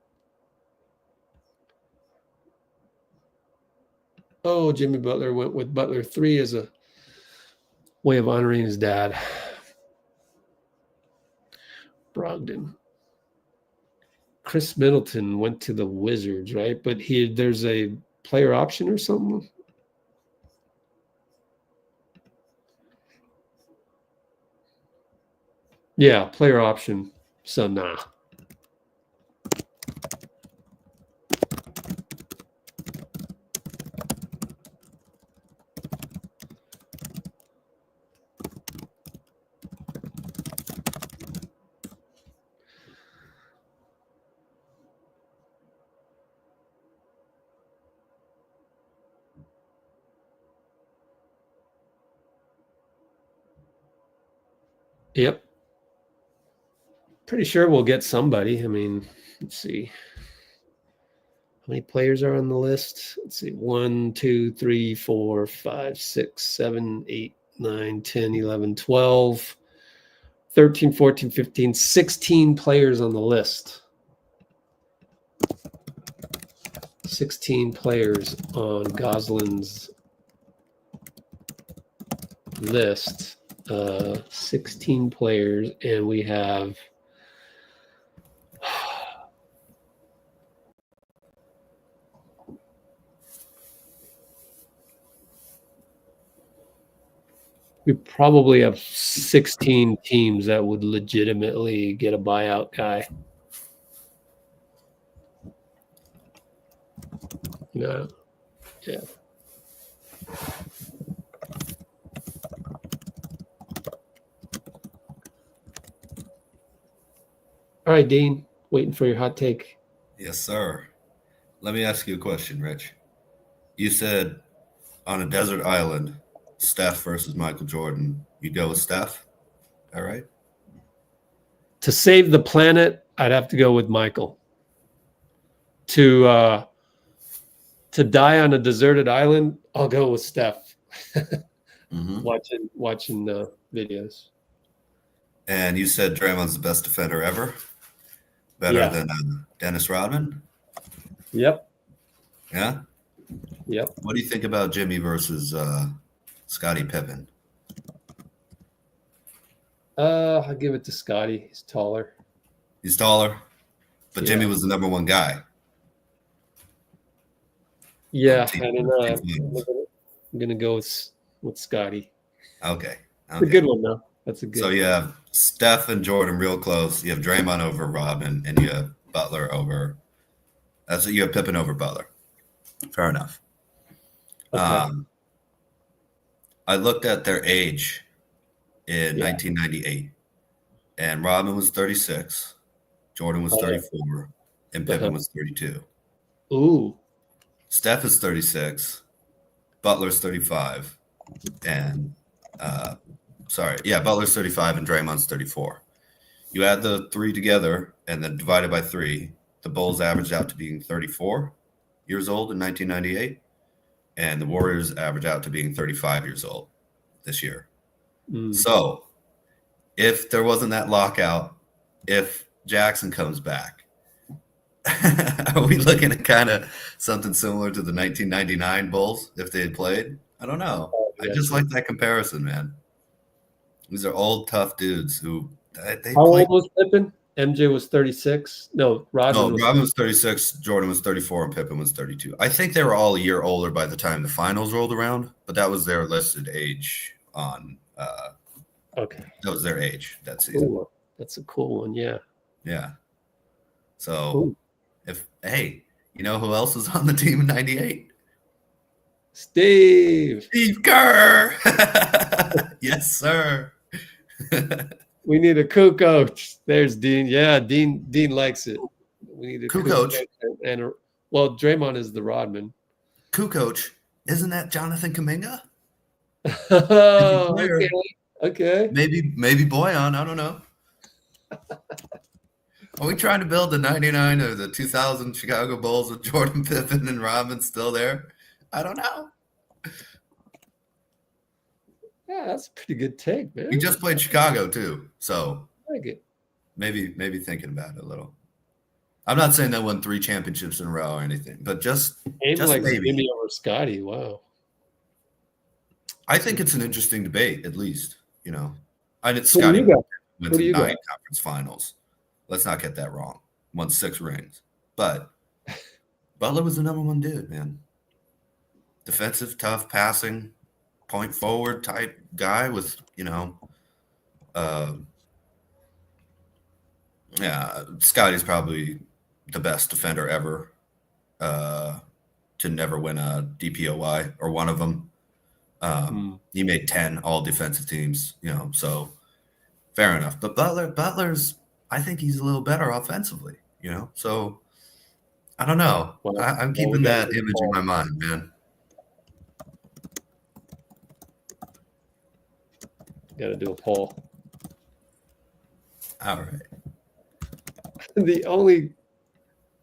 Oh, Jimmy Butler went with Butler 3 as a way of honoring his dad. Brogdon. Chris Middleton went to the Wizards, right? But there's a player option or something. Yeah, player option. So nah. Yep. Pretty sure we'll get somebody. I mean, let's see. How many players are on the list? Let's see. 1, 2, 3, 4, 5, 6, 7, 8, 9, 10, 11, 12, 13, 14, 15, 16 players on the list. 16 players on Gozlan's list. 16 players, and we have we probably have 16 teams that would legitimately get a buyout guy. Yeah. Yeah. All right, Dean, waiting for your hot take. Yes, sir. Let me ask you a question, Rich. You said on a desert island, Steph versus Michael Jordan, you go with Steph. All right. To save the planet, I'd have to go with Michael. To die on a deserted island, I'll go with Steph. Watching videos. And you said Draymond's the best defender ever. Better than Dennis Rodman. Yep. Yeah. Yep. What do you think about Jimmy versus Scottie Pippen? I'll give it to Scottie. He's taller. He's taller, but Jimmy was the number one guy. Yeah, I don't know. I'm gonna go with Scottie. Okay. It's a good one though. That's a good. So you have Steph and Jordan real close. You have Draymond over Rodman, and you have Butler over. That's what you have Pippen over Butler. Fair enough. Okay. I looked at their age in 1998, and Rodman was 36, Jordan was 34, and Pippen was 32. Ooh. Steph is 36, Butler's 35, and Butler's 35 and Draymond's 34. You add the three together and then divided by 3, the Bulls averaged out to being 34 years old in 1998, and the Warriors averaged out to being 35 years old this year. So if there wasn't that lockout, if Jackson comes back, are we looking at kind of something similar to the 1999 Bulls if they had played? I don't know. I just like that comparison, man. These are old, tough dudes who they How played. old was Pippen? MJ was 36. No, Rodman was 36, Jordan was 34, and Pippen was 32. I think they were all a year older by the time the finals rolled around, but that was their listed age on okay. That was their age that season. Cool. That's a cool one, yeah. Yeah. So you know who else was on the team in 98? Steve Kerr. Yes, sir. We need a coach. There's Dean. Yeah, Dean likes it. We need a coach. And Draymond is the Rodman. Coach, isn't that Jonathan Kuminga? Okay. Maybe Boyan. I don't know. Are we trying to build the 99 or the 2000 Chicago Bulls with Jordan, Pippen, and Rodman still there? I don't know. Yeah, that's a pretty good take, man. He just played Chicago too, so I like it. maybe thinking about it a little. I'm not saying they won 3 championships in a row or anything, but just Like maybe. Jimmy over Scotty. Wow. I think it's an interesting debate, at least. You know, I did Who do Scotty you got? went to 9 conference finals. Let's not get that wrong. Won 6 rings, but Butler was the number 1 dude, man. Defensive, tough, passing, point forward type guy with, yeah, Scotty's probably the best defender ever to never win a DPOY or one of them. He made 10 all defensive teams, so fair enough. But Butler's, I think he's a little better offensively, so I don't know. Well, I'm keeping that image in my mind, man. Got to do a poll. All right. The only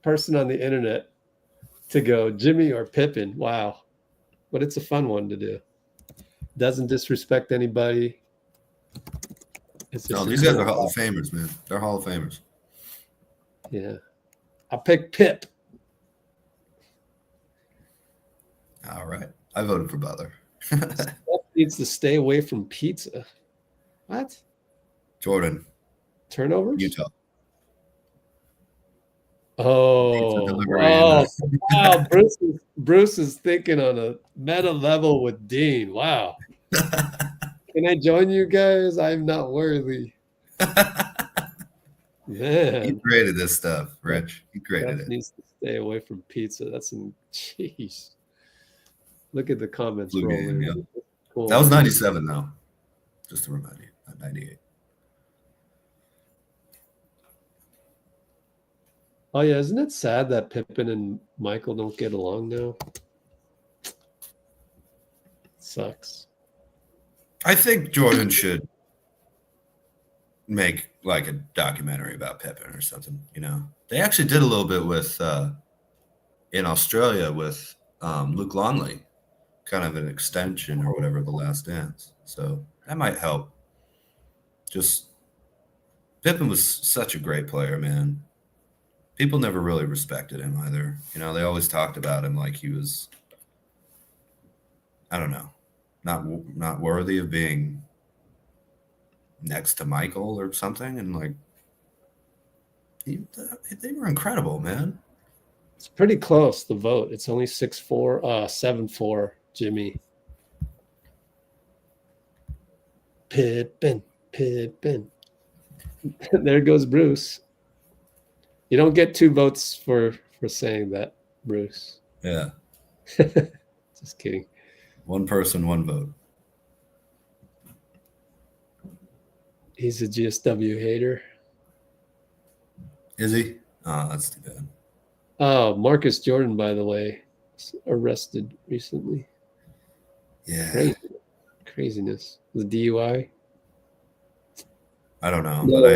person on the internet to go Jimmy or Pippen. Wow. But it's a fun one to do. Doesn't disrespect anybody. These guys are Hall of Famers, man. They're Hall of Famers. Yeah. I'll pick Pip. All right. I voted for Butler. Steph needs to stay away from pizza. What? Jordan. Turnovers? Utah. Oh, wow. Bruce is thinking on a meta level with Dean. Wow. Can I join you guys? I'm not worthy. Man. He created this stuff, Rich. He created it. Needs to stay away from pizza. That's some jeez. Look at the comments Blue rolling. game, yeah. Cool. That was 97, though. Just to remind you, not 98. Oh, yeah. Isn't it sad that Pippen and Michael don't get along now? Sucks. I think Jordan should make like a documentary about Pippen or something, They actually did a little bit with in Australia with Luke Longley, kind of an extension or whatever, The Last Dance. So that might help. Just Pippen was such a great player, man. People never really respected him either. They always talked about him like he was, I don't know, not worthy of being next to Michael or something. And like, they were incredible, man. It's pretty close, the vote. It's only 6-4, 7-4, Jimmy. Pippen. There goes Bruce. You don't get 2 votes for saying that, Bruce. Yeah. Just kidding. 1 person, 1 vote. He's a GSW hater. Is he? Oh, that's too bad. Oh, Marcus Jordan, by the way, was arrested recently. Yeah. Craziness. The DUI? I don't know. No,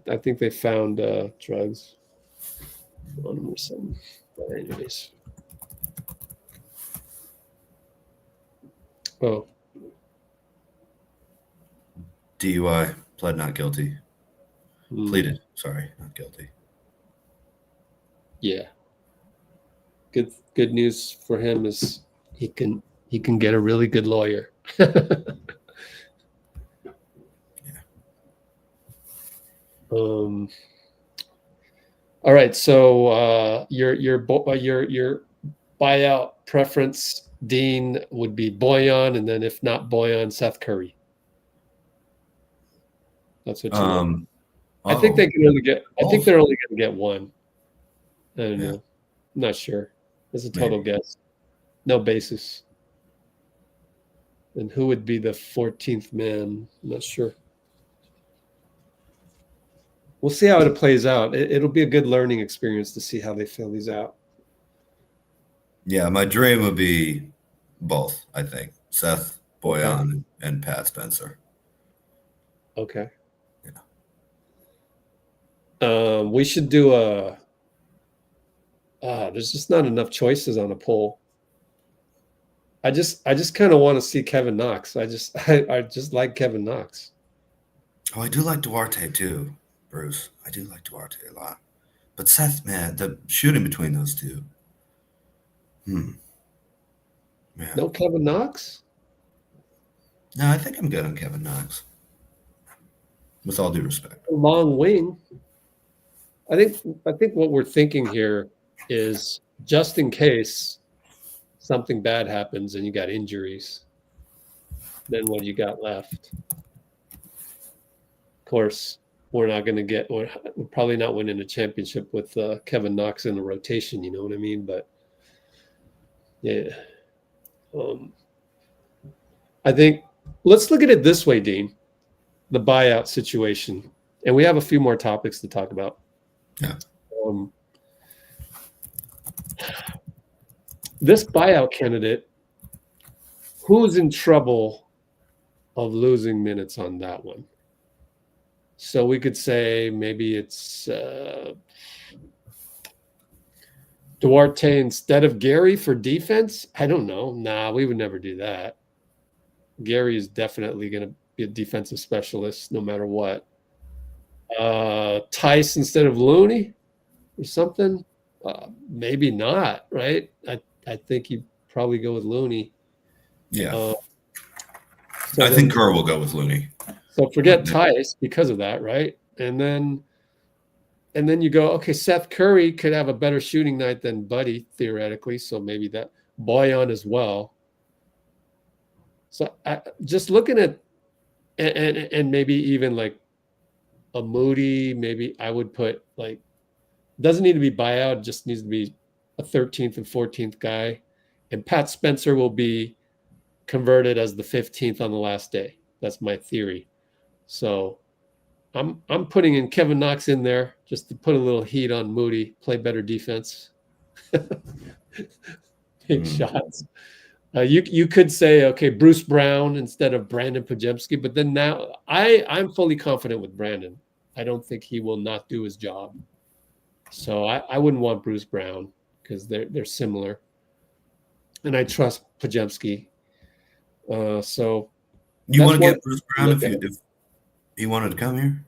I think they found drugs on him or something. But anyways. Oh. DUI, pled not guilty. Pleaded, sorry, not guilty. Yeah. Good news for him is he can get a really good lawyer. All right, so your buyout preference, Dean, would be Boyan, and then if not Boyan, Seth Curry. That's what you want. I think they can only get. I think they're only going to get 1. I don't know. I'm not sure. It's a total guess. No basis. And who would be the 14th man? I'm not sure. We'll see how it plays out. It'll be a good learning experience to see how they fill these out. Yeah, my dream would be both, I think. Seth Boyan and Pat Spencer. Okay. Yeah. We should do there's just not enough choices on a poll. I just kind of want to see Kevin Knox. I just like Kevin Knox. Oh, I do like Duarte too, Bruce. I do like Duarte a lot. But Seth, man, the shooting between those two. Man. No Kevin Knox? No, I think I'm good on Kevin Knox. With all due respect. Long wing. I think what we're thinking here is just in case something bad happens and you got injuries, then what you got left? Of course, we're probably not winning a championship with Kevin Knox in the rotation, you know what I mean? But yeah. I think let's look at it this way, Dean. The buyout situation. And we have a few more topics to talk about. Yeah. This buyout candidate, who's in trouble of losing minutes on that one? So we could say maybe it's Duarte instead of Gary for defense. I don't know. Nah, we would never do that. Gary is definitely going to be a defensive specialist no matter what. Tice instead of Looney or something? Maybe not, right? I think you'd probably go with Looney. Yeah. I think Kerr will go with Looney. So forget Tice because of that, right? And then you go, okay, Seth Curry could have a better shooting night than Buddy, theoretically. So maybe that Boyan as well. So just looking at and maybe even like a Moody, maybe I would put like, doesn't need to be buyout, it just needs to be a 13th and 14th guy. And Pat Spencer will be converted as the 15th on the last day. That's my theory. So I'm putting in Kevin Knox in there just to put a little heat on Moody, play better defense. Big shots. You could say, okay, Bruce Brown instead of Brandon Pajemski, but then now I'm fully confident with Brandon. I don't think he will not do his job. So I wouldn't want Bruce Brown because they're similar. And I trust Pajemski. So you want to get Bruce Brown if he wanted to come here?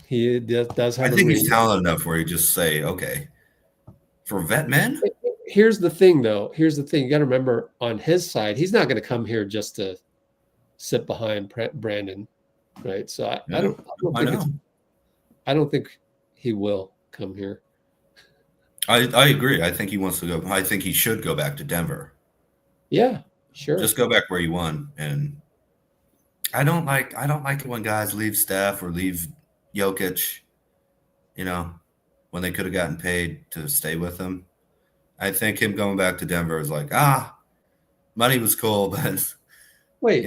He does have I think he's talented enough where he just say, okay, for vet men? Here's the thing, though. Here's the thing. You got to remember on his side, he's not going to come here just to sit behind Brandon, right? So I don't think he will come here. I agree. I think he wants to go. I think he should go back to Denver. Yeah, sure. Just go back where you won. And I don't like it when guys leave Steph or leave Jokic, when they could have gotten paid to stay with them. I think him going back to Denver is like, money was cool, but wait.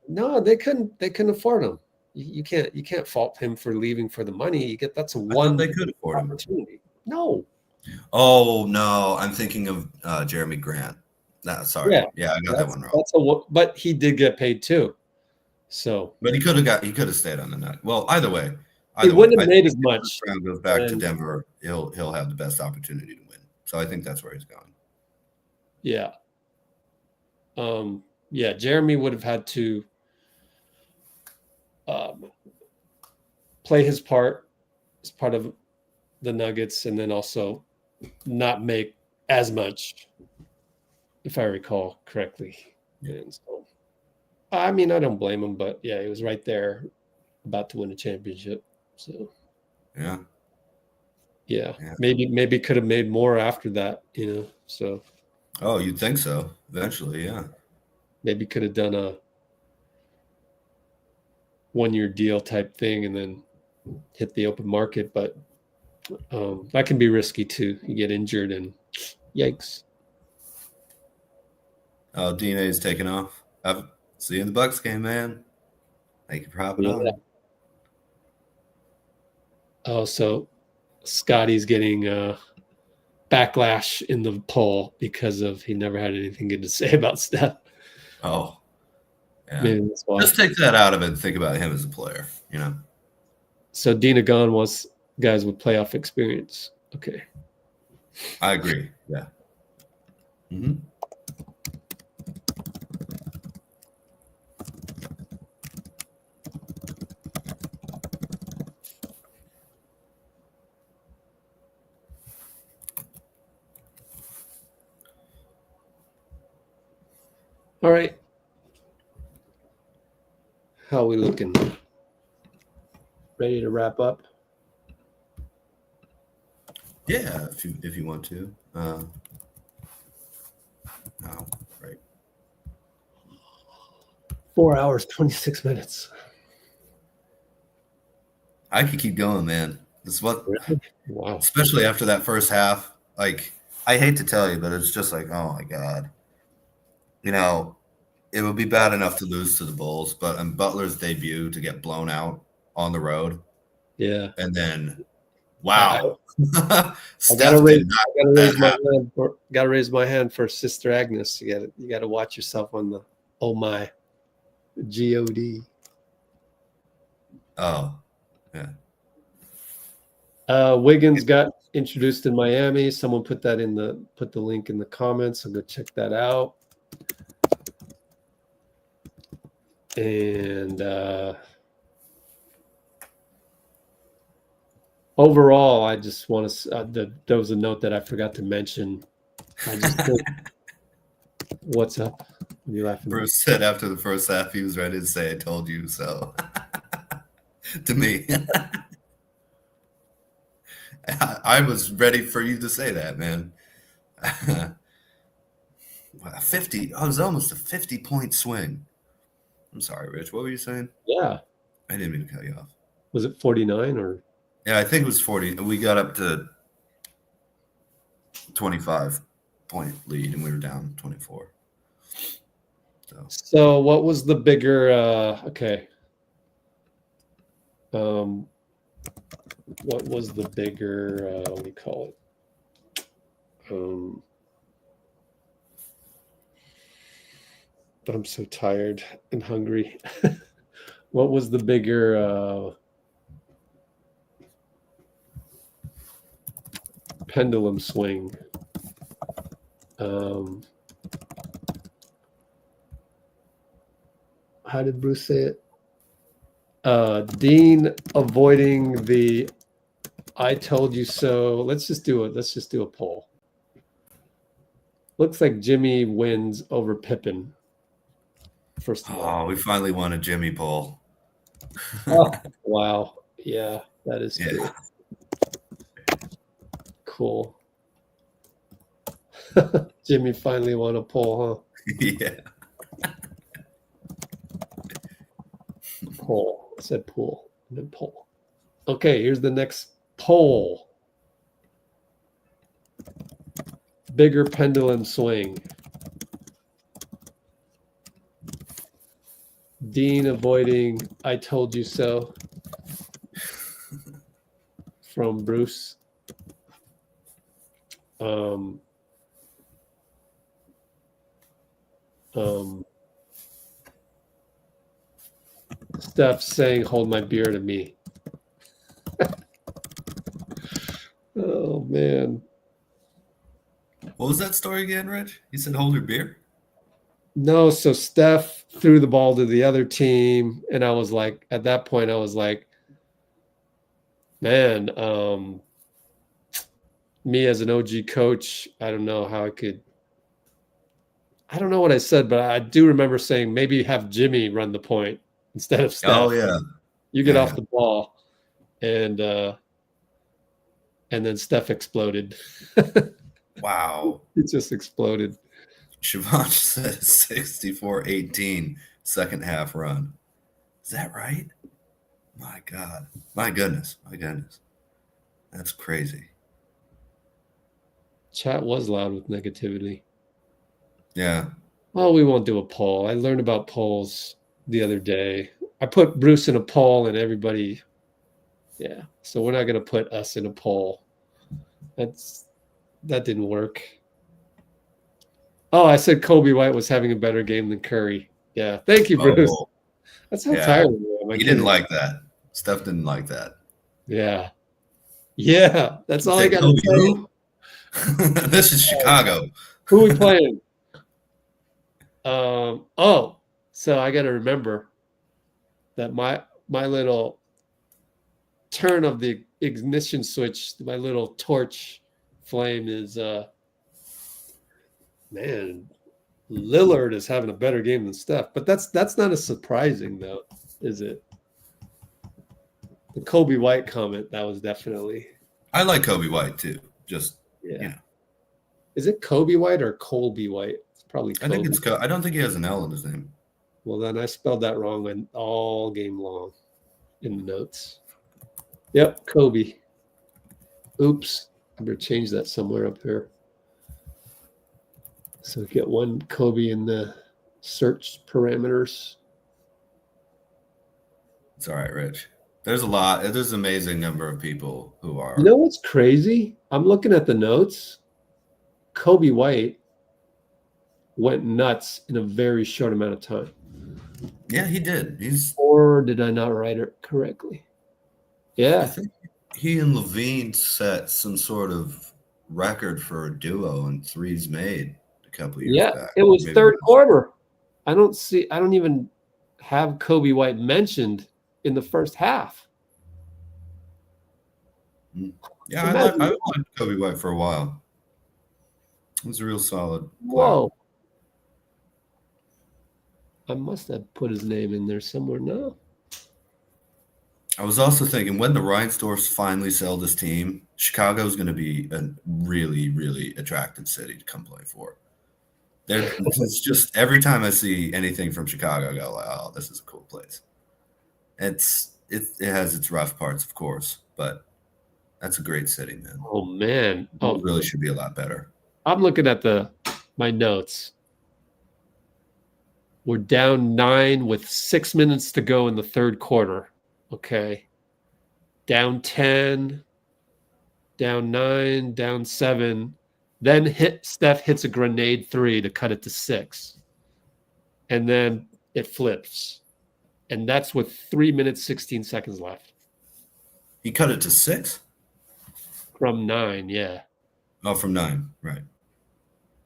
No, they couldn't afford him. You can't fault him for leaving for the money. That's one they could afford opportunity. No. Oh no, I'm thinking of Jeremy Grant. No, sorry. Yeah, I got that one wrong. But he did get paid too. So, but he could have stayed on the net. Well, either way, he wouldn't have made as much. If Brown goes back to Denver, he'll have the best opportunity to win. So I think that's where he's going. Yeah. Jeremy would have had to play his part as part of the Nuggets and then also not make as much, if I recall correctly. Yeah. And so, I mean, I don't blame him, but yeah, he was right there about to win a championship. So yeah. Maybe could have made more after that, so. Oh, you'd think so eventually. Yeah. Maybe could have done a one-year deal type thing and then hit the open market, but that can be risky too. You get injured and yikes. Oh, DNA is taking off. See you in the Bucks game, man. Thank you for hopping on. Oh, so Scotty's getting backlash in the poll because he never had anything good to say about Steph. Oh, yeah. Maybe that's why. Just take that out of it and think about him as a player, So Dina Gahn wants guys with playoff experience. Okay. I agree. Yeah. Mm-hmm. All right. How are we looking? Ready to wrap up? Yeah, if you want to. No, right. 4 hours, 26 minutes. I could keep going, man. This is what, wow. Especially after that first half. Like, I hate to tell you, but it's just like, oh my God. You know, it would be bad enough to lose to the Bulls, but on Butler's debut to get blown out on the road. Yeah. And then, wow. I Steph gotta did raise my hand for Sister Agnes. You gotta watch yourself on the oh my God. Oh, yeah. Wiggins got introduced in Miami. Someone put the link in the comments, so go check that out. And overall, I just want to. There was a note that I forgot to mention. I just think, what's up? What are you laughing Bruce said after the first half, he was ready to say, "I told you so." To me, I was ready for you to say that, man. 50. I was almost a 50-point swing. I'm sorry, Rich. What were you saying? Yeah. I didn't mean to cut you off. Was it 49 or? Yeah, I think it was 40. We got up to 25-point lead, and we were down 24. So what was the bigger? Okay. What was the bigger? What do you call it? I'm so tired and hungry. What was the bigger pendulum swing? How did Bruce say it? Dean avoiding the "I told you so." Let's just do a poll. Looks like Jimmy wins over Pippen. First of all. Oh, we finally won a Jimmy poll. Oh, wow. Yeah, that is true. Cool. Jimmy finally won a poll, huh? Yeah. Poll. I said pool. I meant poll. Okay, here's the next poll. Bigger pendulum swing. Dean avoiding "I told you so" from Bruce. Steph saying "hold my beer" to me. Oh man. What was that story again, Rich? You said hold your beer? No, so Steph threw the ball to the other team, and I was like, at that point, I was like, man, me as an OG coach, I don't know how I could. I don't know what I said, but I do remember saying maybe have Jimmy run the point instead of Steph. Oh yeah, you get off the ball, and then Steph exploded. Wow, it just exploded. Siobhan says 64-18 second half run. Is that right? My God. My goodness. That's crazy. Chat was loud with negativity. Yeah. Well, we won't do a poll. I learned about polls the other day. I put Bruce in a poll and everybody. Yeah. So we're not going to put us in a poll. That didn't work. Oh, I said Colby White was having a better game than Curry. Yeah. Thank you, Bruce. Oh, That's how tired I am. He didn't like that. Steph didn't like that. Yeah. Yeah. That's all I got to say. This is Chicago. Who we playing? So I got to remember that my little turn of the ignition switch, my little torch flame is man, Lillard is having a better game than Steph, but that's not as surprising though, is it? The Colby White comment, that was definitely. I like Colby White too. Just yeah. You know. Is it Colby White or Colby White? It's probably Colby. I think it's. I don't think he has an L in his name. Well, then I spelled that wrong all game long in the notes. Yep, Kobe. Oops, I better change that somewhere up here. So get one Kobe in the search parameters. It's all right, Rich. There's an amazing number of people who are. You know what's crazy? I'm looking at the notes. Colby White went nuts in a very short amount of time. Yeah, he did. Or did I not write it correctly? Yeah. I think he and Levine set some sort of record for a duo in threes made a couple of years back. It was third quarter. I don't even have Colby White mentioned in the first half. Yeah, I liked Colby White for a while. He was a real solid player. Whoa. I must have put his name in there somewhere now. I was also thinking when the Reinsdorfs finally sell this team, Chicago is going to be a really, really attractive city to come play for. It's just every time I see anything from Chicago, I go like, "Oh, this is a cool place." It has its rough parts, of course, but that's a great city, man. Oh man, it really should be a lot better. I'm looking at my notes. We're down 9 with 6 minutes to go in the third quarter. Okay. Down 10, down 9, down 7. Then Steph hits a grenade 3 to cut it to 6. And then it flips. And that's with 3 minutes, 16 seconds left. He cut it to 6? From 9, yeah. Oh, from 9, right.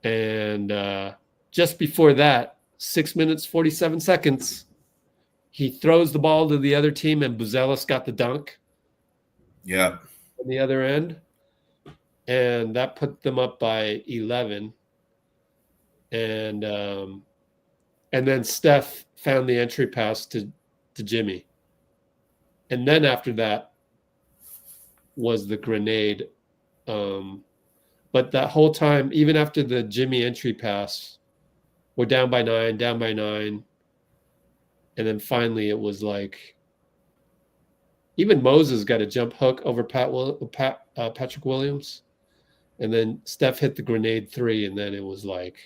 And just before that, 6 minutes, 47 seconds, he throws the ball to the other team, and Buzelis got the dunk. Yeah. On the other end. And that put them up by 11. And then Steph found the entry pass to Jimmy. And then after that was the grenade. But that whole time, even after the Jimmy entry pass, we're down by 9. And then finally it was like, even Moses got a jump hook over Patrick Williams. And then Steph hit the grenade 3, and then it was like,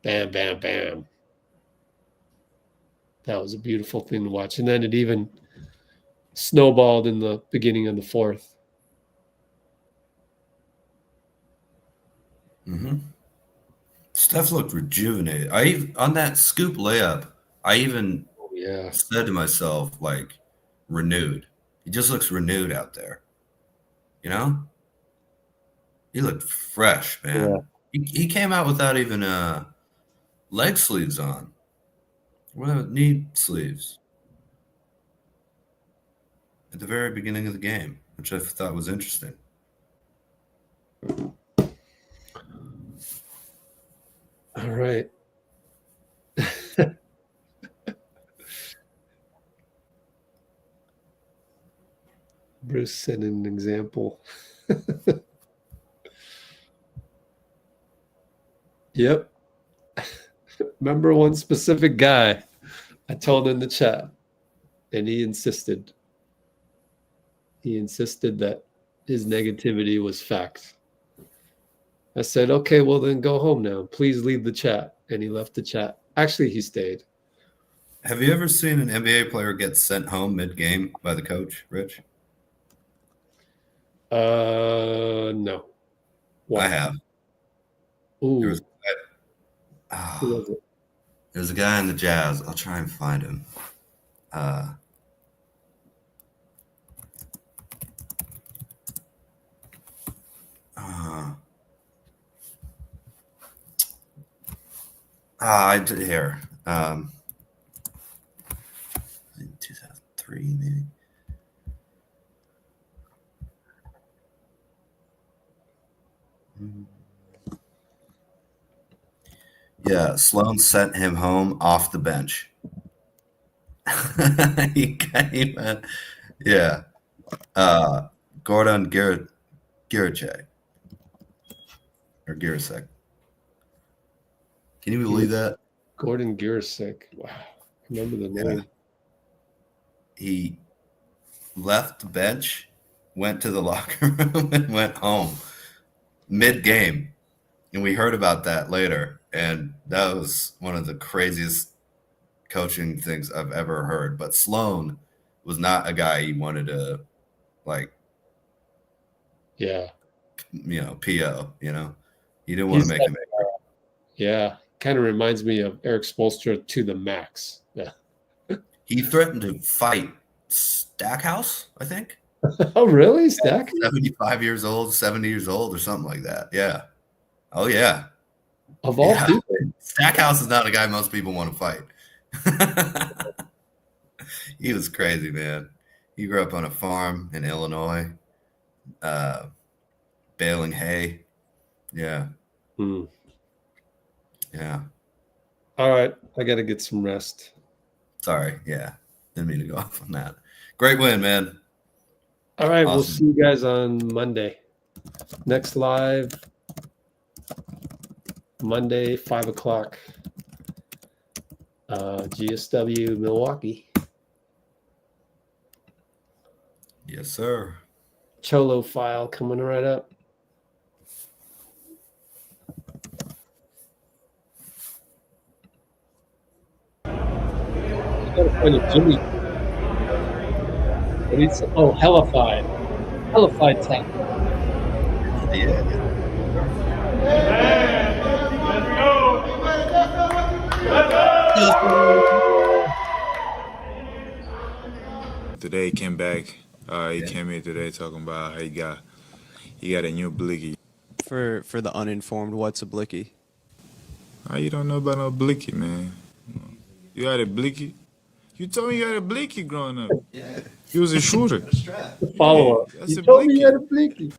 bam, bam, bam. That was a beautiful thing to watch. And then it even snowballed in the beginning of the fourth. Mm-hmm. Steph looked rejuvenated. On that scoop layup, I even said to myself, like, renewed. He just looks renewed out there. You know? He looked fresh, man. Yeah. He came out without even leg sleeves on. Without knee sleeves. At the very beginning of the game, which I thought was interesting. All right. Bruce set an example. Yep. Remember one specific guy I told in the chat, and he insisted. He insisted that his negativity was fact. I said, okay, well then go home now. Please leave the chat. And he left the chat. Actually, he stayed. Have you ever seen an NBA player get sent home mid-game by the coach, Rich? No. Why? I have. Ooh. There's a guy in the Jazz. I'll try and find him. I did here. In 2003, maybe. Yeah, Sloan sent him home off the bench. He came in. Yeah. Gordon Giricek. Or Giricek. Can you believe that? Gordon Giricek. Wow. Remember the name. Yeah. He left the bench, went to the locker room, and went home mid-game. And we heard about that later. And that was one of the craziest coaching things I've ever heard. But Sloan was not a guy you wanted to, like, PO, You didn't want to make him angry. Yeah. Kind of reminds me of Eric Spoelstra to the max. Yeah. He threatened to fight Stackhouse, I think. Oh, really? Stack? 75 years old, 70 years old, or something like that. Yeah. Oh, yeah. Of all people. Stackhouse is not a guy most people want to fight. He was crazy, man. He grew up on a farm in Illinois, baling hay. Yeah. Yeah. All right. I got to get some rest. Sorry. Yeah. Didn't mean to go off on that. Great win, man. All right. Awesome. We'll see you guys on Monday. Next live, Monday, 5 o'clock. GSW Milwaukee. Yes, sir. Cholo file coming right up. Gotta find a Jimmy. What do you say? Oh, Hellified. Hellified tech. Yeah. Today he came back. He came here today talking about how he got a new blicky. For the uninformed, what's a blicky? You don't know about no blicky, man. You had a blicky? You told me you had a blicky growing up. Yeah. You was a shooter. Follow up. That's You a told me blicky. you had a blicky.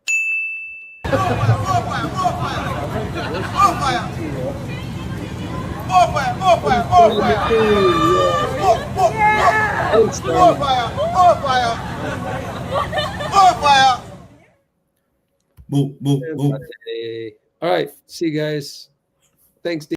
All right. See you guys. Thanks,